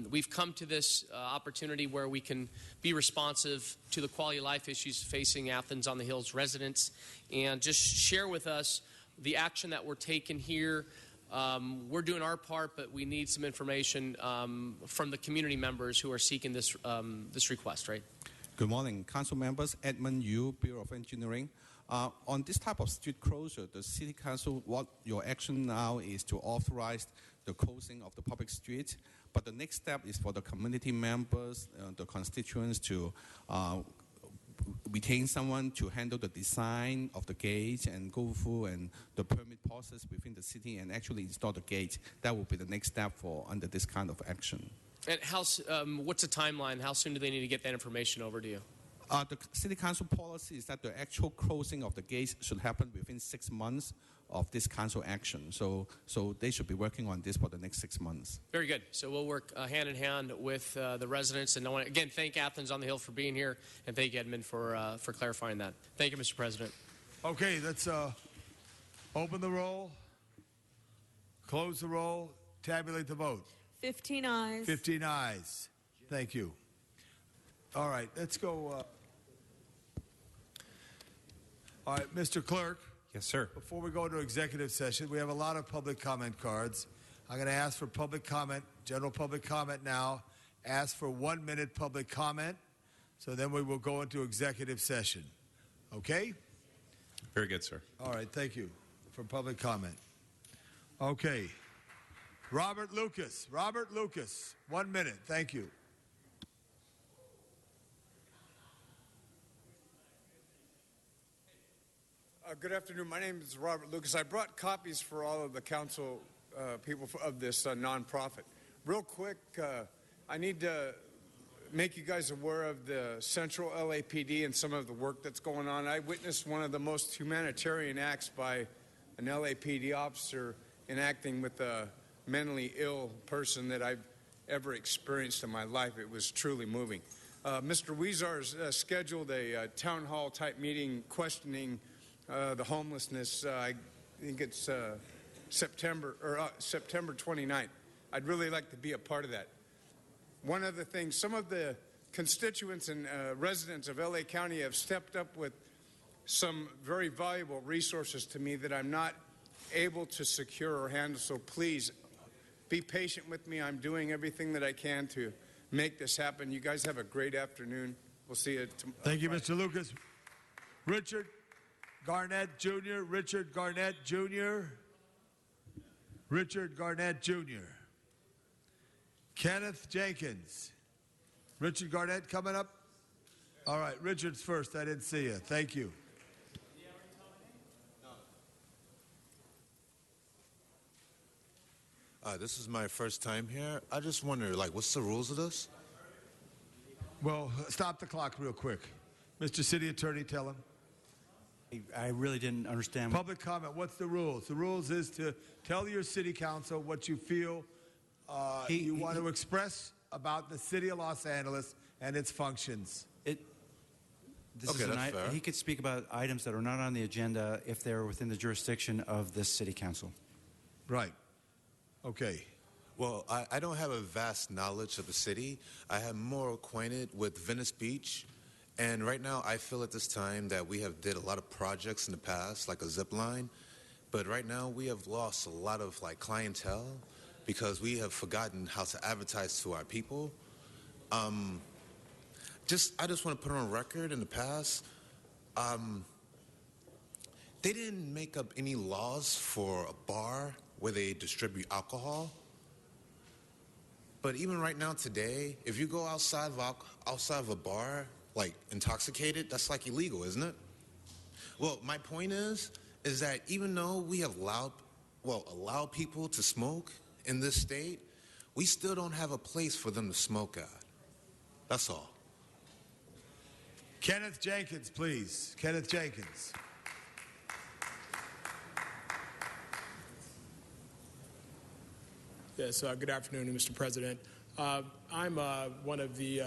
We've come to this opportunity where we can be responsive to the quality of life issues facing Athens on the Hill's residents and just share with us the action that we're taking here We're doing our part, but we need some information from the community members who are seeking this request, right? Good morning, council members. Edmund Yu, Bureau of Engineering. On this type of street closure, the City Council, what your action now is to authorize the closing of the public street, but the next step is for the community members, the constituents to retain someone to handle the design of the gate and go through and the permit process within the city and actually install the gate. That will be the next step for under this kind of action. And what's the timeline? How soon do they need to get that information over to you? The City Council policy is that the actual closing of the gates should happen within 6 months of this council action. So they should be working on this for the next 6 months. Very good. So we'll work hand in hand with the residents. And I want to, again, thank Athens on the Hill for being here, and thank Edmund for clarifying that. Thank you, Mr. President. Okay, let's open the roll, close the roll, tabulate the vote. 15 ayes. 15 ayes. Thank you. All right, let's go. All right, Mr. Clerk. Yes, sir. Before we go into executive session, we have a lot of public comment cards. I'm going to ask for public comment, general public comment now. Ask for 1 minute public comment. So then we will go into executive session. Okay? Very good, sir. All right, thank you for public comment. Okay. Robert Lucas. Robert Lucas, 1 minute. Thank you. Good afternoon. My name is Robert Lucas. I brought copies for all of the council people of this nonprofit. Real quick, I need to make you guys aware of the Central LAPD and some of the work that's going on. I witnessed one of the most humanitarian acts by an LAPD officer enacting with a mentally ill person that I've ever experienced in my life. It was truly moving. Mr. Weezar's scheduled a town hall type meeting questioning the homelessness. I think it's September 29th. I'd really like to be a part of that. One other thing, some of the constituents and residents of LA County have stepped up with some very valuable resources to me that I'm not able to secure or handle, so please be patient with me. I'm doing everything that I can to make this happen. You guys have a great afternoon. We'll see you tomorrow. Thank you, Mr. Lucas. Richard Garnett Jr. Richard Garnett Jr. Richard Garnett Jr. Kenneth Jenkins. Richard Garnett coming up? All right, Richard's first. I didn't see you. Thank you. This is my first time here. I just wonder, what's the rules of this? Well, stop the clock real quick. Mr. City Attorney, tell him. I really didn't understand. Public comment. What's the rules? The rules is to tell your city council what you feel you want to express about the city of Los Angeles and its functions. Fair. He could speak about items that are not on the agenda if they're within the jurisdiction of this city council. Right. Okay. Well, I don't have a vast knowledge of the city. I am more acquainted with Venice Beach. And right now, I feel at this time that we have did a lot of projects in the past, like a zip line. But right now, we have lost a lot of clientele because we have forgotten how to advertise to our people. I just want to put on record in the past, they didn't make up any laws for a bar where they distribute alcohol. But even right now today, if you go outside of a bar, intoxicated, that's illegal, isn't it? Well, my point is that even though we have allowed people to smoke in this state, we still don't have a place for them to smoke at. That's all. Kenneth Jenkins, please. Kenneth Jenkins. Yes, good afternoon, Mr. President. I'm one of the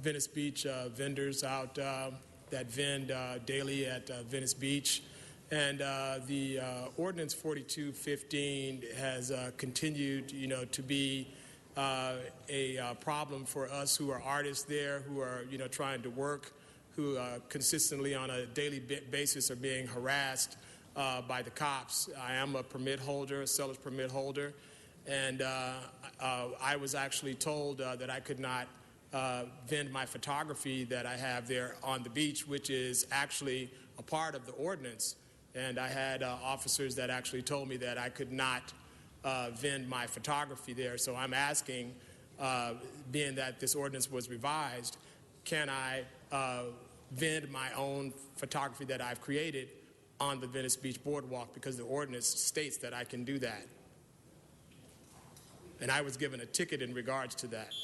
Venice Beach vendors out that vend daily at Venice Beach. And the Ordinance 4215 has continued, to be a problem for us who are artists there, who are, trying to work, who consistently on a daily basis are being harassed by the cops. I am a permit holder, a seller's permit holder, and I was actually told that I could not vend my photography that I have there on the beach, which is actually a part of the ordinance. And I had officers that actually told me that I could not vend my photography there. So I'm asking, being that this ordinance was revised, can I vend my own photography that I've created on the Venice Beach Boardwalk, because the ordinance states that I can do that. And I was given a ticket in regards to that.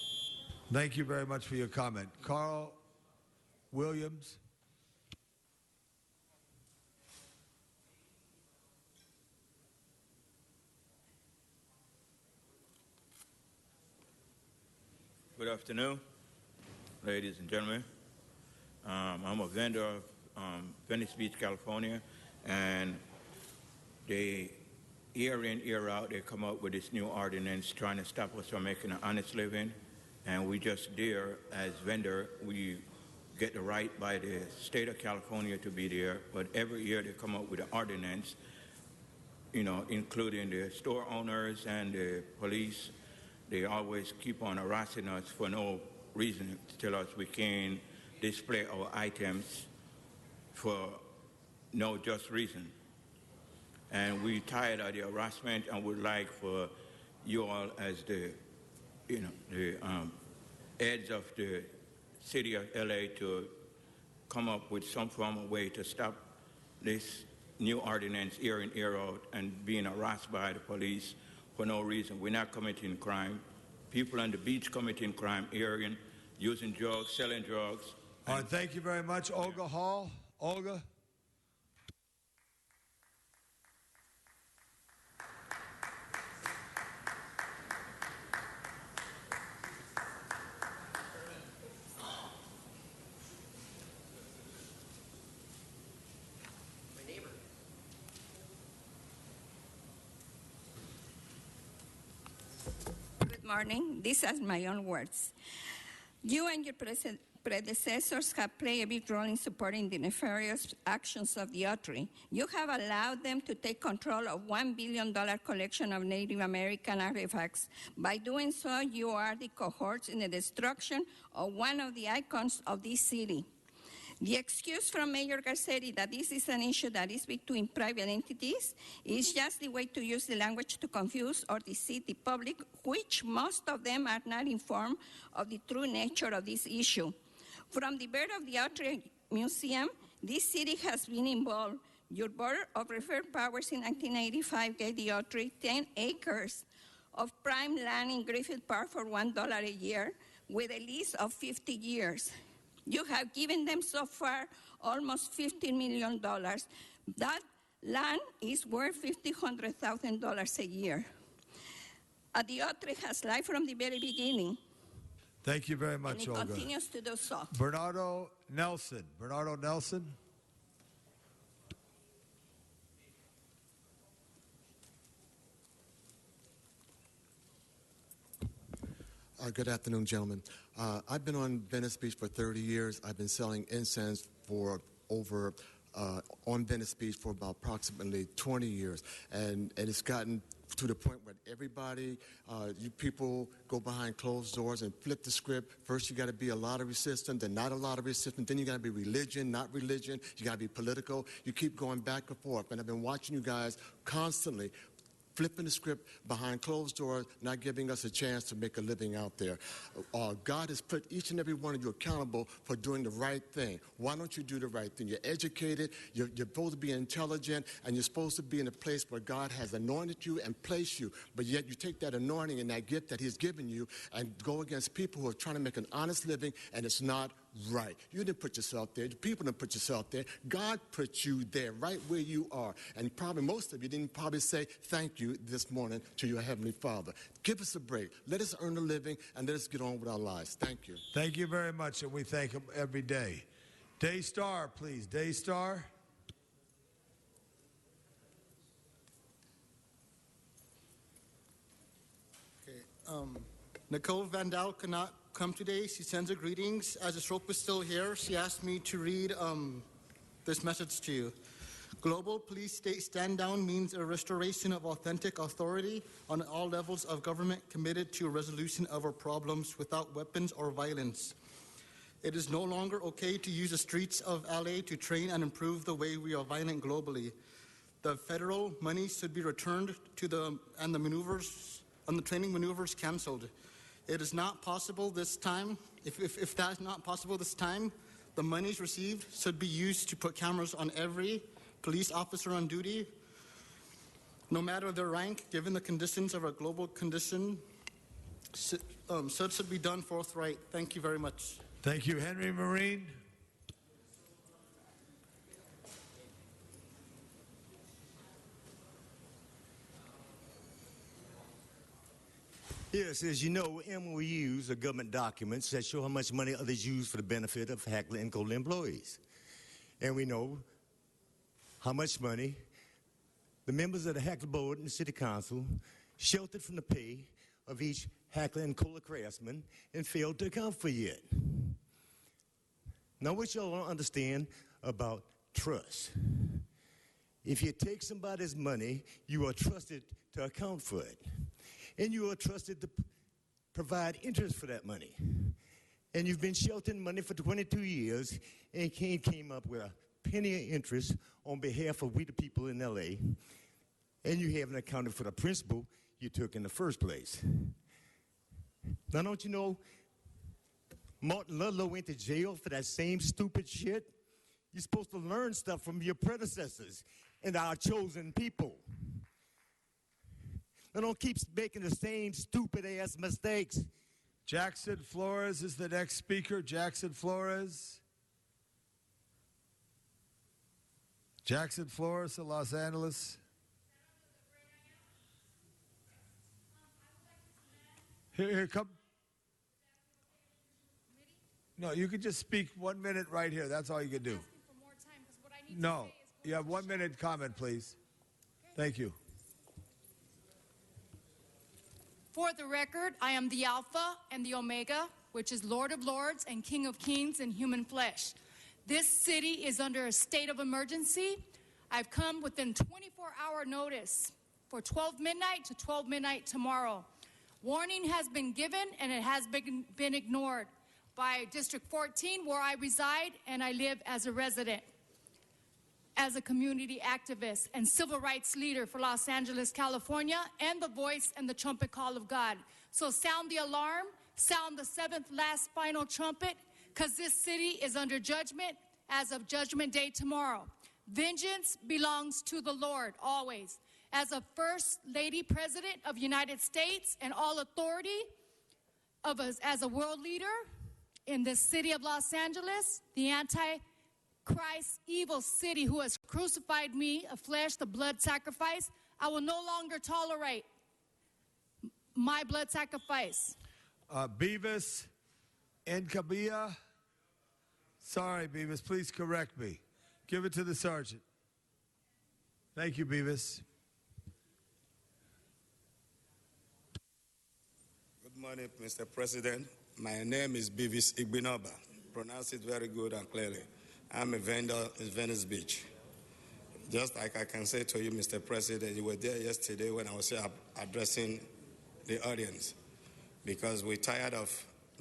Thank you very much for your comment. Carl Williams. Good afternoon, ladies and gentlemen. I'm a vendor of Venice Beach, California, and they, year in, year out, they come up with this new ordinance trying to stop us from making an honest living. And we just there, as vendor, we get the right by the state of California to be there. But every year they come up with an ordinance, you know, including the store owners and the police. They always keep on harassing us for no reason, to tell us we can't display our items for no just reason. And we're tired of the harassment and would like for you all as the, you know, the heads of the city of LA to come up with some form of way to stop this new ordinance year in, year out, and being harassed by the police for no reason. We're not committing crime. People on the beach committing crime, here, using drugs, selling drugs. All right, thank you very much. Olga Hall. Olga. Good morning. These are my own words. You and your predecessors have played a big role in supporting the nefarious actions of the Autry. You have allowed them to take control of $1 billion collection of Native American artifacts. By doing so, you are the cohorts in the destruction of one of the icons of this city. The excuse from Mayor Garcetti that this is an issue that is between private entities is just the way to use the language to confuse or deceive the public, which most of them are not informed of the true nature of this issue. From the birth of the Autry Museum, this city has been involved. Your Board of Referred Powers in 1985 gave the Autry 10 acres of prime land in Griffith Park for $1 a year with a lease of 50 years. You have given them so far almost $15 million. That land is worth $100,000 a year. The Autry has lied from the very beginning. Thank you very much, and it Olga. continues to do so. Bernardo Nelson. Bernardo Nelson. Good afternoon, gentlemen. I've been on Venice Beach for 30 years. I've been selling incense for over on Venice Beach for about approximately 20 years. And it's gotten to the point where everybody, you people go behind closed doors and flip the script. First, you got to be a lottery system, then not a lottery system. Then you got to be religion, not religion. You got to be political. You keep going back and forth. And I've been watching you guys constantly flipping the script behind closed doors, not giving us a chance to make a living out there. God has put each and every one of you accountable for doing the right thing. Why don't you do the right thing? You're educated, you're supposed to be intelligent, and you're supposed to be in a place where God has anointed you and placed you. But yet you take that anointing and that gift that He's given you and go against people who are trying to make an honest living, and it's not right. You didn't put yourself there. The people didn't put yourself there. God put you there, right where you are. And probably most of you didn't probably say thank you this morning to your Heavenly Father. Give us a break. Let us earn a living, and let us get on with our lives. Thank you. Thank you very much, and we thank Him every day. Daystar, please. Daystar. Okay. Nicole Vandal could not come today. She sends her greetings. As the Schroep is still here, she asked me to read this message to you. Global police state stand down means a restoration of authentic authority on all levels of government committed to a resolution of our problems without weapons or violence. It is no longer okay to use the streets of LA to train and improve the way we are violent globally. The federal money should be returned to the training maneuvers canceled. It is not possible this time. If that is not possible this time, the monies received should be used to put cameras on every police officer on duty, no matter their rank, given the conditions of our global condition. Such should be done forthright. Thank you very much. Thank you. Henry Marine. Yes, as you know, MOUs are government documents that show how much money others use for the benefit of Hackler and Kohler employees. And we know how much money the members of the Hackler Board and the City Council sheltered from the pay of each Hackler and Kohler craftsman and failed to account for yet. Now, what y'all don't understand about trust. If you take somebody's money, you are trusted to account for it. And you are trusted to provide interest for that money. And you've been sheltering money for 22 years and came up with a penny of interest on behalf of we the people in LA, and you haven't accounted for the principal you took in the first place. Now, don't you know Martin Ludlow went to jail for that same stupid shit? You're supposed to learn stuff from your predecessors and our chosen people. Now, don't keep making the same stupid-ass mistakes. Jackson Flores is the next speaker. Jackson Flores. Jackson Flores of Los Angeles. Here, come. No, you can just speak 1 minute right here. That's all you can do. No, you have 1 minute comment, please. Thank you. For the record, I am the Alpha and the Omega, which is Lord of Lords and King of Kings in human flesh. This city is under a state of emergency. I've come within 24-hour notice for 12 midnight to 12 midnight tomorrow. Warning has been given, and it has been ignored by District 14, where I reside and I live as a resident, as a community activist and civil rights leader for Los Angeles, California, and the voice and the trumpet call of God. So sound the alarm, sound the seventh last final trumpet, because this city is under judgment as of Judgment Day tomorrow. Vengeance belongs to the Lord always. As a First Lady President of the United States and all authority of us as a world leader in this city of Los Angeles, the Antichrist evil city who has crucified me, a flesh, the blood sacrifice, I will no longer tolerate my blood sacrifice. Beavis Encabia. Sorry, Beavis, please correct me. Give it to the sergeant. Thank you, Beavis. Good morning, Mr. President. My name is Beavis Igbinoba. Pronounce it very good and clearly. I'm a vendor in Venice Beach. Just like I can say to you, Mr. President, you were there yesterday when I was here addressing the audience, because we're tired of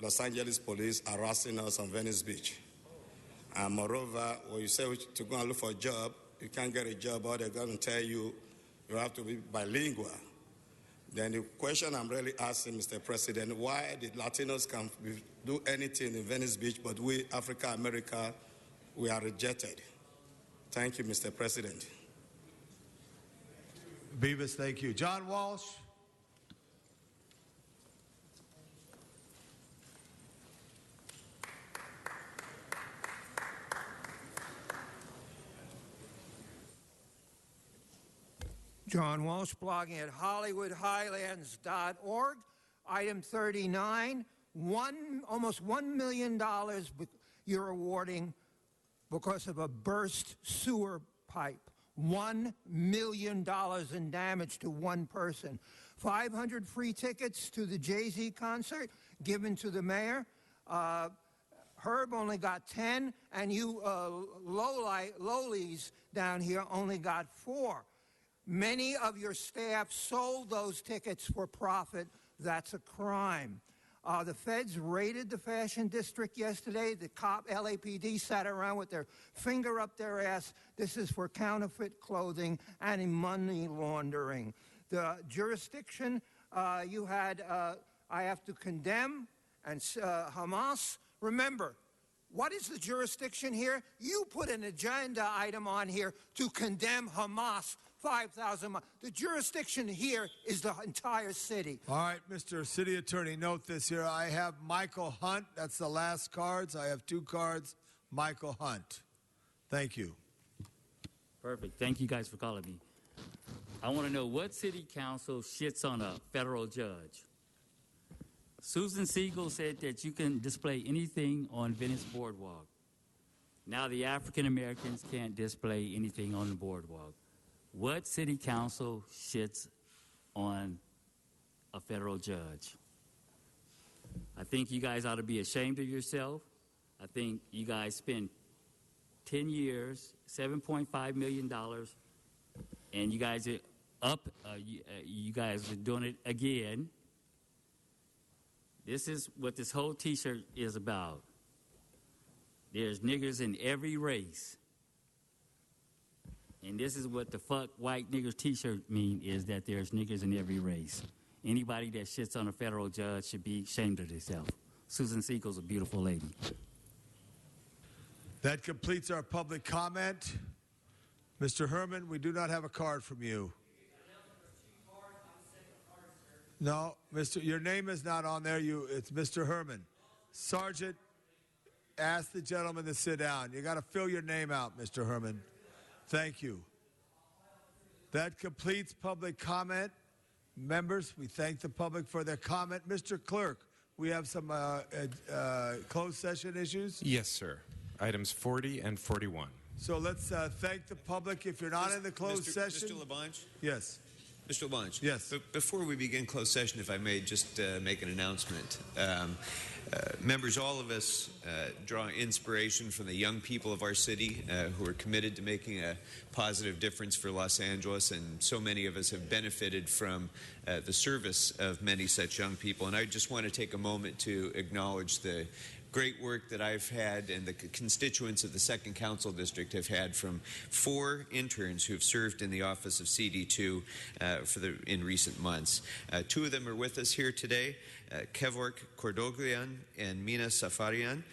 Los Angeles police harassing us on Venice Beach. And moreover, when you say to go and look for a job, you can't get a job, or they're going to tell you you have to be bilingual. Then the question I'm really asking, Mr. President, why did Latinos can do anything in Venice Beach, but we, Africa, America, we are rejected? Thank you, Mr. President. Beavis, thank you. John Walsh. John Walsh, blogging at HollywoodHighlands.org. Item 39, almost $1 million you're awarding because of a burst sewer pipe. $1 million in damage to one person. 500 free tickets to the Jay-Z concert given to the mayor. Herb only got 10, and you lowlies down here only got 4. Many of your staff sold those tickets for profit. That's a crime. The feds raided the Fashion District yesterday. The LAPD sat around with their finger up their ass. This is for counterfeit clothing and money laundering. The jurisdiction you had, I have to condemn, and Hamas. Remember, what is the jurisdiction here? You put an agenda item on here to condemn Hamas. 5,000 miles. The jurisdiction here is the entire city. All right, Mr. City Attorney, note this here. I have Michael Hunt. That's the last cards. I have 2 cards. Michael Hunt. Thank you. Perfect. Thank you guys for calling me. I want to know what city council shits on a federal judge. Susan Siegel said that you can display anything on Venice Boardwalk. Now the African Americans can't display anything on the boardwalk. What city council shits on a federal judge? I think you guys ought to be ashamed of yourself. I think you guys spent 10 years, $7.5 million, and you guys are up. You guys are doing it again. This is what this whole T-shirt is about. There's niggers in every race. And this is what the fuck white niggers T-shirt mean, is that there's niggers in every race. Anybody that shits on a federal judge should be ashamed of themselves. Susan Siegel's a beautiful lady. That completes our public comment. Mr. Herman, we do not have a card from you. No, your name is not on there. It's Mr. Herman. Sergeant, ask the gentleman to sit down. You got to fill your name out, Mr. Herman. Thank you. That completes public comment. Members, we thank the public for their comment. Mr. Clerk, we have some closed session issues. Yes, sir. Items 40 and 41. So let's thank the public. If you're not in the closed session. Mr. LaBonge? Yes. Mr. LaBonge? Yes. Before we begin closed session, if I may just make an announcement. Members, all of us draw inspiration from the young people of our city who are committed to making a positive difference for Los Angeles, and so many of us have benefited from the service of many such young people. And I just want to take a moment to acknowledge the great work that I've had and the constituents of the 2nd Council District have had from 4 interns who have served in the office of CD2 in recent months. 2 of them are with us here today, Kevork Kordoglian and Mina Safarian.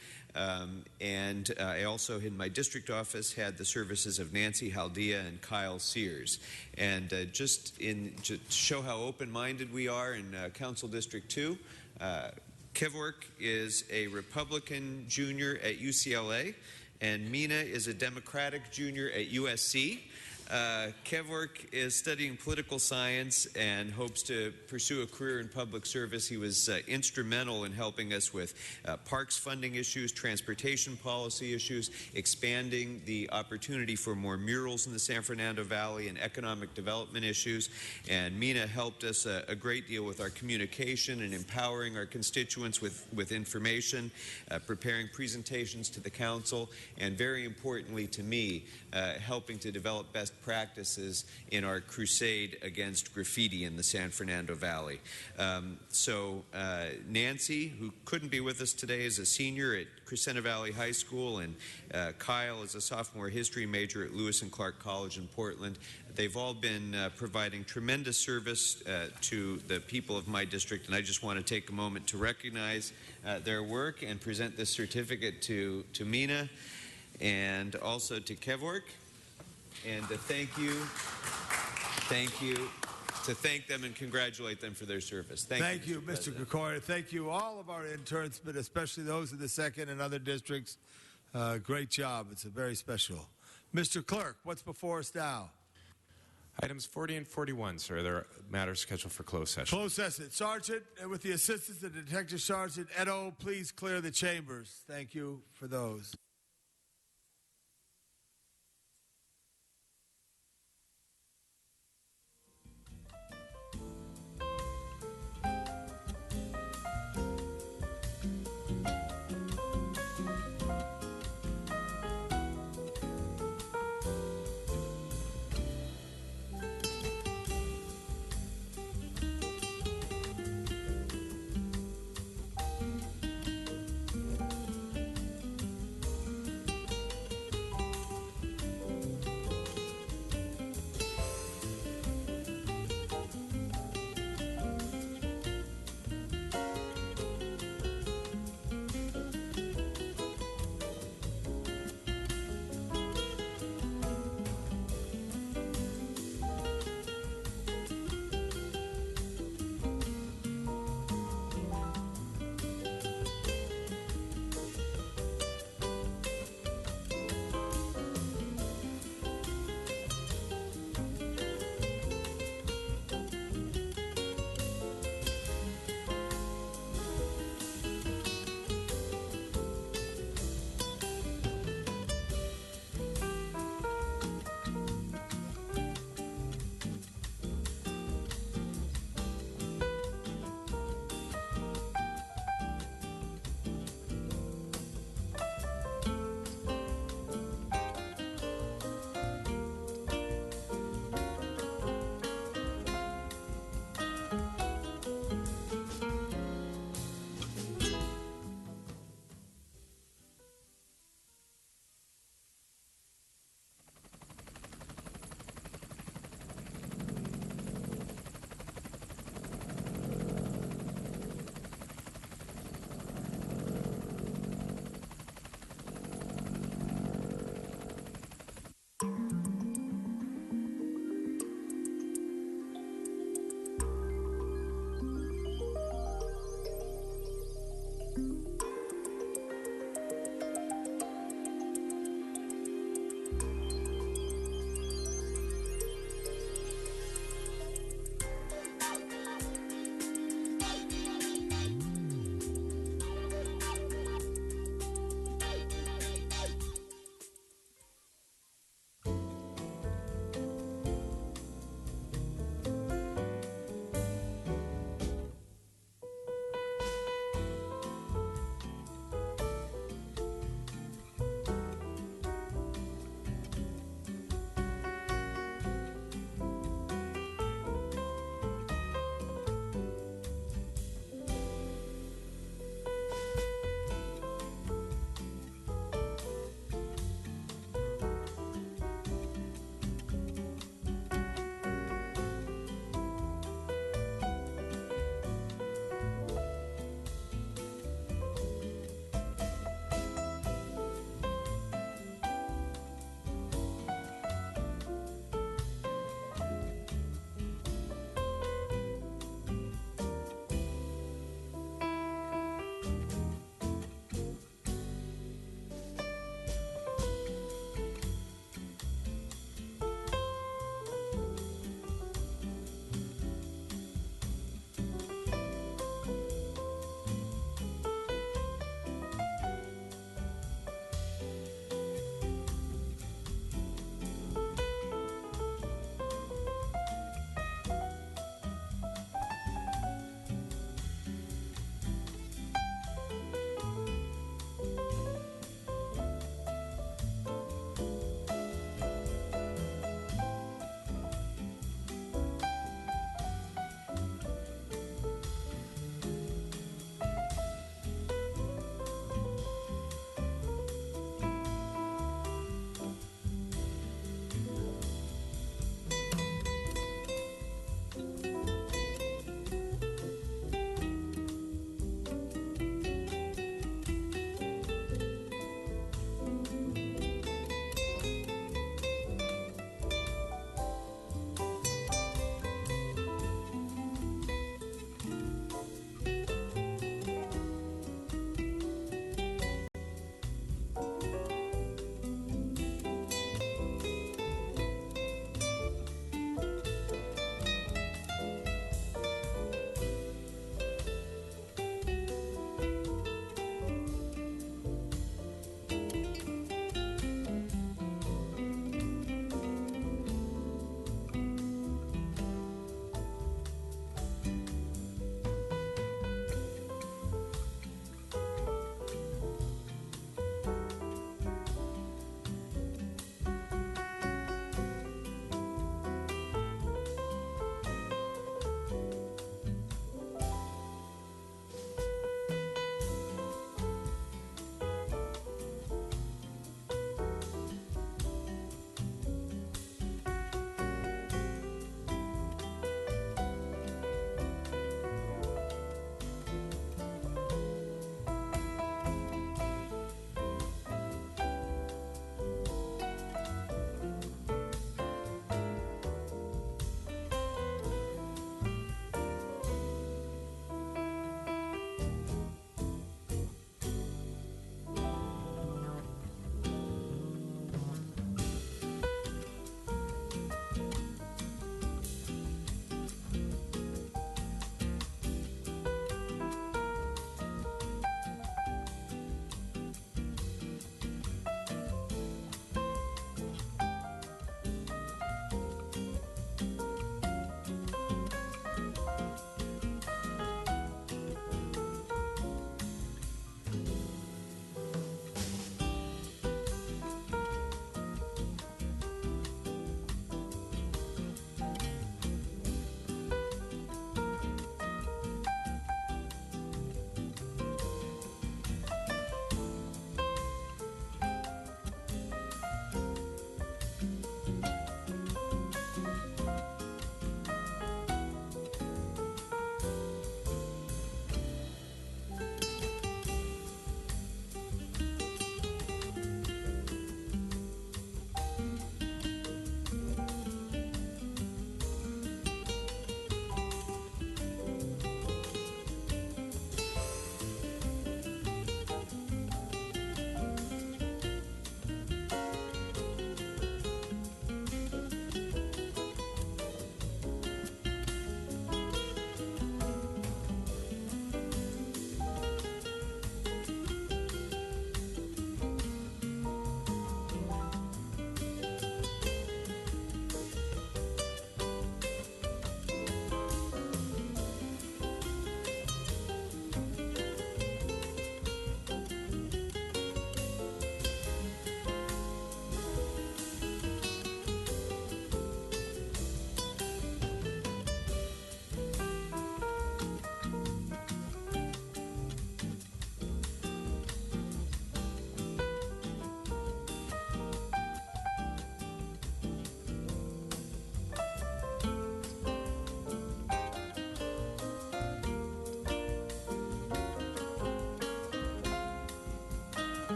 And I also, in my district office, had the services of Nancy Haldia and Kyle Sears. And just to show how open-minded we are in Council District 2, Kevork is a Republican junior at UCLA, and Mina is a Democratic junior at USC. Kevork is studying political science and hopes to pursue a career in public service. He was instrumental in helping us with parks funding issues, transportation policy issues, expanding the opportunity for more murals in the San Fernando Valley, and economic development issues. And Mina helped us a great deal with our communication and empowering our constituents with information, preparing presentations to the council, and very importantly to me, helping to develop best practices in our crusade against graffiti in the San Fernando Valley. Nancy, who couldn't be with us today, is a senior at Crescenta Valley High School, and Kyle is a sophomore history major at Lewis and Clark College in Portland. They've all been providing tremendous service to the people of my district, and I just want to take a moment to recognize their work and present this certificate to Mina and also to Kevork. And to thank them and congratulate them for their service. Thank you, Mr. Krikoria. Thank you, all of our interns, but especially those in the 2nd and other districts. Great job. It's a very special. Mr. Clerk, what's before us now? Items 40 and 41, sir. There are matters scheduled for closed session. Closed session. Sergeant, with the assistance of Detective Sergeant Edo, please clear the chambers. Thank you for those.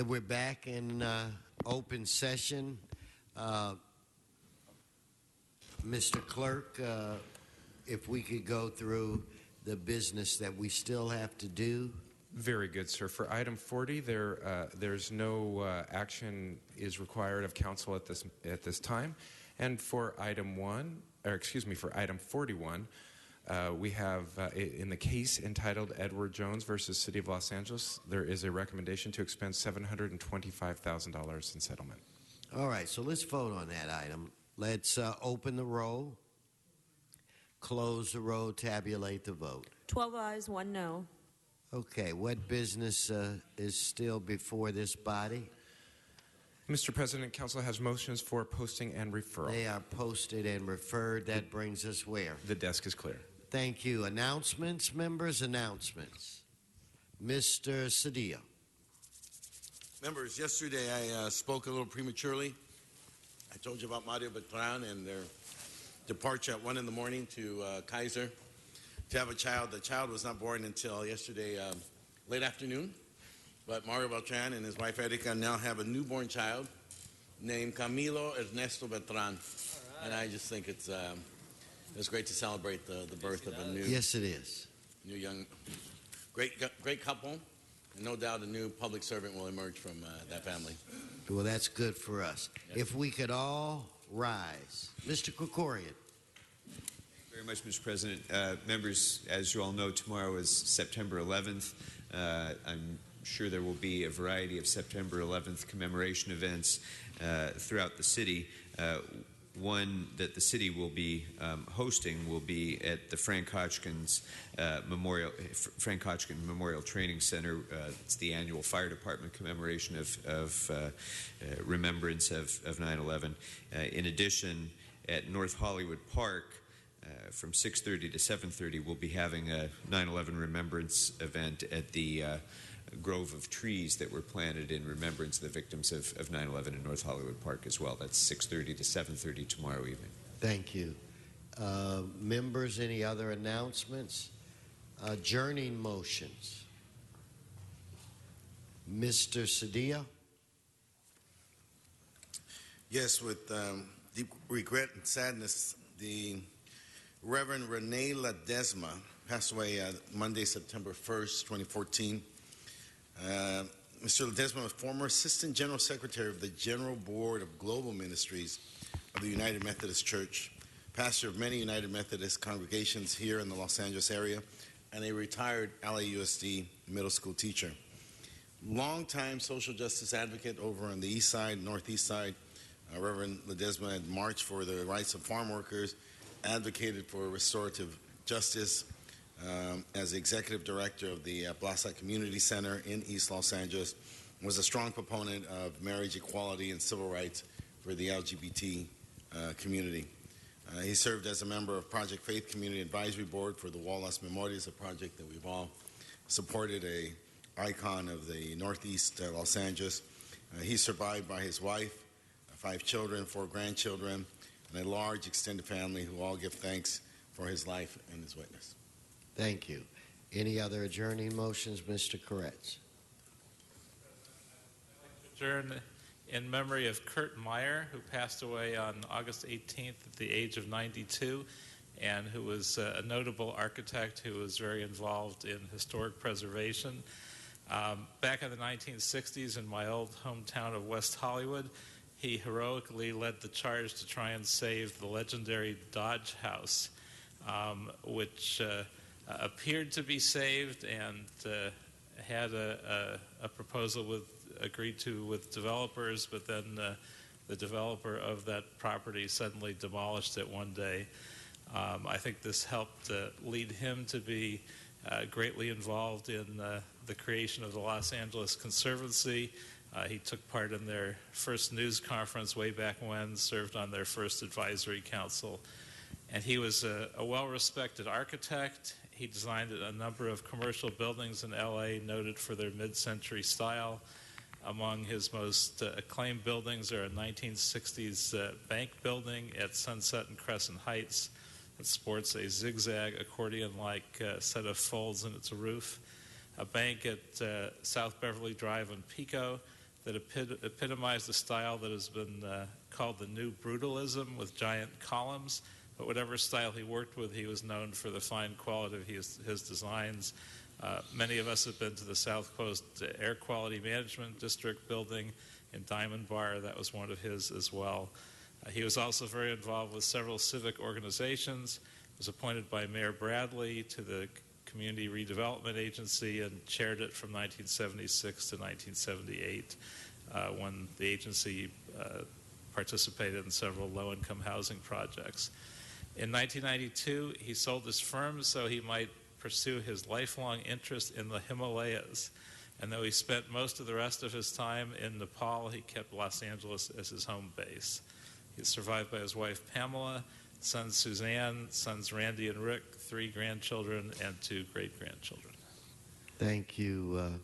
We're back in open session. Mr. Clerk, if we could go through the business that we still have to do. Very good, sir. For item 40, there's no action is required of council at this time. And for item 41, we have in the case entitled Edward Jones versus City of Los Angeles, there is a recommendation to expend $725,000 in settlement. All right, so let's vote on that item. Let's open the roll, close the roll, tabulate the vote. 12 ayes, 1 no. Okay, what business is still before this body? Mr. President, council has motions for posting and referral. They are posted and referred. That brings us where? The desk is clear. Thank you. Announcements, members, announcements. Mr. Cedillo. Members, yesterday I spoke a little prematurely. I told you about Mario Beltran and their departure at 1 in the morning to Kaiser to have a child. The child was not born until yesterday late afternoon, but Mario Beltran and his wife Erika now have a newborn child named Camilo Ernesto Beltran. Right. And I just think it's great to celebrate the birth of a new. Yes, it is. New young, great couple, and no doubt a new public servant will emerge from that family. Well, that's good for us. Yes. If we could all rise. Mr. Krikorian. Very much, Mr. President. Members, as you all know, tomorrow is September 11th. I'm sure there will be a variety of September 11th commemoration events throughout the city. One that the city will be hosting will be at the Frank Hotchkin Memorial Training Center. It's the annual fire department commemoration of remembrance of 9/11. In addition, at North Hollywood Park, from 6:30 to 7:30, we'll be having a 9/11 remembrance event at the grove of trees that were planted in remembrance of the victims of 9/11 in North Hollywood Park as well. That's 6:30 to 7:30 tomorrow evening. Thank you. Members, any other announcements? Adjourning motions. Mr. Cedillo? Yes, with deep regret and sadness, the Reverend Rene Ledesma passed away Monday, September 1st, 2014. Mr. Ledesma was former Assistant General Secretary of the General Board of Global Ministries of the United Methodist Church, pastor of many United Methodist congregations here in the Los Angeles area, and a retired LAUSD middle school teacher. Longtime social justice advocate over on the east side, northeast side. Reverend Ledesma had marched for the rights of farm workers, advocated for restorative justice, as executive director of the Blasa Community Center in East Los Angeles, was a strong proponent of marriage equality and civil rights for the LGBT community. He served as a member of Project Faith Community Advisory Board for the Wallace Memorials, a project that we've all supported, a icon of the Northeast Los Angeles. He's survived by his wife, 5 children, 4 grandchildren, and a large extended family who all give thanks for his life and his witness. Thank you. Any other adjourning motions, Mr. Koretz? Adjourn in memory of Kurt Meyer, who passed away on August 18th at the age of 92, and who was a notable architect who was very involved in historic preservation. Back in the 1960s in my old hometown of West Hollywood, he heroically led the charge to try and save the legendary Dodge House, which appeared to be saved and had a proposal agreed to with developers, but then the developer of that property suddenly demolished it one day. I think this helped lead him to be greatly involved in the creation of the Los Angeles Conservancy. He took part in their first news conference way back when, served on their first advisory council. And he was a well-respected architect. He designed a number of commercial buildings in LA noted for their mid-century style. Among his most acclaimed buildings are a 1960s bank building at Sunset and Crescent Heights that sports a zigzag accordion-like set of folds in its roof, a bank at South Beverly Drive in Pico that epitomized a style that has been called the New Brutalism, with giant columns. But whatever style he worked with, he was known for the fine quality of his designs. Many of us have been to the South Coast Air Quality Management District building in Diamond Bar. That was one of his as well. He was also very involved with several civic organizations. He was appointed by Mayor Bradley to the Community Redevelopment Agency and chaired it from 1976 to 1978, when the agency participated in several low-income housing projects. In 1992, he sold his firm so he might pursue his lifelong interest in the Himalayas. And though he spent most of the rest of his time in Nepal, he kept Los Angeles as his home base. He's survived by his wife, Pamela, sons Suzanne, sons Randy and Rick, 3 grandchildren, and 2 great-grandchildren. Thank you.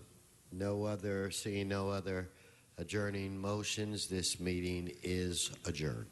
Seeing no other adjourning motions, this meeting is adjourned.